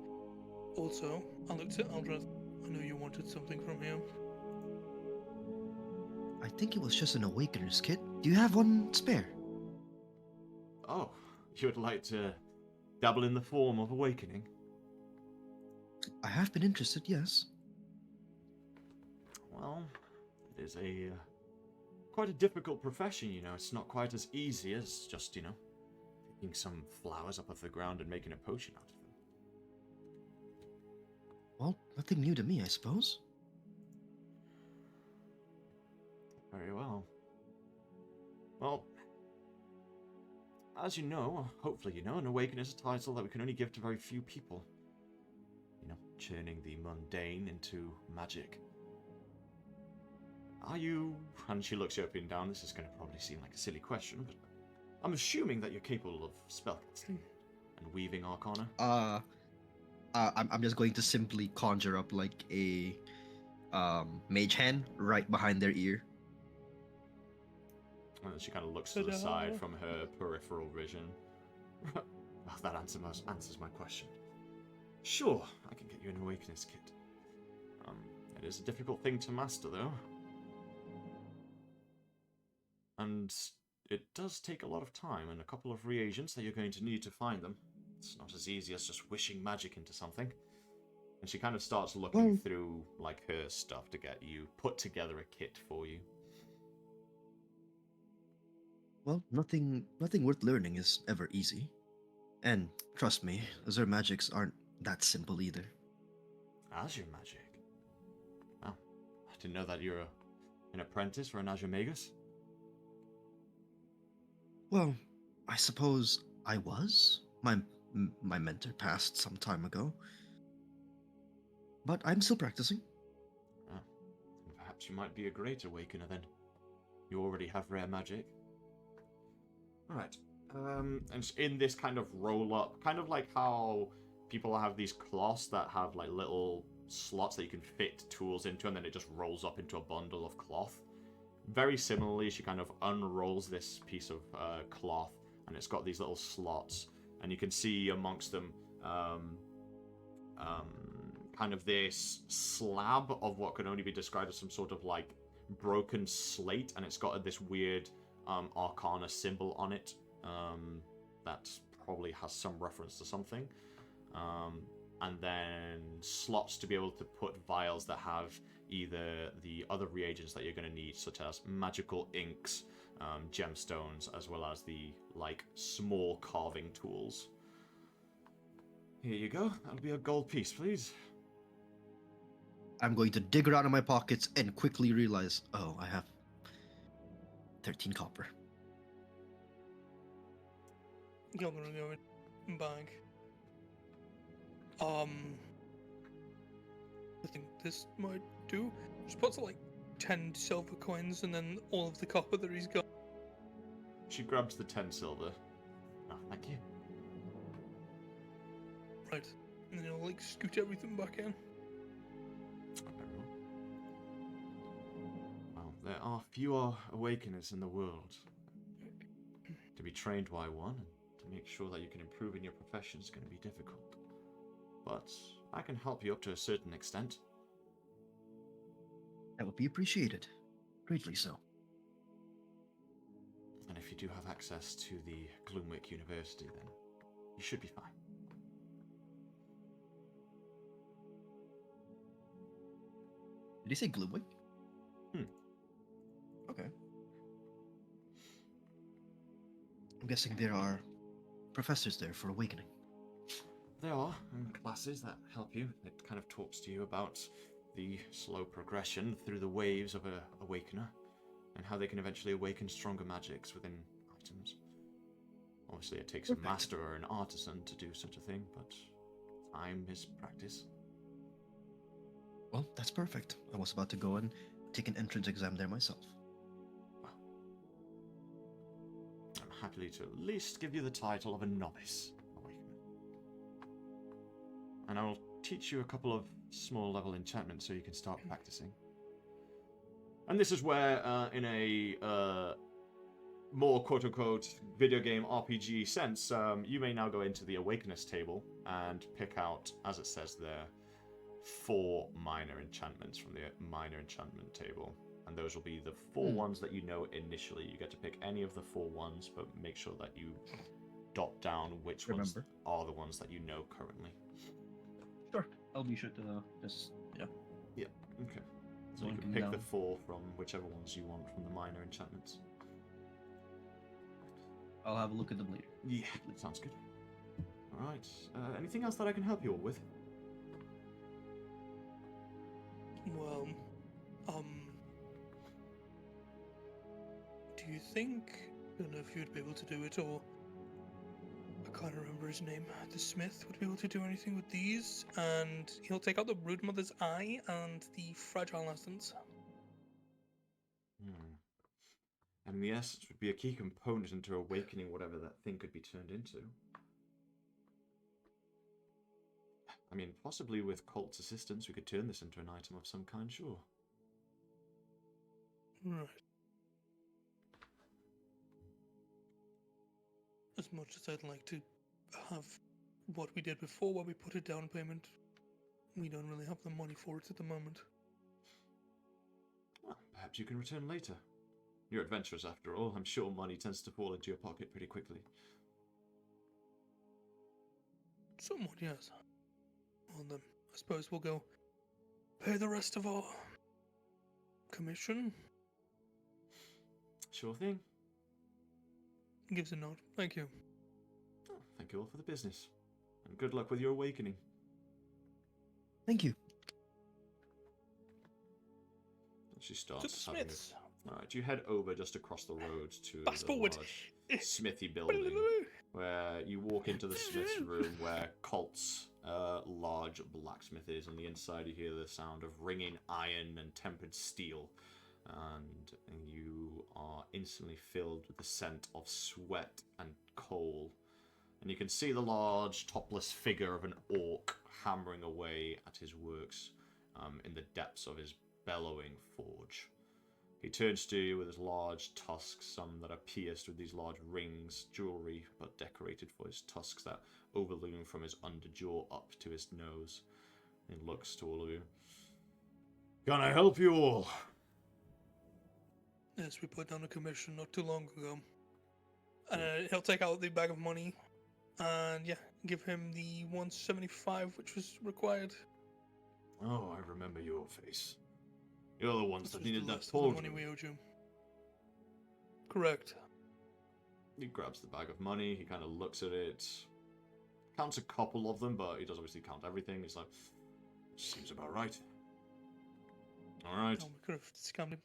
Also, I looked at Eldrith. I knew you wanted something from him. I think it was just an Awakener's kit. Do you have one spare? Oh, you would like to dabble in the form of awakening? I have been interested, yes. Well, it is a quite a difficult profession, you know. It's not quite as easy as just, you know, picking some flowers up off the ground and making a potion out of them. Well, nothing new to me, I suppose. Very well. Well, as you know, hopefully you know, an awakener is a title that we can only give to very few people. You know, churning the mundane into magic. Are you... And she looks you up and down. This is going to probably seem like a silly question, but I'm assuming that you're capable of spellcasting and weaving arcana. I'm just going to simply conjure up like a mage hand right behind their ear. And then she kind of looks to the Ta-da. side from her peripheral vision. Well, that answers my question. Sure, I can get you an awakeness kit. It is a difficult thing to master, though. And it does take a lot of time and a couple of reagents that you're going to need to find them. It's not as easy as just wishing magic into something. And she kind of starts looking through, like, her stuff to get you put together a kit for you. Well, nothing worth learning is ever easy. And trust me, Azure magics aren't that simple either. Azure magic? Oh, I didn't know that you're an apprentice for an Azure Magus. Well, I suppose I was. My mentor passed some time ago. But I'm still practicing. Oh, perhaps you might be a great awakener then. You already have rare magic. Alright. And in this kind of roll-up, kind of like how people have these cloths that have like little slots that you can fit tools into, and then it just rolls up into a bundle of cloth. Very similarly, she kind of unrolls this piece of cloth, and it's got these little slots, and you can see amongst them kind of this slab of what could only be described as some sort of like broken slate, and it's got this weird arcana symbol on it that probably has some reference to something. And then slots to be able to put vials that have either the other reagents that you're going to need, such as magical inks, gemstones, as well as the like small carving tools. Here you go. That'll be a gold piece, please. I'm going to dig around in my pockets and quickly realize, oh, I have 13 copper. You're gonna go in bag. I think this might do. Just puts like 10 silver coins and then all of the copper that he's got. She grabs the 10 silver. Oh, thank you. Right. And then he'll like scoot everything back in. Well, there are fewer awakeners in the world. To be trained by one and to make sure that you can improve in your profession is going to be difficult. But I can help you up to a certain extent. That would be appreciated. Greatly so. And if you do have access to the Gloomwick University, then you should be fine. Did he say Gloomwick? Okay. I'm guessing there are professors there for awakening. There are classes that help you. It kind of talks to you about the slow progression through the waves of a awakener and how they can eventually awaken stronger magics within items. Obviously, it takes a master or an artisan to do such a thing, but time is practice. Well, that's perfect. I was about to go and take an entrance exam there myself. Well, I'm happy to at least give you the title of a novice awakener. And I will teach you a couple of small level enchantments so you can start practicing. And this is where, in a more quote-unquote video game RPG sense, you may now go into the Awakeness table and pick out, as it says there, 4 minor enchantments from the minor enchantment table. And those will be the 4 ones that you know initially. You get to pick any of the 4 ones, but make sure that you dot down which ones Remember. are the ones that you know currently. Sure. I'll be sure to just Yeah, okay. So you Mark can them pick the down. 4 from whichever ones you want from the minor enchantments. I'll have a look at them later. Yeah, sounds good. Alright, anything else that I can help you all with? Well, do you think, I don't know if you'd be able to do it, or I can't remember his name, the smith would be able to do anything with these, and he'll take out the Brood Mother's Eye and the Fragile Essence. I mean, the essence would be a key component into awakening whatever that thing could be turned into. I mean, possibly with Colt's assistance, we could turn this into an item of some kind, sure. Right. As much as I'd like to have what we did before, where we put a down payment, we don't really have the money for it at the moment. Well, perhaps you can return later. You're adventurous after all. I'm sure money tends to fall into your pocket pretty quickly. Somewhat, yes. Well then, I suppose we'll go pay the rest of our commission. Sure thing. Gives a nod. Thank you. Oh, thank you all for the business. And good luck with your awakening. Thank you. And she To starts the having smiths. Alright, you head over just across the road to Fast the forward. large smithy building, where you walk into the smith's room where Colt's large blacksmith is. On the inside you hear the sound of ringing iron and tempered steel, and you are instantly filled with the scent of sweat and coal. And you can see the large topless figure of an orc hammering away at his works in the depths of his bellowing forge. He turns to you with his large tusks, some that are pierced with these large rings, jewelry, but decorated for his tusks that overloom from his underjaw up to his nose. He looks to all of you. Can I help you all? Yes, we put down a commission not too long ago. And he'll take out the bag of money and, yeah, give him the 175 which was required. Oh, I remember your face. You're the ones that This was needed the that rest of the money pauldron. we owed you. Correct. He grabs the bag of money, he kind of looks at it, counts a couple of them, but he doesn't obviously count everything. He's like, seems about right. Alright. Oh, we could have scammed him.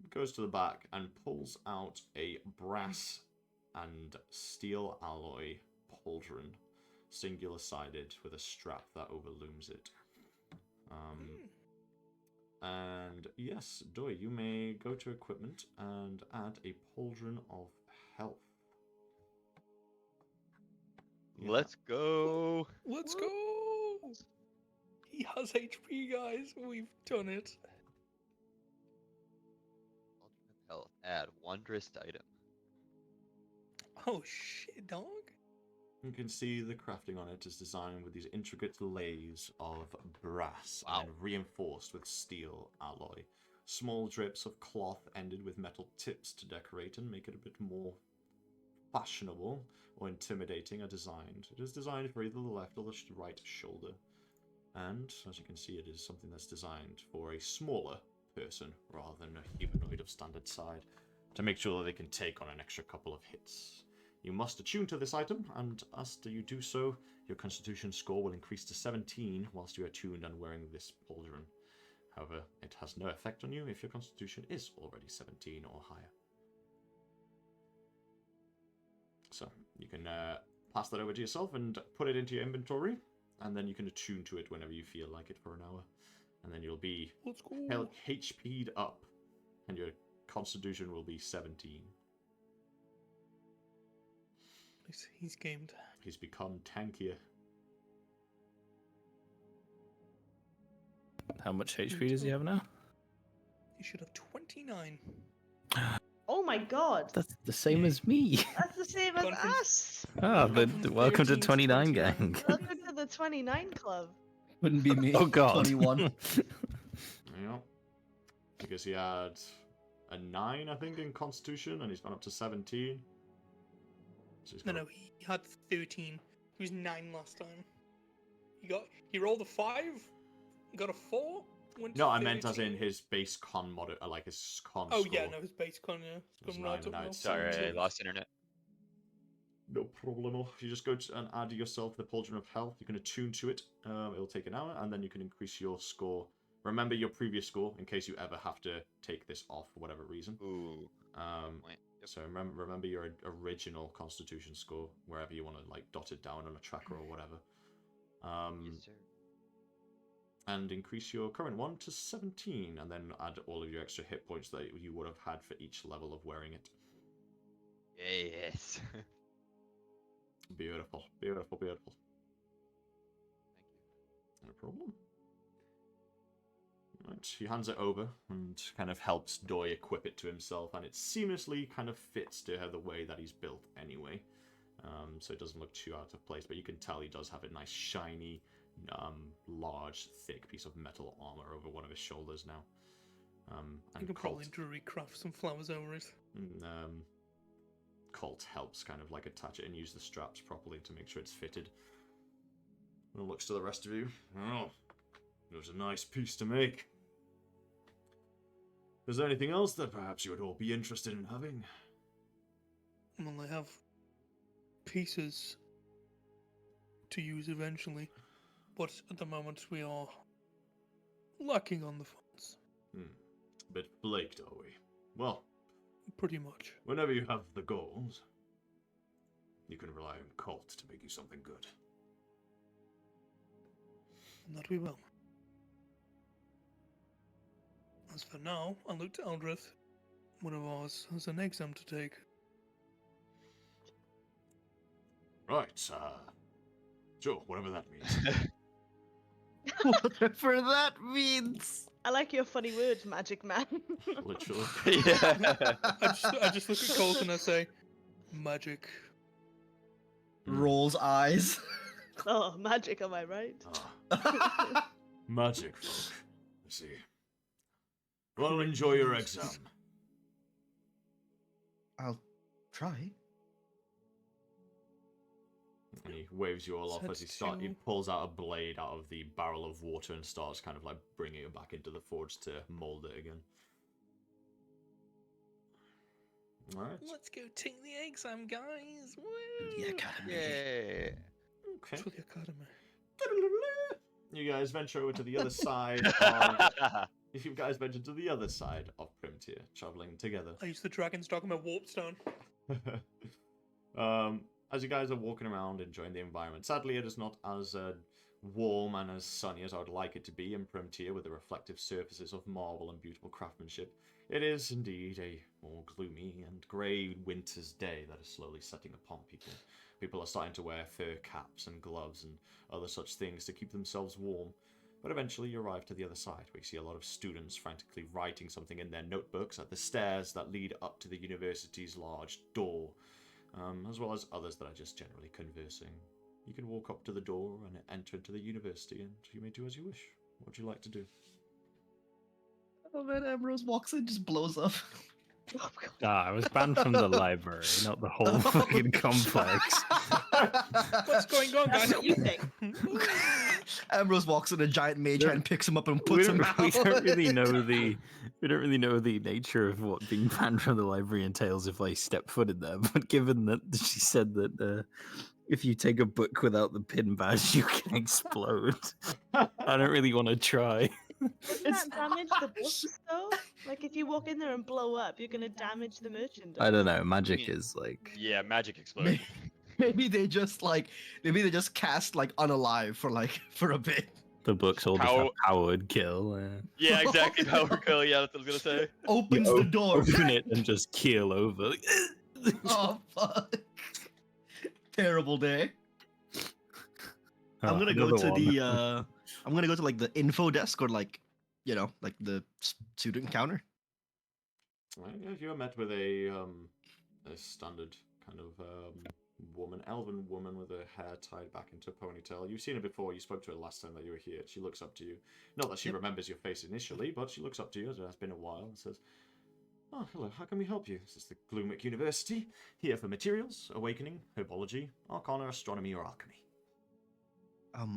Goes to the back and pulls out a brass and steel alloy pauldron, singular sided, with a strap that overlooms it. And yes, Doi, you may go to equipment and add a pauldron of health. Yeah. Let's go. Let's go! He has HP, guys. We've done it. Ultimate health. Add wondrous item. Oh shit, dog. You can see the crafting on it is designed with these intricate layers of brass Wow. and reinforced with steel alloy. Small drips of cloth ended with metal tips to decorate and make it a bit more fashionable or intimidating are designed. It is designed for either the left or the right shoulder. And, as you can see, it is something that's designed for a smaller person rather than a humanoid of standard size, to make sure that they can take on an extra couple of hits. You must attune to this item, and as you do so, your constitution score will increase to 17 whilst you are attuned and wearing this pauldron. However, it has no effect on you if your constitution is already 17 or higher. So, you can pass that over to yourself and put it into your inventory, and then you can attune to it whenever you feel like it for an hour. And then you'll be Let's go. HP'd up, and your constitution will be 17. He's gamed. He's become tankier. How much HP does he have now? He should have 29. Oh my my god. That's the same as me. That's the same as Gone from- us. Ah, Gone from welcome to 13 to 29 29. gang. Welcome to the 29 club. Wouldn't be me. Oh god. 21. Yeah. Because he had a 9, I think, in Constitution, and he's gone up to 17. So he's No, got no, he had 13. He was 9 last time. He rolled a 5, got a 4. Went to No, I meant as 13. in his base con mod, like his con Oh score. yeah, no, his base con, yeah. It was It's gone 9 right and up now now. it's Sorry, I 17. lost internet. No problemo. If you just go to and add yourself the Pauldron of Health, you can attune to it. It'll take an hour, and then you can increase your score. Remember your previous score in case you ever have to take this off for whatever reason. Ooh. Wait. So remember your original Constitution score wherever you want to like dot it down on a tracker or whatever. Yes, sir. And increase your current one to 17, and then add all of your extra hit points that you would have had for each level of wearing it. Yes. Beautiful, beautiful, beautiful. Thank No problem. Right, he hands it over and kind of helps Doi equip it to himself, and it seamlessly kind of fits to the way that he's built anyway. So it doesn't look too out of place, but you can tell he does have a nice shiny, large, thick piece of metal armor over one of his shoulders now. You And can Colt, probably drury craft some flowers over it. Colt helps kind of like attach it and use the straps properly to make sure it's fitted. And looks to the rest of you. Oh, it was a nice piece to make. Is there anything else that perhaps you would all be interested in having? Well, I have pieces to use eventually, but at the moment we are lacking on the funds. A bit flaked, are we? Well, Pretty much. whenever you have the goals, you can rely on Colt to make you something good. And that we will. As for now, I'll look to Eldrith. One of ours has an exam to take. Right, sure, whatever that means. Whatever that means. I like your funny words, Magic Man. Literally. yeah. I just look at Colt and I say, magic. Rolls eyes. Oh, magic, am I right? Magic folk. I see. Well, enjoy your exam. I'll try. And he waves you all off as he pulls out a blade out of the barrel of water and starts kind of like bringing it back into the forge to mold it again. Alright. Let's go take the exam, guys. Woo! The academy. Yay. Okay. To the academy. You guys venture over to the other side of... If you guys venture to the other side of Primtier, traveling together. I use the dragon's dog on my warp stone. As you guys are walking around enjoying the environment, sadly it is not as warm and as sunny as I would like it to be in Primtier with the reflective surfaces of marble and beautiful craftsmanship. It is indeed a more gloomy and grey winter's day that is slowly setting upon people. People are starting to wear fur caps and gloves and other such things to keep themselves warm. But eventually you arrive to the other side, where you see a lot of students frantically writing something in their notebooks at the stairs that lead up to the university's large door, as well as others that are just generally conversing. You can walk up to the door and enter into the university, and you may do as you wish. What would you like to do? Oh man, Ambrose walks in, just blows up. Oh, God. I was banned from the library, not the whole fucking complex. What's going on, That's guys? what you think. Ambrose walks in, a giant mage Yeah. hand picks him up and we puts him don't, out. we don't really know the nature of what being banned from the library entails if I step foot in there. But given that she said that if you take a book without the pin badge, you can explode, I don't really want to try. Doesn't that damage the books, though? Like, if you walk in there and blow up, you're gonna damage the merchandise. I don't know. Magic Yeah. is like Yeah, magic explosion. Maybe they just cast like unalive for a bit. the books all just How- have powered kill. Yeah, exactly. Power kill. Yeah, that's what I was gonna say. Opens the door. Open it and just keel over. Oh fuck! Terrible day. I'm gonna go Another to one. the I'm gonna go to like the info desk or like, like the student counter. Well, you are met with a standard kind of woman, elven woman with her hair tied back into a ponytail. You've seen her before. You spoke to her last time that you were here. She looks up to you. Not that she Yep. remembers your face initially, but she looks up to you as it has been a while and says, "Oh, hello. How can we help you? This is the Gloomwick University. Here for materials, awakening, herbology, arcana, astronomy, or alchemy."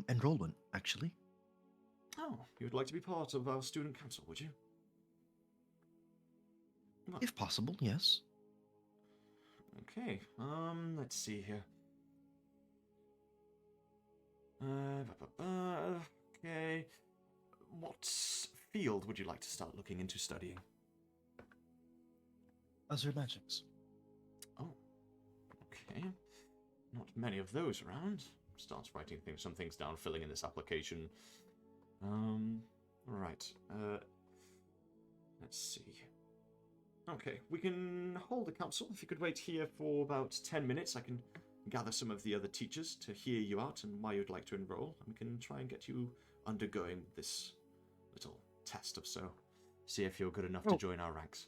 Enrollment, actually. Oh, you would like to be part of our student council, would you? Well, If possible, yes. okay, let's see here. Okay. What field would you like to start looking into studying? Other magics. Oh, okay. Not many of those around. Starts writing some things down, filling in this application. Right. Let's see. Okay, we can hold a council. If you could wait here for about 10 minutes, I can gather some of the other teachers to hear you out and why you'd like to enroll. And we can try and get you undergoing this little test or so. See if you're good enough to join our ranks.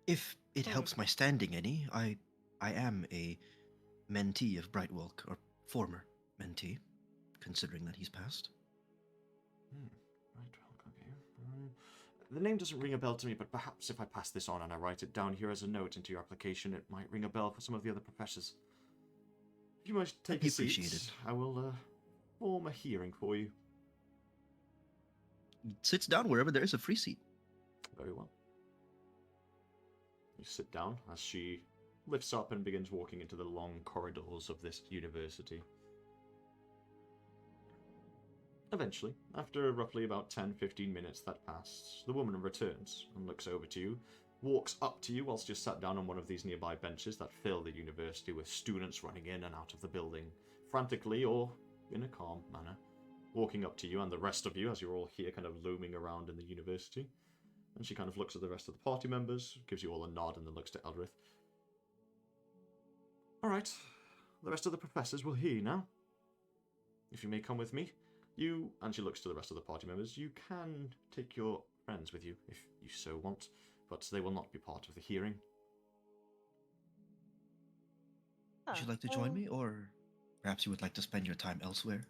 If it helps my standing any, I am a mentee of Brightwalk, or former mentee, considering that he's passed. Right, well, okay. The name doesn't ring a bell to me, but perhaps if I pass this on and I write it down here as a note into your application, it might ring a bell for some of the other professors. If you might take a seat, Appreciated. I will form a hearing for you. He sits down wherever there is a free seat. Very well. You sit down as she lifts up and begins walking into the long corridors of this university. Eventually, after roughly about 10-15 minutes that pass, the woman returns and looks over to you, walks up to you whilst you're sat down on one of these nearby benches that fill the university with students running in and out of the building, frantically or in a calm manner, walking up to you and the rest of you as you're all here kind of looming around in the university. And she kind of looks at the rest of the party members, gives you all a nod, and then looks to Eldrith. Alright, the rest of the professors will hear you now. If you may come with me, you, and she looks to the rest of the party members, you can take your friends with you if you so want, but they will not be part of the hearing. Would you like to join me, or perhaps you would like to spend your time elsewhere?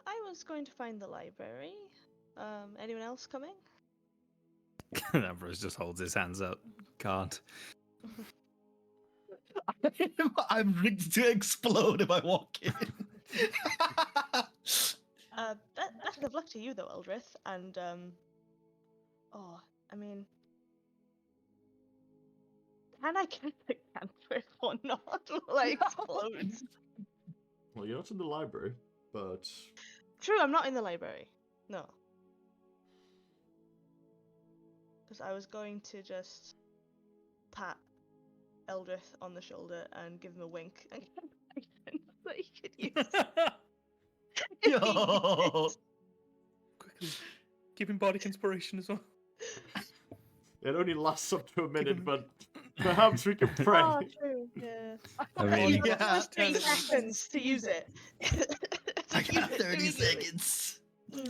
I was going to find the library. Anyone else coming? Ambrose just holds his hands up. Can't. I'm ready to explode if I walk in. Best of luck to you though, Eldrith. And oh, I mean, can I get the cantrip or not? Like explodes. Well, you're not in the library, but... True, I'm not in the library. No. Because I was going to just pat Eldrith on the shoulder and give him a wink and so he could use. Yo! Quickly, give him bardic inspiration as well. It only lasts up to a minute, but perhaps we can pray. Oh, true. Yeah. I mean, Yeah. Just 3 seconds to use it. I got 30 seconds.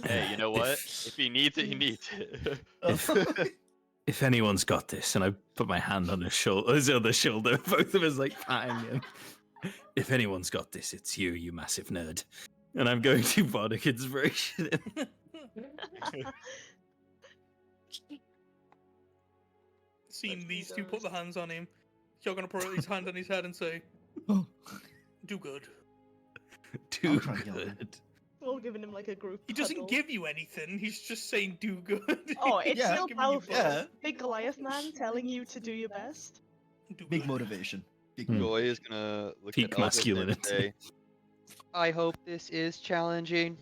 Hey, you know what? If he needs it, he needs it. if anyone's got this, and I put my hand on his other shoulder, both of us like patting him. If anyone's got this, it's you, you massive nerd. And I'm going to bardic inspiration. Seeing these two put their hands on him, you're gonna put his hand on his head and say, Oh, "Do good." Too I'll try yelling. good. We're all giving him like a group. He doesn't huddle. give you anything. He's just saying, "Do good." Oh, it's Yeah. still Giving you powerful. Yeah. Big Goliath man telling you to do your best. Do big good. motivation. Big Hmm. Joy is gonna look Peak at Eldrith and masculinity. say, I hope this is challenging.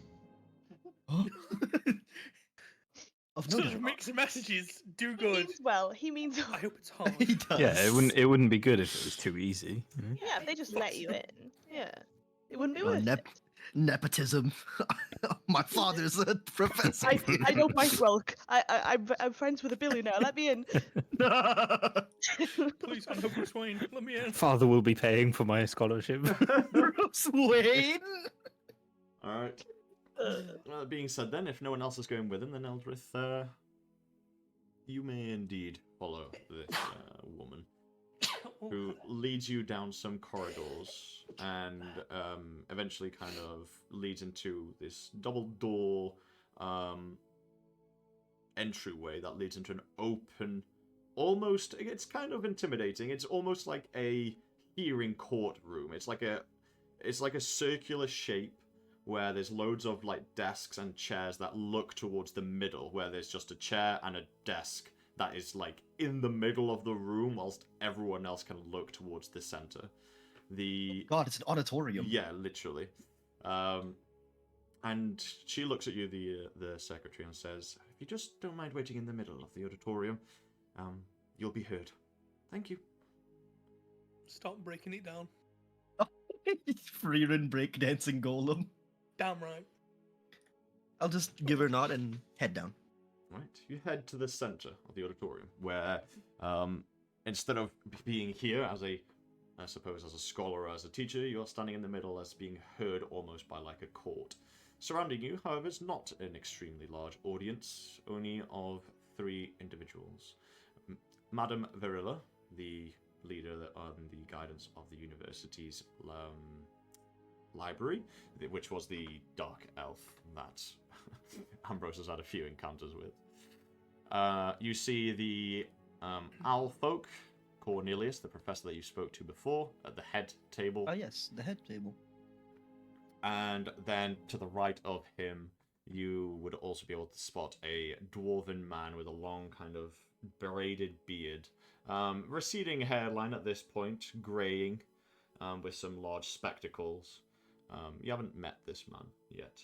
Of no Such doubt. mixed messages. Do He good. means well. He means I hope it's hard. He does. Yeah, it wouldn't be good if it was too easy. you know? yeah, if they just let you in. Yeah, it wouldn't be Oh, worth it. Nepotism. My father's a professor. I know Mike Rolk. I'm friends with a billionaire. Let me in. Please, I'm no Bruce Wayne. Let me in. Father will be paying for my scholarship. Bruce Wayne. Alright. That being said then, if no one else is going with him, then Eldrith, you may indeed follow this woman, who leads you down some corridors and eventually kind of leads into this double door entryway that leads into an open, almost, it's kind of intimidating. It's almost like a hearing court room. It's like a circular shape where there's loads of like desks and chairs that look towards the middle, where there's just a chair and a desk that is like in the middle of the room, whilst everyone else can look towards the center. God, it's an auditorium. Yeah, literally. And she looks at you, the secretary, and says, "If you just don't mind waiting in the middle of the auditorium, you'll be heard. Thank you." Stop breaking it down. Freerin breakdancing golem. Damn right. I'll just give her a nod and head down. Right, you head to the center of the auditorium, where instead of being here as I suppose as a scholar or as a teacher, you're standing in the middle as being heard almost by like a court. Surrounding you, however, is not an extremely large audience, only of 3 individuals. Madame Verilla, the leader on the guidance of the university's library, which was the dark elf that Ambrose has had a few encounters with. You see the owl folk, Cornelius, the professor that you spoke to before, at the head table. Ah, yes, the head table. And then to the right of him, you would also be able to spot a dwarven man with a long kind of braided beard. Receding hairline at this point, greying, with some large spectacles. You haven't met this man yet,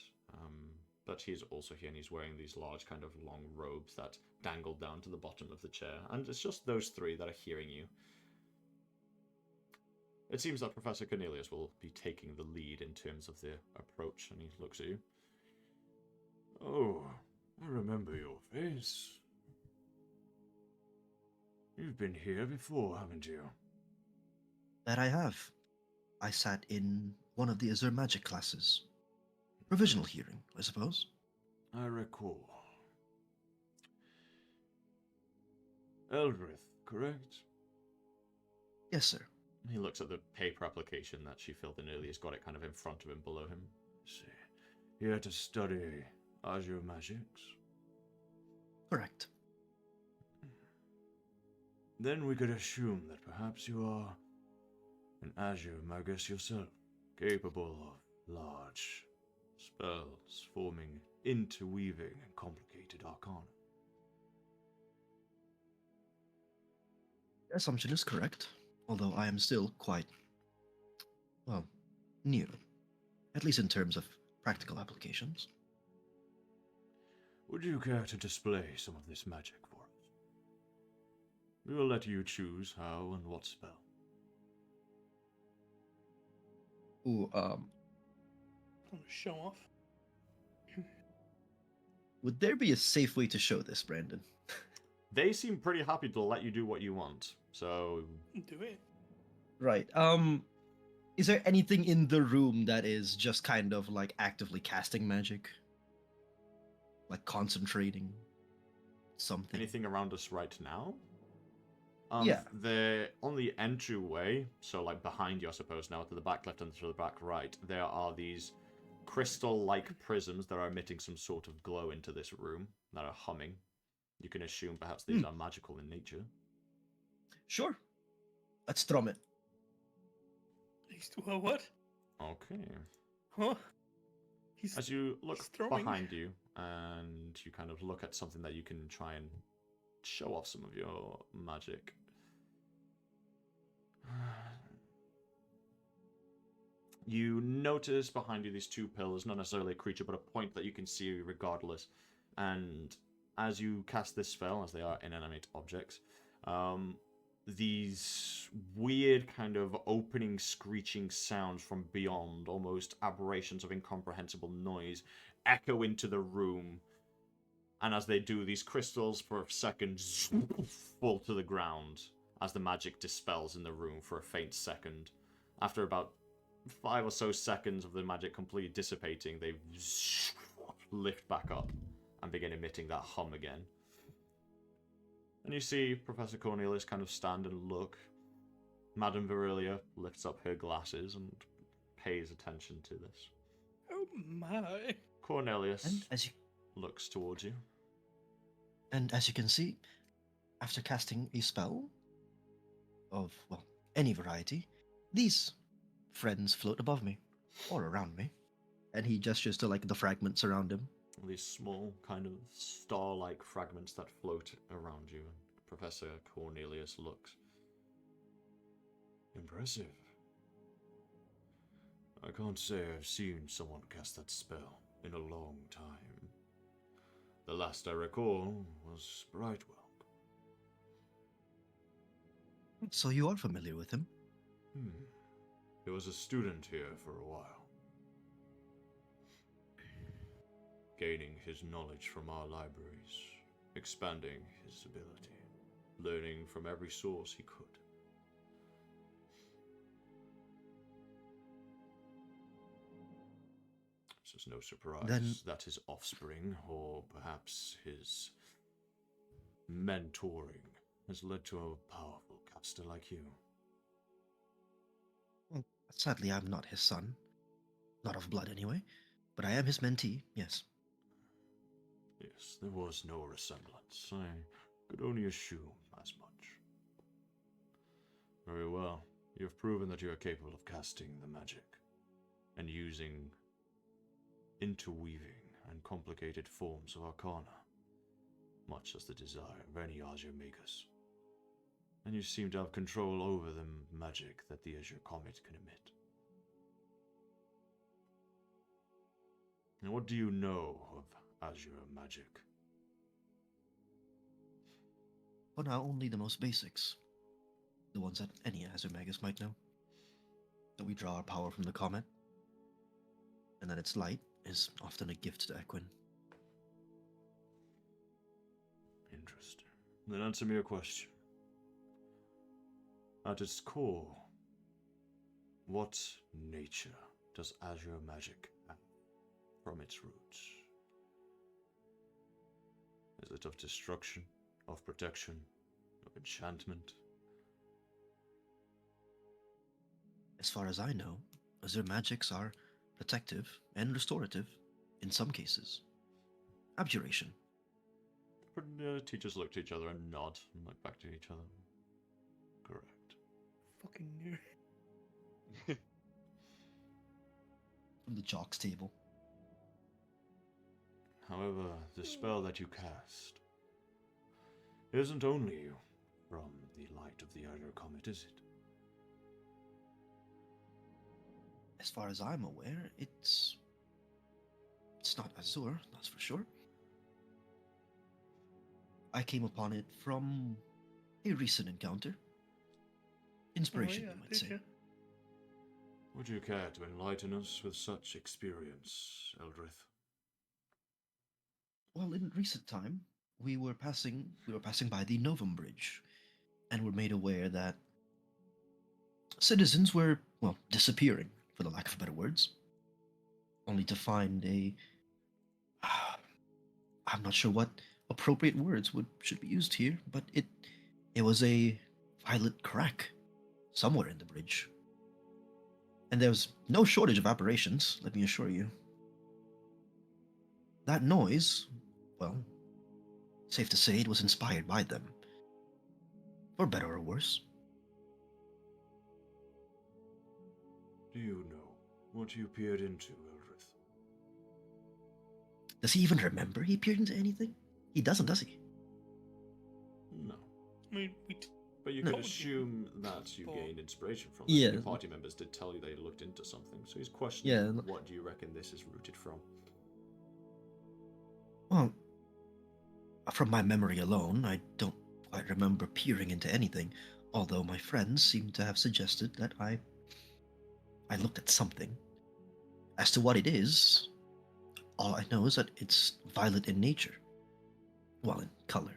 but he's also here and he's wearing these large kind of long robes that dangle down to the bottom of the chair. And it's just those 3 that are hearing you. It seems that Professor Cornelius will be taking the lead in terms of the approach, and he looks at you. "Oh, I remember your face. You've been here before, haven't you?" That I have. I sat in one of the Azure Magic classes. Provisional hearing, I suppose. "I recall. Eldrith, correct?" Yes, sir. He looks at the paper application that she filled in earlier. He's got it kind of in front of him, below him. "See, here to study Azure Magics?" Correct. "Then we could assume that perhaps you are an Azure Magus yourself, capable of large spells, forming interweaving and complicated arcana." Your assumption is correct, although I am still quite, well, new. At least in terms of practical applications. "Would you care to display some of this magic for us? We will let you choose how and what spell." Ooh, I'm gonna show off. Would there be a safe way to show this, Brandon? They seem pretty happy to let you do what you want, so... Do it. Right. Is there anything in the room that is just kind of like actively casting magic? Like concentrating something? Anything around us right now? Yeah. On the entryway, so like behind you, I suppose, now to the back left and to the back right, there are these crystal-like prisms that are emitting some sort of glow into this room that are humming. You can assume perhaps these are magical in nature. Sure. Let's strum it. Well, what? Okay. Huh? He's As you look strumming. behind you, and you kind of look at something that you can try and show off some of your magic. You notice behind you these 2 pillars, not necessarily a creature, but a point that you can see regardless. And as you cast this spell, as they are inanimate objects, these weird kind of opening screeching sounds from beyond, almost aberrations of incomprehensible noise, echo into the room. And as they do, these crystals for a second fall to the ground as the magic dispels in the room for a faint second. After about 5 or so seconds of the magic completely dissipating, they lift back up and begin emitting that hum again. And you see Professor Cornelius kind of stand and look. Madame Virilia lifts up her glasses and pays attention to this. Oh my. Cornelius And as you looks towards you. can see, after casting a spell of, well, any variety, these friends float above me, or around me. And he gestures to, like, the fragments around him. These small, kind of star-like fragments that float around you. Professor Cornelius looks. Impressive. I can't say I've seen someone cast that spell in a long time. The last I recall was Brightwell. So you are familiar with him? He was a student here for a while. Gaining his knowledge from our libraries, expanding his ability, learning from every source he could. So it's no surprise Then- that his offspring, or perhaps his mentoring, has led to a powerful caster like you. Well, sadly, I'm not his son. Not of blood, anyway. But I am his mentee, yes. Yes, there was no resemblance. I could only assume as much. Very well. You have proven that you are capable of casting the magic and using interweaving and complicated forms of arcana, much as the desire of any Azure Magus. And you seem to have control over the magic that the Azure Comet can emit. And what do you know of Azure magic? For now, only the most basics. The ones that any Azure Magus might know. That we draw our power from the comet, and that its light is often a gift to Equin. Interesting. Then answer me a question. At its core, what nature does Azure magic have from its roots? Is it of destruction, of protection, of enchantment? As far as I know, Azure magics are protective and restorative in some cases. Abjuration. The teachers look to each other and nod and look back to each other. Correct. Fucking nerd. From the jocks table. However, the spell that you cast isn't only from the light of the Azure Comet, is it? As far as I'm aware, it's not Azure, that's for sure. I came upon it from a recent encounter. Inspiration, you might say. Would you care to enlighten us with such experience, Eldrith? Well, in recent time, we were passing by the Novum Bridge, and were made aware that citizens were, well, disappearing, for the lack of better words, only to find a I'm not sure what appropriate words should be used here, but it was a violet crack somewhere in the bridge. And there was no shortage of apparitions, let me assure you. That noise, well, safe to say it was inspired by them. For better or worse. Do you know what you peered into, Eldrith? Does he even remember he peered into anything? He doesn't, does he? No. I mean, But you No. could assume that you For- gained inspiration from it. Yeah. Your party members did tell you they looked into something, so he's questioning Yeah. what do you reckon this is rooted from? Well, from my memory alone, I don't quite remember peering into anything, although my friends seem to have suggested that I looked at something. As to what it is, all I know is that it's violet in nature. Well, in color.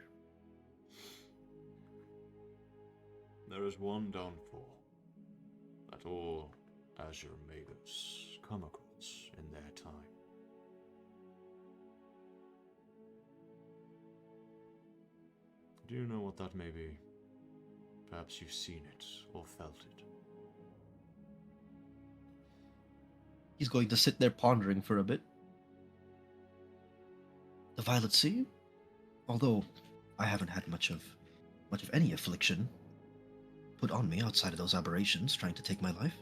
There is one downfall that all Azure Magus come across in their time. Do you know what that may be? Perhaps you've seen it or felt it. He's going to sit there pondering for a bit. The Violet Sea? Although I haven't had much of any affliction put on me outside of those aberrations trying to take my life.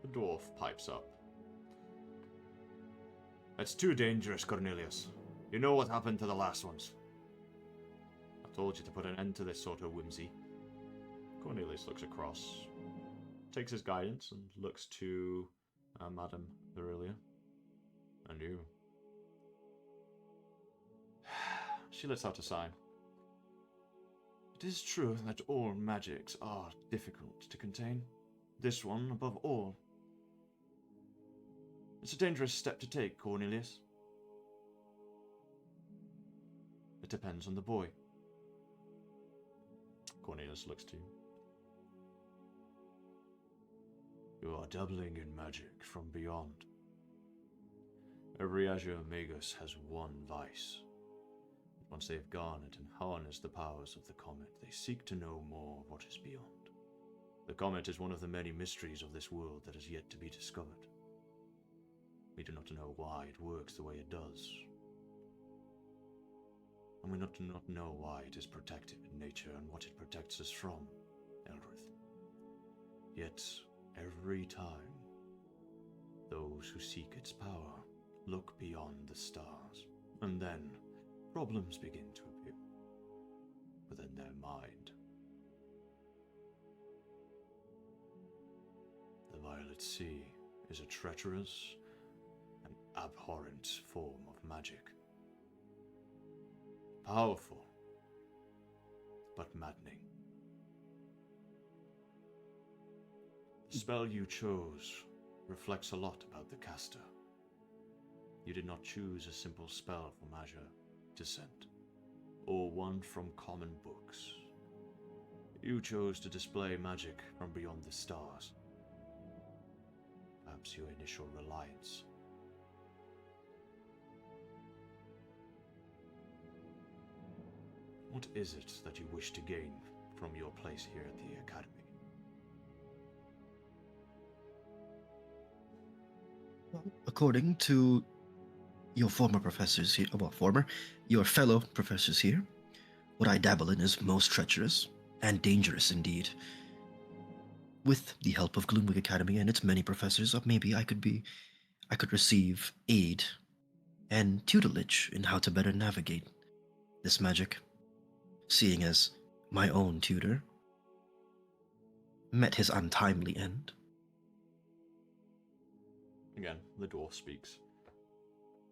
The dwarf pipes up. It's too dangerous, Cornelius. You know what happened to the last ones. I told you to put an end to this sort of whimsy. Cornelius looks across, takes his guidance, and looks to Madame Aurelia. And you. She lets out a sigh. It is true that all magics are difficult to contain. This one above all. It's a dangerous step to take, Cornelius. It depends on the boy. Cornelius looks to you. You are dabbling in magic from beyond. Every Azure Magus has one vice. Once they've garnered and harnessed the powers of the Comet, they seek to know more of what is beyond. The Comet is one of the many mysteries of this world that is yet to be discovered. We do not know why it works the way it does. And we do not know why it is protective in nature and what it protects us from, Eldrith. Yet, every time, those who seek its power look beyond the stars, and then problems begin to appear within their mind. The Violet Sea is a treacherous and abhorrent form of magic. Powerful, but maddening. The spell you chose reflects a lot about the caster. You did not choose a simple spell from Azure Descent, or one from common books. You chose to display magic from beyond the stars. Perhaps your initial reliance. What is it that you wish to gain from your place here at the Academy? According to your former professors here, your fellow professors here, what I dabble in is most treacherous and dangerous indeed. With the help of Gloomwig Academy and its many professors, maybe I could receive aid and tutelage in how to better navigate this magic, seeing as my own tutor met his untimely end. Again, the dwarf speaks.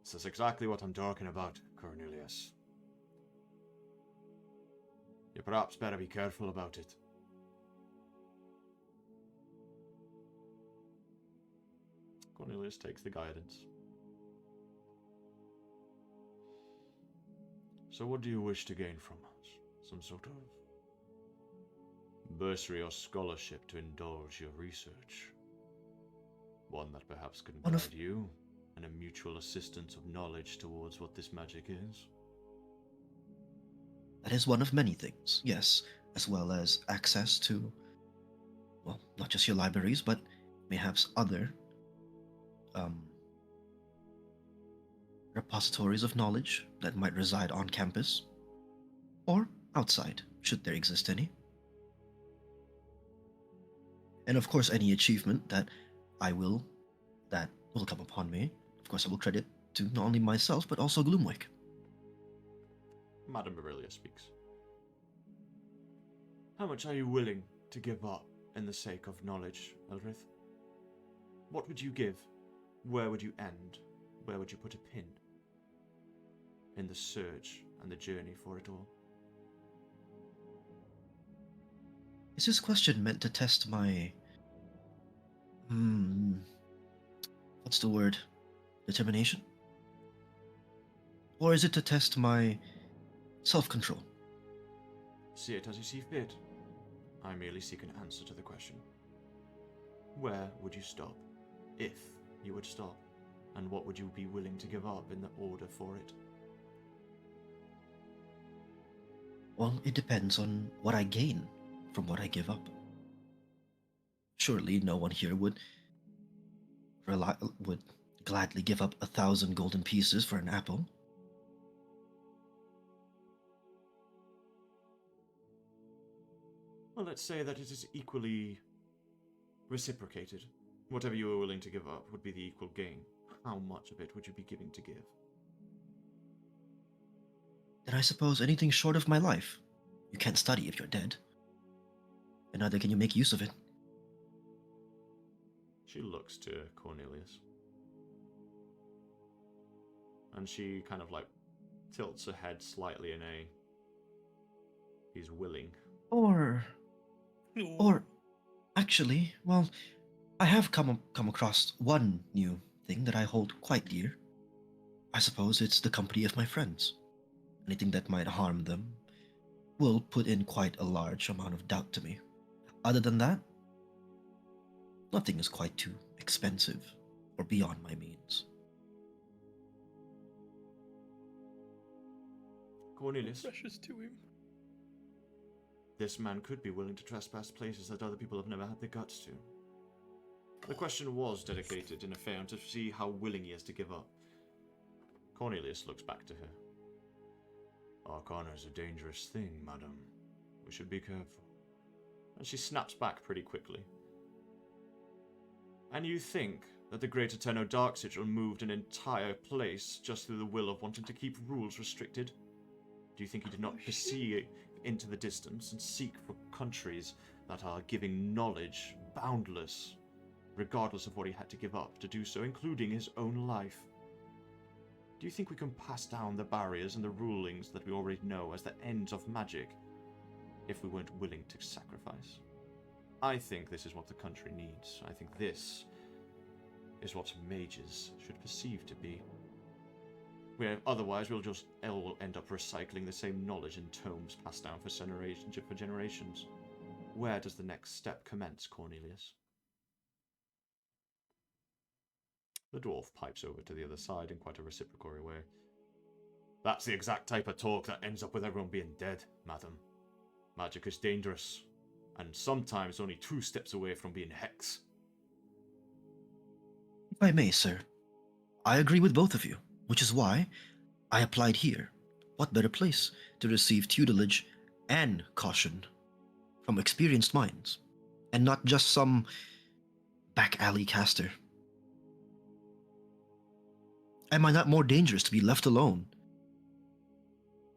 This is exactly what I'm talking about, Cornelius. You perhaps better be careful about it. Cornelius takes the guidance. So what do you wish to gain from us? Some sort of bursary or scholarship to indulge your research? One that perhaps can guide you, and a mutual assistance of knowledge towards what this magic is? That is one of many things, yes, as well as access to, well, not just your libraries, but perhaps other repositories of knowledge that might reside on campus or outside, should there exist any. And of course, any achievement that will come upon me, of course I will credit to not only myself, but also Gloomwig. Madame Aurelia speaks. How much are you willing to give up in the sake of knowledge, Eldrith? What would you give? Where would you end? Where would you put a pin? In the search and the journey for it all? Is this question meant to test my... what's the word? Determination? Or is it to test my self-control? See it as you see fit. I merely seek an answer to the question. Where would you stop, if you would stop? And what would you be willing to give up in the order for it? Well, it depends on what I gain from what I give up. Surely no one here would gladly give up 1,000 golden pieces for an apple. Well, let's say that it is equally reciprocated. Whatever you are willing to give up would be the equal gain. How much of it would you be giving to give? Then I suppose anything short of my life. You can't study if you're dead. And neither can you make use of it. She looks to Cornelius. And she kind of like tilts her head slightly in a... He's willing. Or actually, well, I have come across one new thing that I hold quite dear. I suppose it's the company of my friends. Anything that might harm them will put in quite a large amount of doubt to me. Other than that, nothing is quite too expensive or beyond my means. Cornelius, Precious to him. this man could be willing to trespass places that other people have never had the guts to. The question was dedicated in a fair to see how willing he is to give up. Cornelius looks back to her. Arcana is a dangerous thing, madam. We should be careful. And she snaps back pretty quickly. And you think that the Great Eterno Dark Sigil moved an entire place just through the will of wanting to keep rules restricted? Do you think he did not perceive into the distance and seek for countries that are giving knowledge boundless, regardless of what he had to give up to do so, including his own life? Do you think we can pass down the barriers and the rulings that we already know as the ends of magic if we weren't willing to sacrifice? I think this is what the country needs. I think this is what mages should perceive to be. Otherwise, we'll end up recycling the same knowledge in tomes passed down for generations. Where does the next step commence, Cornelius? The dwarf pipes over to the other side in quite a reciprocal way. That's the exact type of talk that ends up with everyone being dead, madam. Magic is dangerous, and sometimes only 2 steps away from being hex. If I may, sir, I agree with both of you, which is why I applied here. What better place to receive tutelage and caution from experienced minds, and not just some back alley caster? Am I not more dangerous to be left alone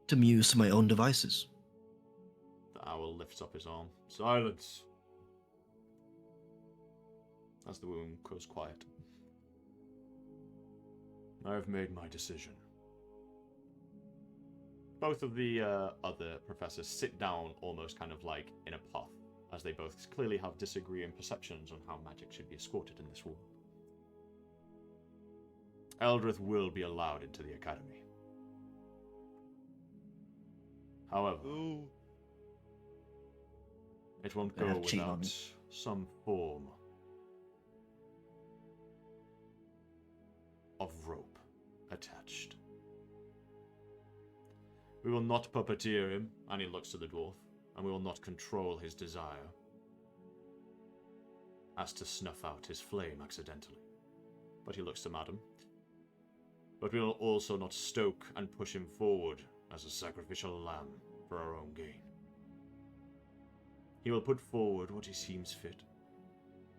to muse to my own devices? The owl lifts up his arm. Silence! As the room goes quiet. I have made my decision. Both of the other professors sit down almost kind of like in a puff, as they both clearly have disagreeing perceptions on how magic should be escorted in this world. Eldrith will be allowed into the academy. However, it won't go without some form of rope attached. We will not puppeteer him, and he looks to the dwarf, and we will not control his desire as to snuff out his flame accidentally. But he looks to Madam. But we will also not stoke and push him forward as a sacrificial lamb for our own gain. He will put forward what he seems fit.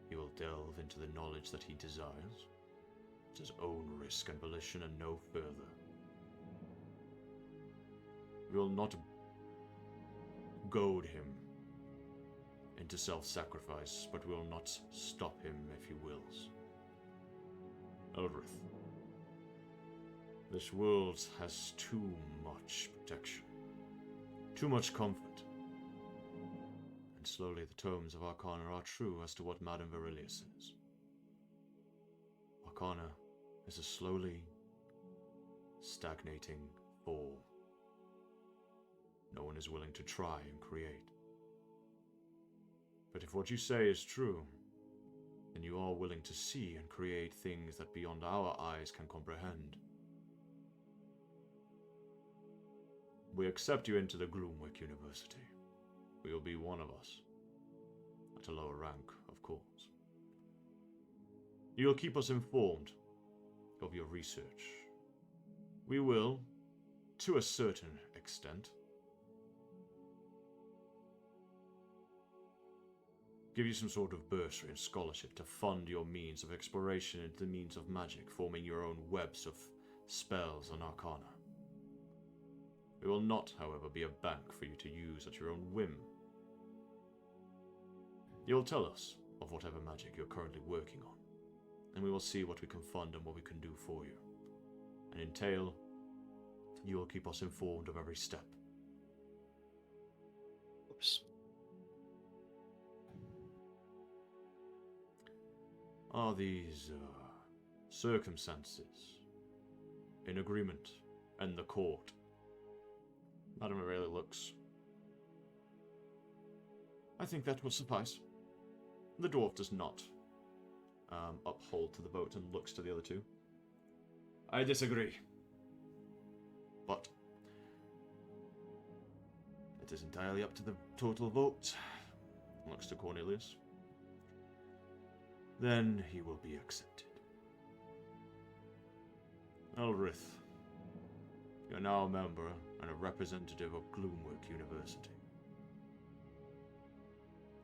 He will delve into the knowledge that he desires, at his own risk and volition and no further. We will not goad him into self-sacrifice, but we will not stop him if he wills. Eldrith, this world has too much protection, too much comfort, and slowly the tomes of Arcana are true as to what Madame Verilia says. Arcana is a slowly stagnating form. No one is willing to try and create. But if what you say is true, then you are willing to see and create things that beyond our eyes can comprehend. we accept you into the Gloomwick University. We will be one of us. At a lower rank, of course. You'll keep us informed of your research. We will, to a certain extent, give you some sort of bursary and scholarship to fund your means of exploration into the means of magic, forming your own webs of spells and arcana. It will not, however, be a bank for you to use at your own whim. You'll tell us of whatever magic you're currently working on, and we will see what we can fund and what we can do for you. And in tail, you will keep us informed of every step. Oops. Are these circumstances in agreement and the court? Madam Aurelia looks. I think that will suffice. The dwarf does not uphold to the vote and looks to the other two. I disagree. But it is entirely up to the total vote. Looks to Cornelius. Then he will be accepted. Eldrith, you're now a member and a representative of Gloomwick University.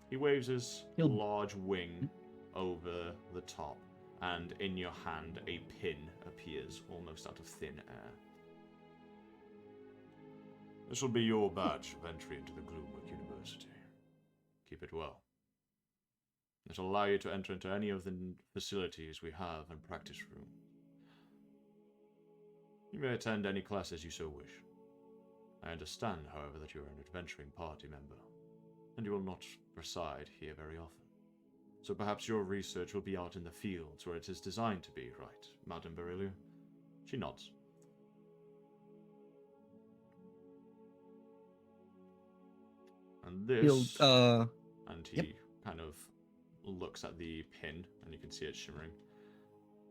He waves his large wing over the top, and in your hand a pin appears almost out of thin air. This will be your badge of entry into the Gloomwick University. Keep it well. It will allow you to enter into any of the facilities we have and practice room. You may attend any classes you so wish. I understand, however, that you are an adventuring party member, and you will not reside here very often. So perhaps your research will be out in the fields where it is designed to be, right, Madame Aurelia? She nods. And this... and he kind of looks at the pin, and you can see it shimmering.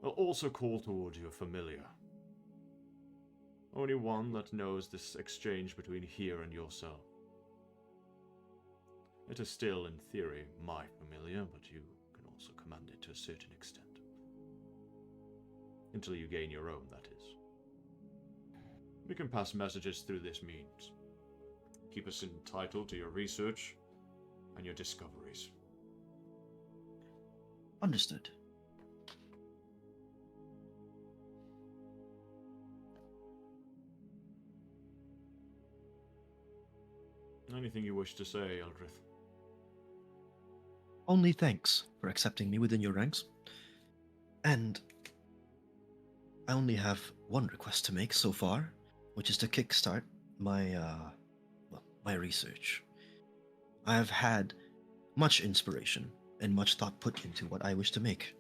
Will also call towards you a familiar. Only one that knows this exchange between here and yourself. It is still, in theory, my familiar, but you can also command it to a certain extent. Until you gain your own, that is. We can pass messages through this means. Keep us entitled to your research and your discoveries. Understood. Anything you wish to say, Eldrith? Only thanks for accepting me within your ranks. And I only have one request to make so far, which is to kickstart my my research. I have had much inspiration and much thought put into what I wish to make.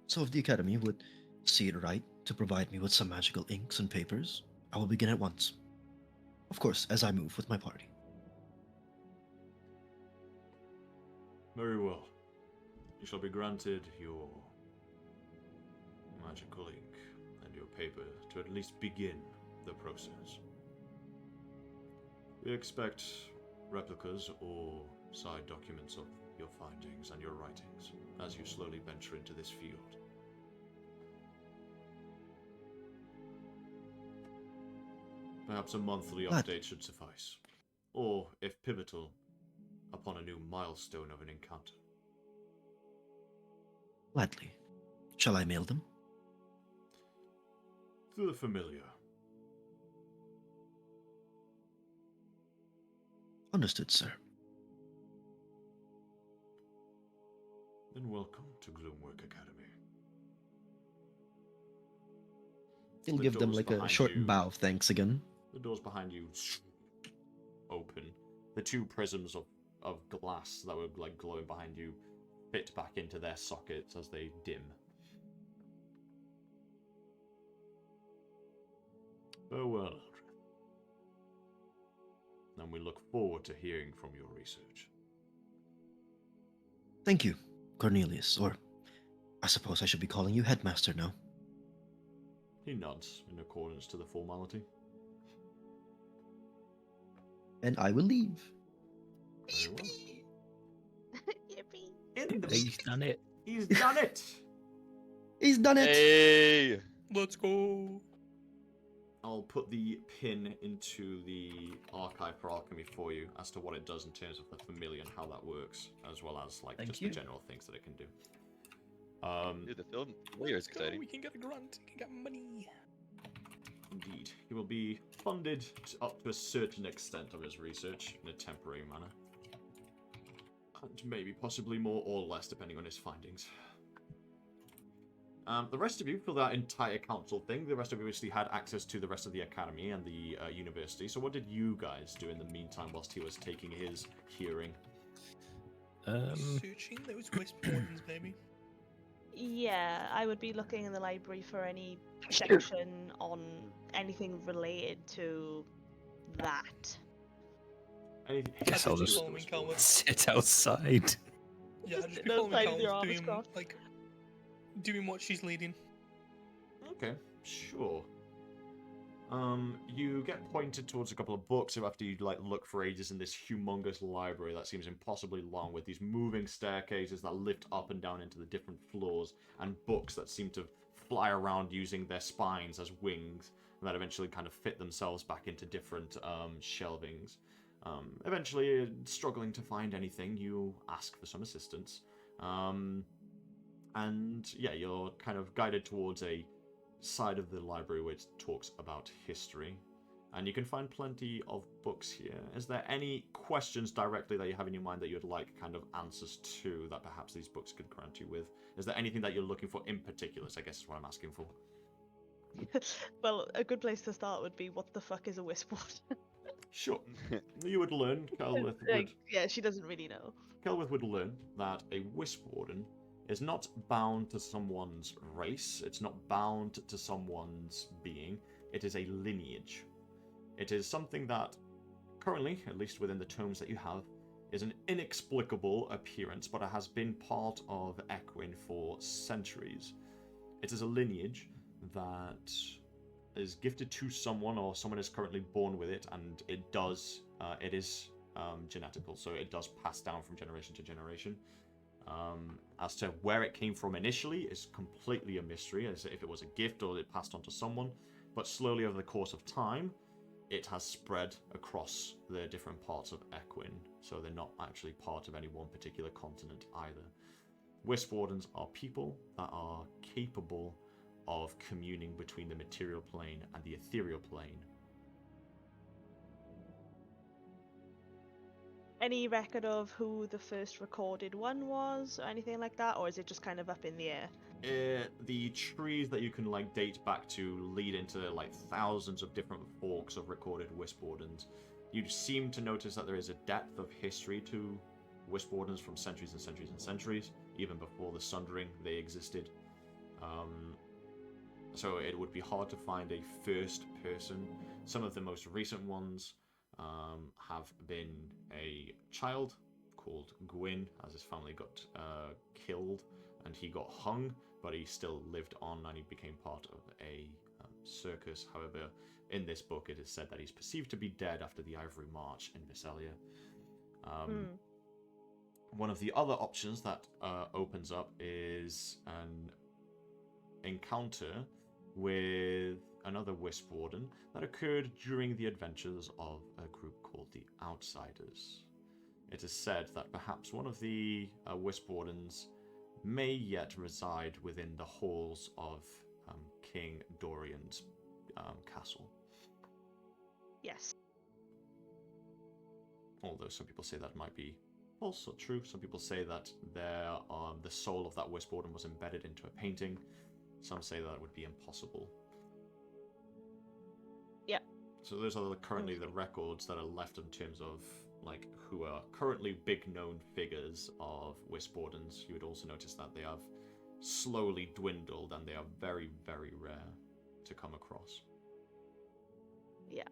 So if the Academy would see it right to provide me with some magical inks and papers, I will begin at once. Of course, as I move with my party. Very well. You shall be granted your magical ink and your paper to at least begin the process. We expect replicas or side documents of your findings and your writings as you slowly venture into this field. Perhaps a monthly update should suffice, or, if pivotal, upon a new milestone of an encounter. Gladly. Shall I mail them? Through the familiar. Understood, sir. Then welcome to Gloomwick Academy. He'll The give them doors like a behind short you- bow of thanks again. The doors behind you open. The two prisms of glass that were like glowing behind you fit back into their sockets as they dim. Farewell, Eldrith. And we look forward to hearing from your research. Thank you, Cornelius, or I suppose I should be calling you Headmaster now. He nods in accordance to the formality. And I will leave. Very well. Yippee! In the He's done it. He's done it! He's done it! Hey! Let's go. I'll put the pin into the archive for alchemy for you as to what it does in terms of the familiar and how that works, as well as like Thank just you. the general things that it can do. Dude, the film familiar is Let's go. exciting. We can get a grunt. We can get money. Indeed, he will be funded up to a certain extent of his research in a temporary manner, and maybe possibly more or less depending on his findings. The rest of you, for that entire council thing, the rest of you obviously had access to the rest of the academy and the university. So what did you guys do in the meantime whilst he was taking his hearing? Searching those wisp wardens, maybe. Yeah, I would be looking in the library for any section on anything related to that. Anything? Guess I'll just following Celwydd. sit outside. Yeah, just be No following side of your Celwydd, armor's doing crossed. like doing what she's leading. Okay, sure. You get pointed towards a couple of books after you like look for ages in this humongous library that seems impossibly long, with these moving staircases that lift up and down into the different floors, and books that seem to fly around using their spines as wings, and that eventually kind of fit themselves back into different shelvings. Eventually, struggling to find anything, you ask for some assistance. And yeah, you're kind of guided towards a side of the library which talks about history. And you can find plenty of books here. Is there any questions directly that you have in your mind that you'd like kind of answers to that perhaps these books could grant you with? Is there anything that you're looking for in particular, I guess is what I'm asking for. Well, a good place to start would be what the fuck is a wisp ward? Sure. You would learn, Like, yeah, she doesn't really know. Celwydd would learn that a Wisp Warden is not bound to someone's race, it's not bound to someone's being, it is a lineage. It is something that, currently, at least within the tomes that you have, is an inexplicable appearance, but it has been part of Equin for centuries. It is a lineage that is gifted to someone, or someone is currently born with it, and it is genetical, so it does pass down from generation to generation. As to where it came from initially is completely a mystery, as if it was a gift or it passed on to someone, but slowly over the course of time, it has spread across the different parts of Equin, so they're not actually part of any one particular continent either. Wisp Wardens are people that are capable of communing between the material plane and the ethereal plane. Any record of who the first recorded one was, or anything like that, or is it just kind of up in the air? The trees that you can like date back to lead into like thousands of different forks of recorded Wisp Wardens. You seem to notice that there is a depth of history to Wisp Wardens from centuries and centuries and centuries, even before the Sundering they existed. So it would be hard to find a first person. Some of the most recent ones have been a child called Gwyn, as his family got killed and he got hung, but he still lived on and he became part of a circus. However, in this book it is said that he's perceived to be dead after the Ivory March in Visalia. One of the other options that opens up is an encounter with another Wisp Warden that occurred during the adventures of a group called the Outsiders. It is said that perhaps one of the Wisp Wardens may yet reside within the halls of King Dorian's castle. Yes. Although some people say that might be also true. Some people say that the soul of that Wisp Warden was embedded into a painting. Some say that would be impossible. Yep. So those are currently the records that are left in terms of like who are currently big known figures of Wisp Wardens. You would also notice that they have slowly dwindled and they are very, very rare to come across. Yeah.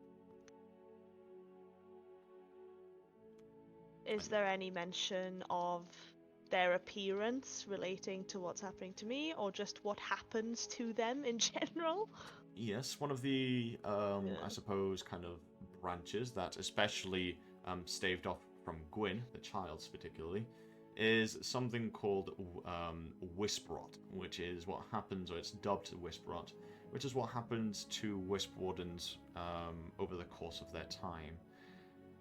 Is there any mention of their appearance relating to what's happening to me, or just what happens to them in general? Yes, one of the, Yeah. I suppose, kind of branches that especially staved off from Gwyn, the child's particularly, is something called Wisprot, which is what happens, or it's dubbed Wisprot, which is what happens to Wisp Wardens over the course of their time.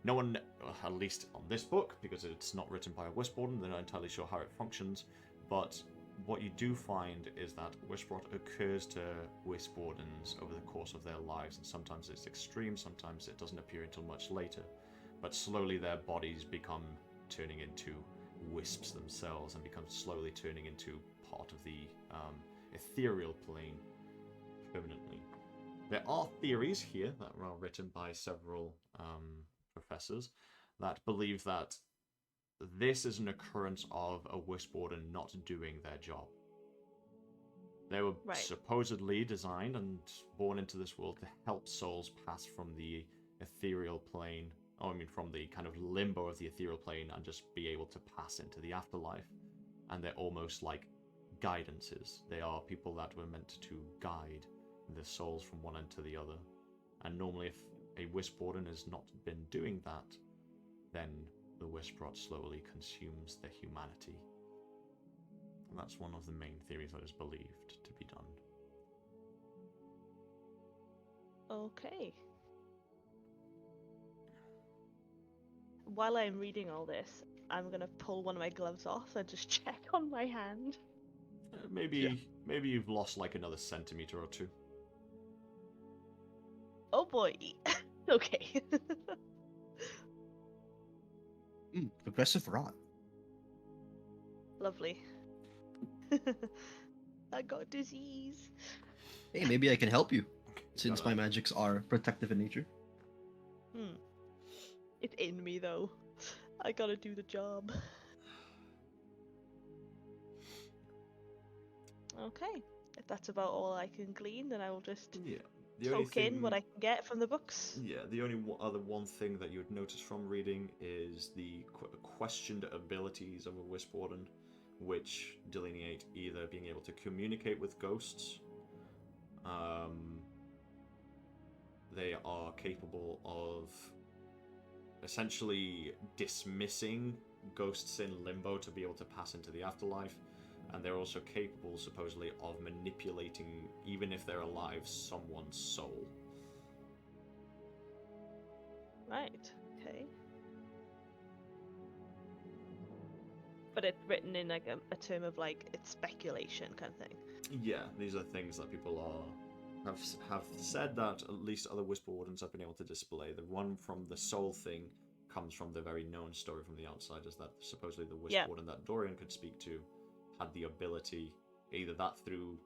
No one, at least on this book, because it's not written by a Wisp Warden, they're not entirely sure how it functions, but what you do find is that Wisprot occurs to Wisp Wardens over the course of their lives, and sometimes it's extreme, sometimes it doesn't appear until much later. But slowly their bodies become turning into wisps themselves and become slowly turning into part of the ethereal plane permanently. There are theories here that are written by several professors that believe that this is an occurrence of a Wisp Warden not doing their job. They were Right. supposedly designed and born into this world to help souls pass from the ethereal plane, from the kind of limbo of the ethereal plane, and just be able to pass into the afterlife. And they're almost like guidances. They are people that were meant to guide the souls from one end to the other. And normally if a Wisp Warden has not been doing that, then the Wisprot slowly consumes their humanity. And that's one of the main theories that is believed to be done. Okay. While I'm reading all this, I'm gonna pull one of my gloves off and just check on my hand. Maybe you've lost like another centimeter or two. Oh boy. Okay. Progressive rot. Lovely. I got disease. Hey, maybe I can help you, since my magics are protective in nature. It's in me though. I gotta do the job. Okay. If that's about all I can glean, then I will just Yeah. The only soak in thing, what I can get from the books. yeah, the only other one thing that you would notice from reading is the questioned abilities of a Wisp Warden, which delineate either being able to communicate with ghosts, they are capable of essentially dismissing ghosts in limbo to be able to pass into the afterlife, and they're also capable, supposedly, of manipulating, even if they're alive, someone's soul. Right. Okay. But it's written in like a term of like it's speculation kind of thing. Yeah, these are things that people have said that at least other Whisper Wardens have been able to display. The one from the soul thing comes from the very known story from the outsiders that supposedly the Whisper Warden that Dorian could speak to had the ability, either that through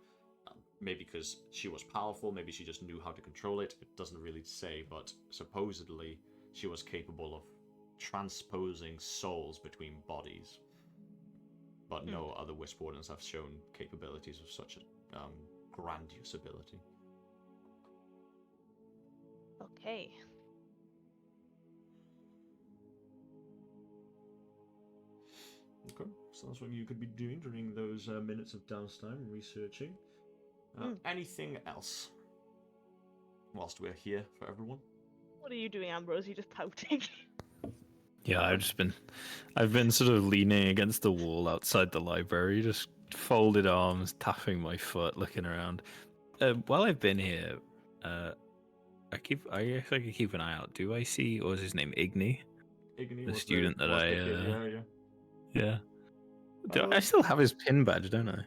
maybe because she was powerful, maybe she just knew how to control it. It doesn't really say, but supposedly she was capable of transposing souls between bodies. But no other Wisp Wardens have shown capabilities of such a grandiose ability. Okay. Okay, so that's what you could be doing during those minutes of downtime, researching. Anything else? Whilst we're here for everyone. What are you doing, Ambrose? You just pouting. Yeah, I've been sort of leaning against the wall outside the library, just folded arms, tapping my foot, looking around. While I've been here, I guess I could keep an eye out. Do I see, what was his name, Igni? Igni The was student that was I, the kid, yeah. I still have his pin badge, don't I?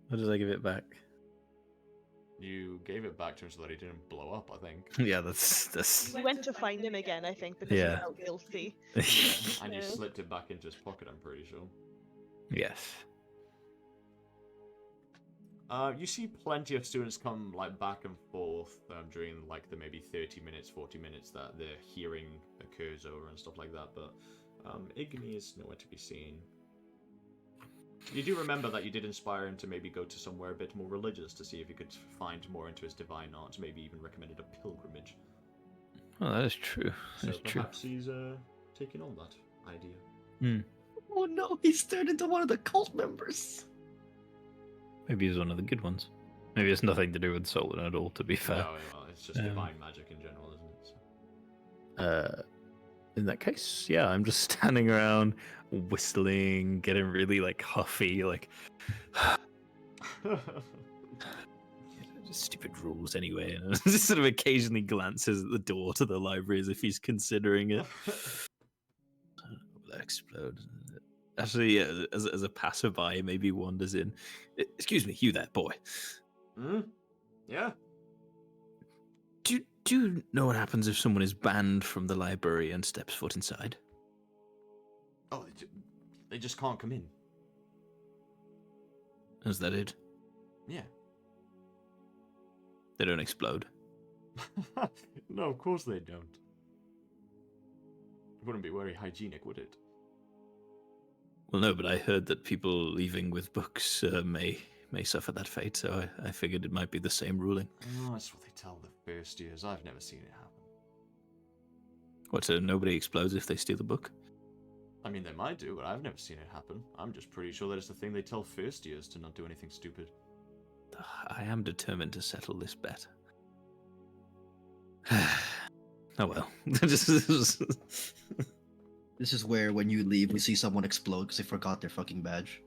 Or did I give it back? You gave it back to him so that he didn't blow up, I think. Yeah, that's. You went to find him again, I think, because you felt guilty. And you slipped it back into his pocket, I'm pretty sure. Yes. You see plenty of students come like back and forth during like the maybe 30 minutes, 40 minutes that the hearing occurs over and stuff like that, but Igni is nowhere to be seen. You do remember that you did inspire him to maybe go to somewhere a bit more religious to see if he could find more into his divine arts, maybe even recommended a pilgrimage. Oh, that is true. So That's true. perhaps he's taking on that idea. Oh no, he's turned into one of the cult members. Maybe he's one of the good ones. Maybe it's nothing to do with Solon at all, to be fair. No, well, it's just Um, divine magic in general, isn't it? In that case, yeah, I'm just standing around whistling, getting really like huffy, like So. just stupid rules anyway. And just sort of occasionally glances at the door to the library as if he's considering it. Will that explode? Actually, yeah, as a passerby, maybe wanders in. Excuse me, you there, boy. Yeah. Do you know what happens if someone is banned from the library and steps foot inside? Oh, they just can't come in. Is that it? Yeah. They don't explode. No, of course they don't. It wouldn't be very hygienic, would it? Well, no, but I heard that people leaving with books may suffer that fate, so I figured it might be the same ruling. Oh, that's what they tell the first years. I've never seen it happen. What, so nobody explodes if they steal a book? I mean, they might do, but I've never seen it happen. I'm just pretty sure that it's the thing they tell first years to not do anything stupid. I am determined to settle this bet. Oh well. This is where, when you leave, we see someone explode because they forgot their fucking badge.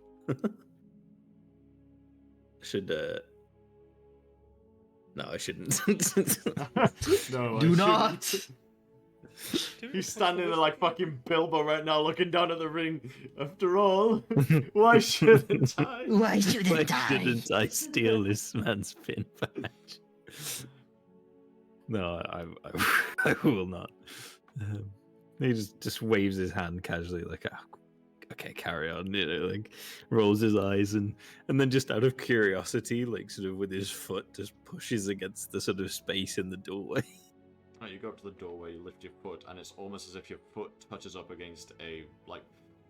Should No, I shouldn't. No, Do I not! shouldn't. He's standing there like fucking Bilbo right now, looking down at the ring. After all, why shouldn't I? Why shouldn't Why I? shouldn't I steal this man's pin badge? No, I will not. He just waves his hand casually, like, oh, okay, carry on. You know, like rolls his eyes and then just out of curiosity, like sort of with his foot, just pushes against the sort of space in the doorway. Oh, you go up to the doorway, you lift your foot, and it's almost as if your foot touches up against a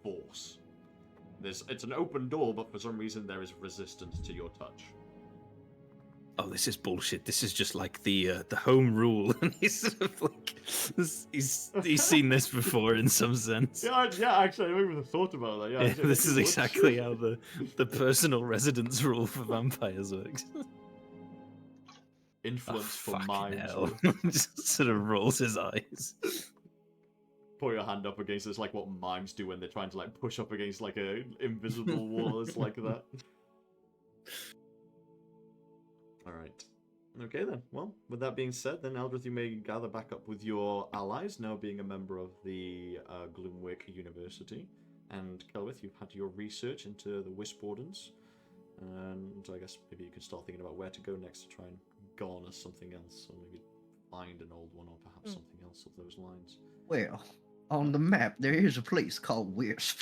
force. It's an open door, but for some reason there is resistance to your touch. Oh, this is bullshit. This is just like the home rule, and he's sort of like he's seen this before in some sense. Yeah, actually, I never even thought about that. Yeah, This is exactly how the personal residence rule for vampires works. Influence for fucking minds. hell. Just sort of rolls his eyes. Put your hand up against it's like what mimes do when they're trying to push up against a invisible wall. It's like that. Alright. Okay then. Well, with that being said, then Eldrith, you may gather back up with your allies, now being a member of the Gloomwick University. And Celwydd, you've had your research into the Wisp Wardens. And I guess maybe you can start thinking about where to go next to try and garner something else, or maybe find an old one, or perhaps something else of those lines. Well, on the map, there is a place called Wisp.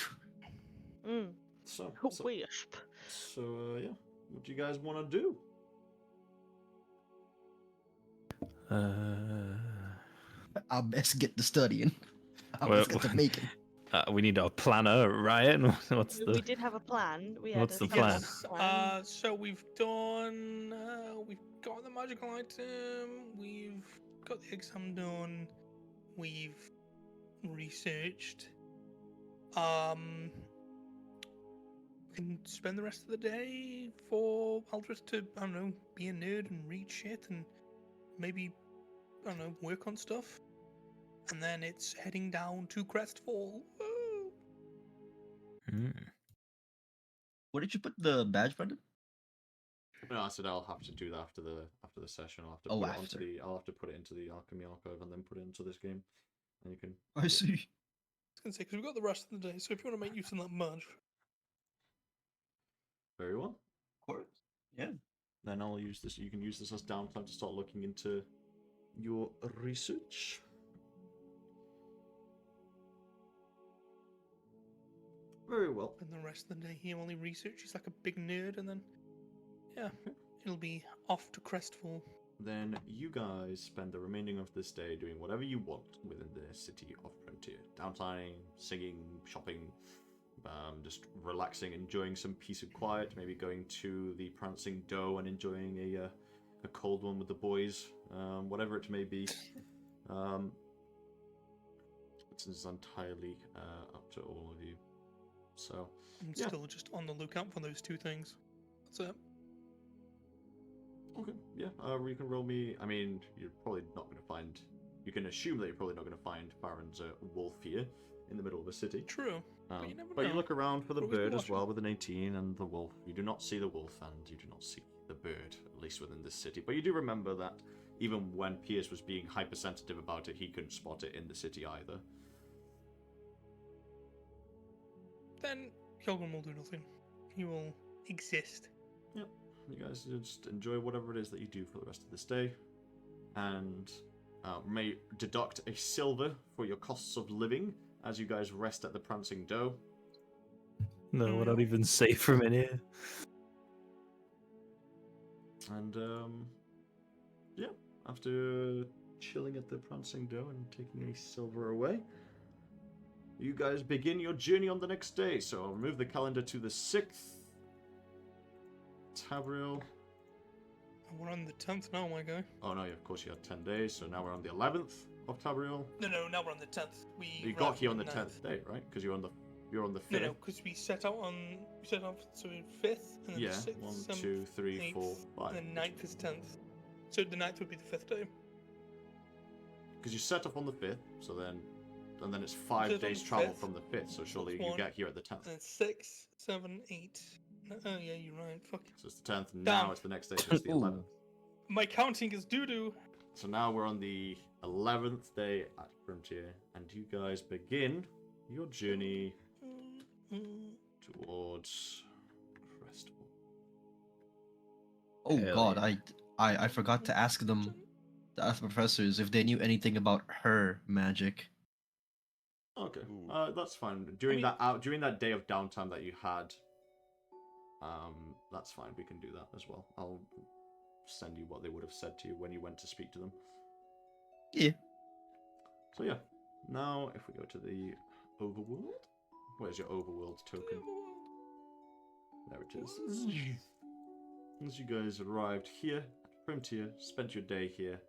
So Wisp. yeah. What do you guys want to do? I best get to studying. I Well, best get to making. We need our planner, Ryan. What's We the? did have a plan. We had What's a the plan? Yes. So we've done. We've got the magical item. We've got the exam done. We've researched. We can spend the rest of the day for Eldrith to, I don't know, be a nerd and read shit and maybe, I don't know, work on stuff. And then it's heading down to Crestfall. Woo! Where did you put the badge, Brendan? No, I said I'll have to do that after the session. I'll have to Oh, put it after. I'll have to put it into the alchemy archive and then put it into this game, and you can. I see. I was gonna say, because we've got the rest of the day, so if you want to make use of that badge. Very well. Of course. Yeah. Then I'll use this. You can use this as downtime to start looking into your research. Very well. And the rest of the day he only researches like a big nerd, and then yeah, it'll be off to Crestfall. Then you guys spend the remaining of this day doing whatever you want within the city of Frontier. Downtime, singing, shopping, just relaxing, enjoying some peace and quiet, maybe going to the Prancing Doe and enjoying a cold one with the boys, whatever it may be. It's entirely up to all of you. So, I'm yeah. still just on the lookout for those two things. That's it. Okay, yeah. You can roll me. I mean, you're probably not going to find. You can assume that you're probably not going to find Baron's wolf here in the middle of a city. True. But you never But you know. look around for the Always be bird as watching. well with an 18 and the wolf. You do not see the wolf and you do not see the bird, at least within this city. But you do remember that even when Pierce was being hypersensitive about it, he couldn't spot it in the city either. Then Hjarlgron will do nothing. He will exist. Yep. You guys just enjoy whatever it is that you do for the rest of this day. And may deduct a silver for your costs of living as you guys rest at the Prancing Doe. No, I don't even say from in here. And yeah, after chilling at the Prancing Doe and taking a silver away, you guys begin your journey on the next day. So I'll move the calendar to the 6th. Tabriel. We're on the 10th now, my guy. Oh no, of course you had 10 days, so now we're on the 11th of Tabriel. No, now we're on the 10th. You got here on the 10th day, right? Because you're on the 5th. No, because we set out so 5th, and then Yeah, 6th, 1, 7th, 2, 3, 8th, 4, 5. and then 9th is 10th. So the 9th would be the 5th day. Because you set off on the 5th, so then, and then it's 5 Set on days the travel 5th, from the 5th, so surely that's you one. get here at the 10th. And then 6, 7, 8. Oh yeah, you're right. Fuck. So it's the 10th, and now Damn. it's the next day, so it's the Ooh. 11th. My counting is doo-doo. So now we're on the 11th day at Frontier, and you guys begin your journey towards Crestfall. Oh Hell God, yeah. I forgot to ask them, the other professors, if they knew anything about her magic. Okay, Ooh. that's fine. During mean- during that day of downtime that you had, that's fine. We can do that as well. I'll send you what they would have said to you when you went to speak to them. Yeah. So yeah, now if we go to the overworld, where's your overworld token? There it is. As you guys arrived here at Frontier, spent your day here,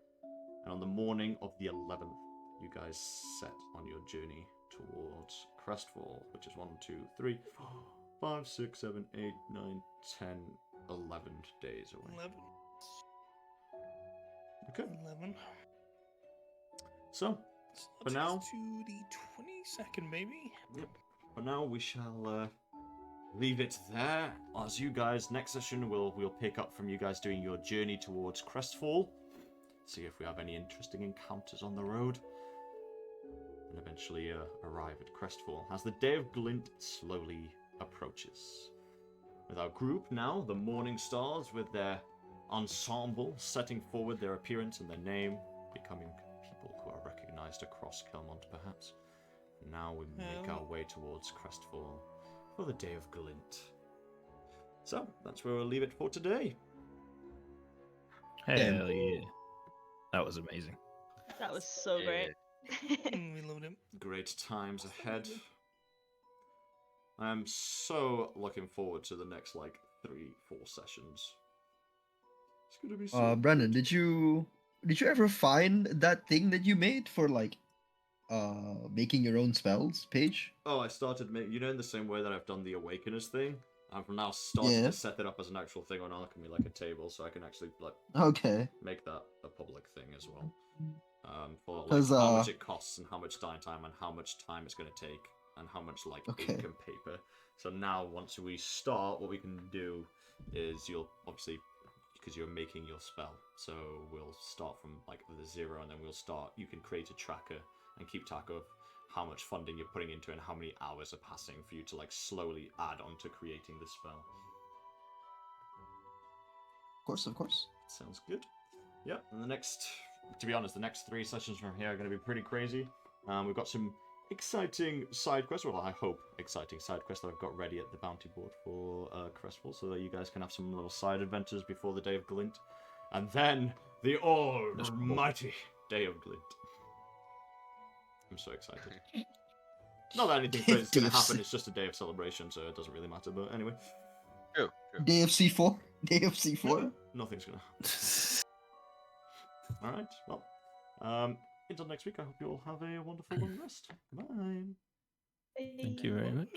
and on the morning of the 11th, you guys set on your journey towards Crestfall, which is 1, 2, 3, 4, 5, 6, 7, 8, 9, 10, 11 days away. 11. Okay, 11. so So For that now- takes to the 22nd, maybe. for now we shall leave it there. As you guys, next session we'll pick up from you guys doing your journey towards Crestfall. See if we have any interesting encounters on the road. And eventually arrive at Crestfall as the day of Glint slowly approaches. With our group now, the Morning Stars, with their ensemble setting forward their appearance and their name, becoming people who are recognized across Kelmont perhaps. Now we make our way towards Crestfall for the day of Glint. So, that's where we'll leave it for today. Hell yeah. That was amazing. That was so great. We loved him. Great times ahead. I'm so looking forward to the next, 3-4 sessions. It's gonna be so Brendan, good. did you ever find that thing that you made for making your own spells page? Oh, I started making, in the same way that I've done the Awakeners thing, I've now started Yeah. to set it up as an actual thing on Alchemy, like a table, so I can actually, Okay. make that a public thing as well. For 'Cause, how much it costs and how much downtime and how much time it's going to take and how much Okay. ink and paper. So now once we start, what we can do is you'll obviously, because you're making your spell, so we'll start from the 0 and then you can create a tracker and keep track of how much funding you're putting into it and how many hours are passing for you to slowly add on to creating the spell. Of course. Sounds good. Yep, and to be honest, the next 3 sessions from here are going to be pretty crazy. We've got some exciting side quests, well, I hope exciting side quests that I've got ready at the bounty board for Crestfall, so that you guys can have some little side adventures before the day of Glint. And then, the almighty day of Glint. I'm so excited. Not that anything crazy is going to happen, it's just a day of celebration, so it doesn't really matter, but anyway. True. Day of C4. Day of C4. Nothing's going to happen. Alright, well, until next week, I hope you all have a wonderful long rest. Bye. Thank you very much.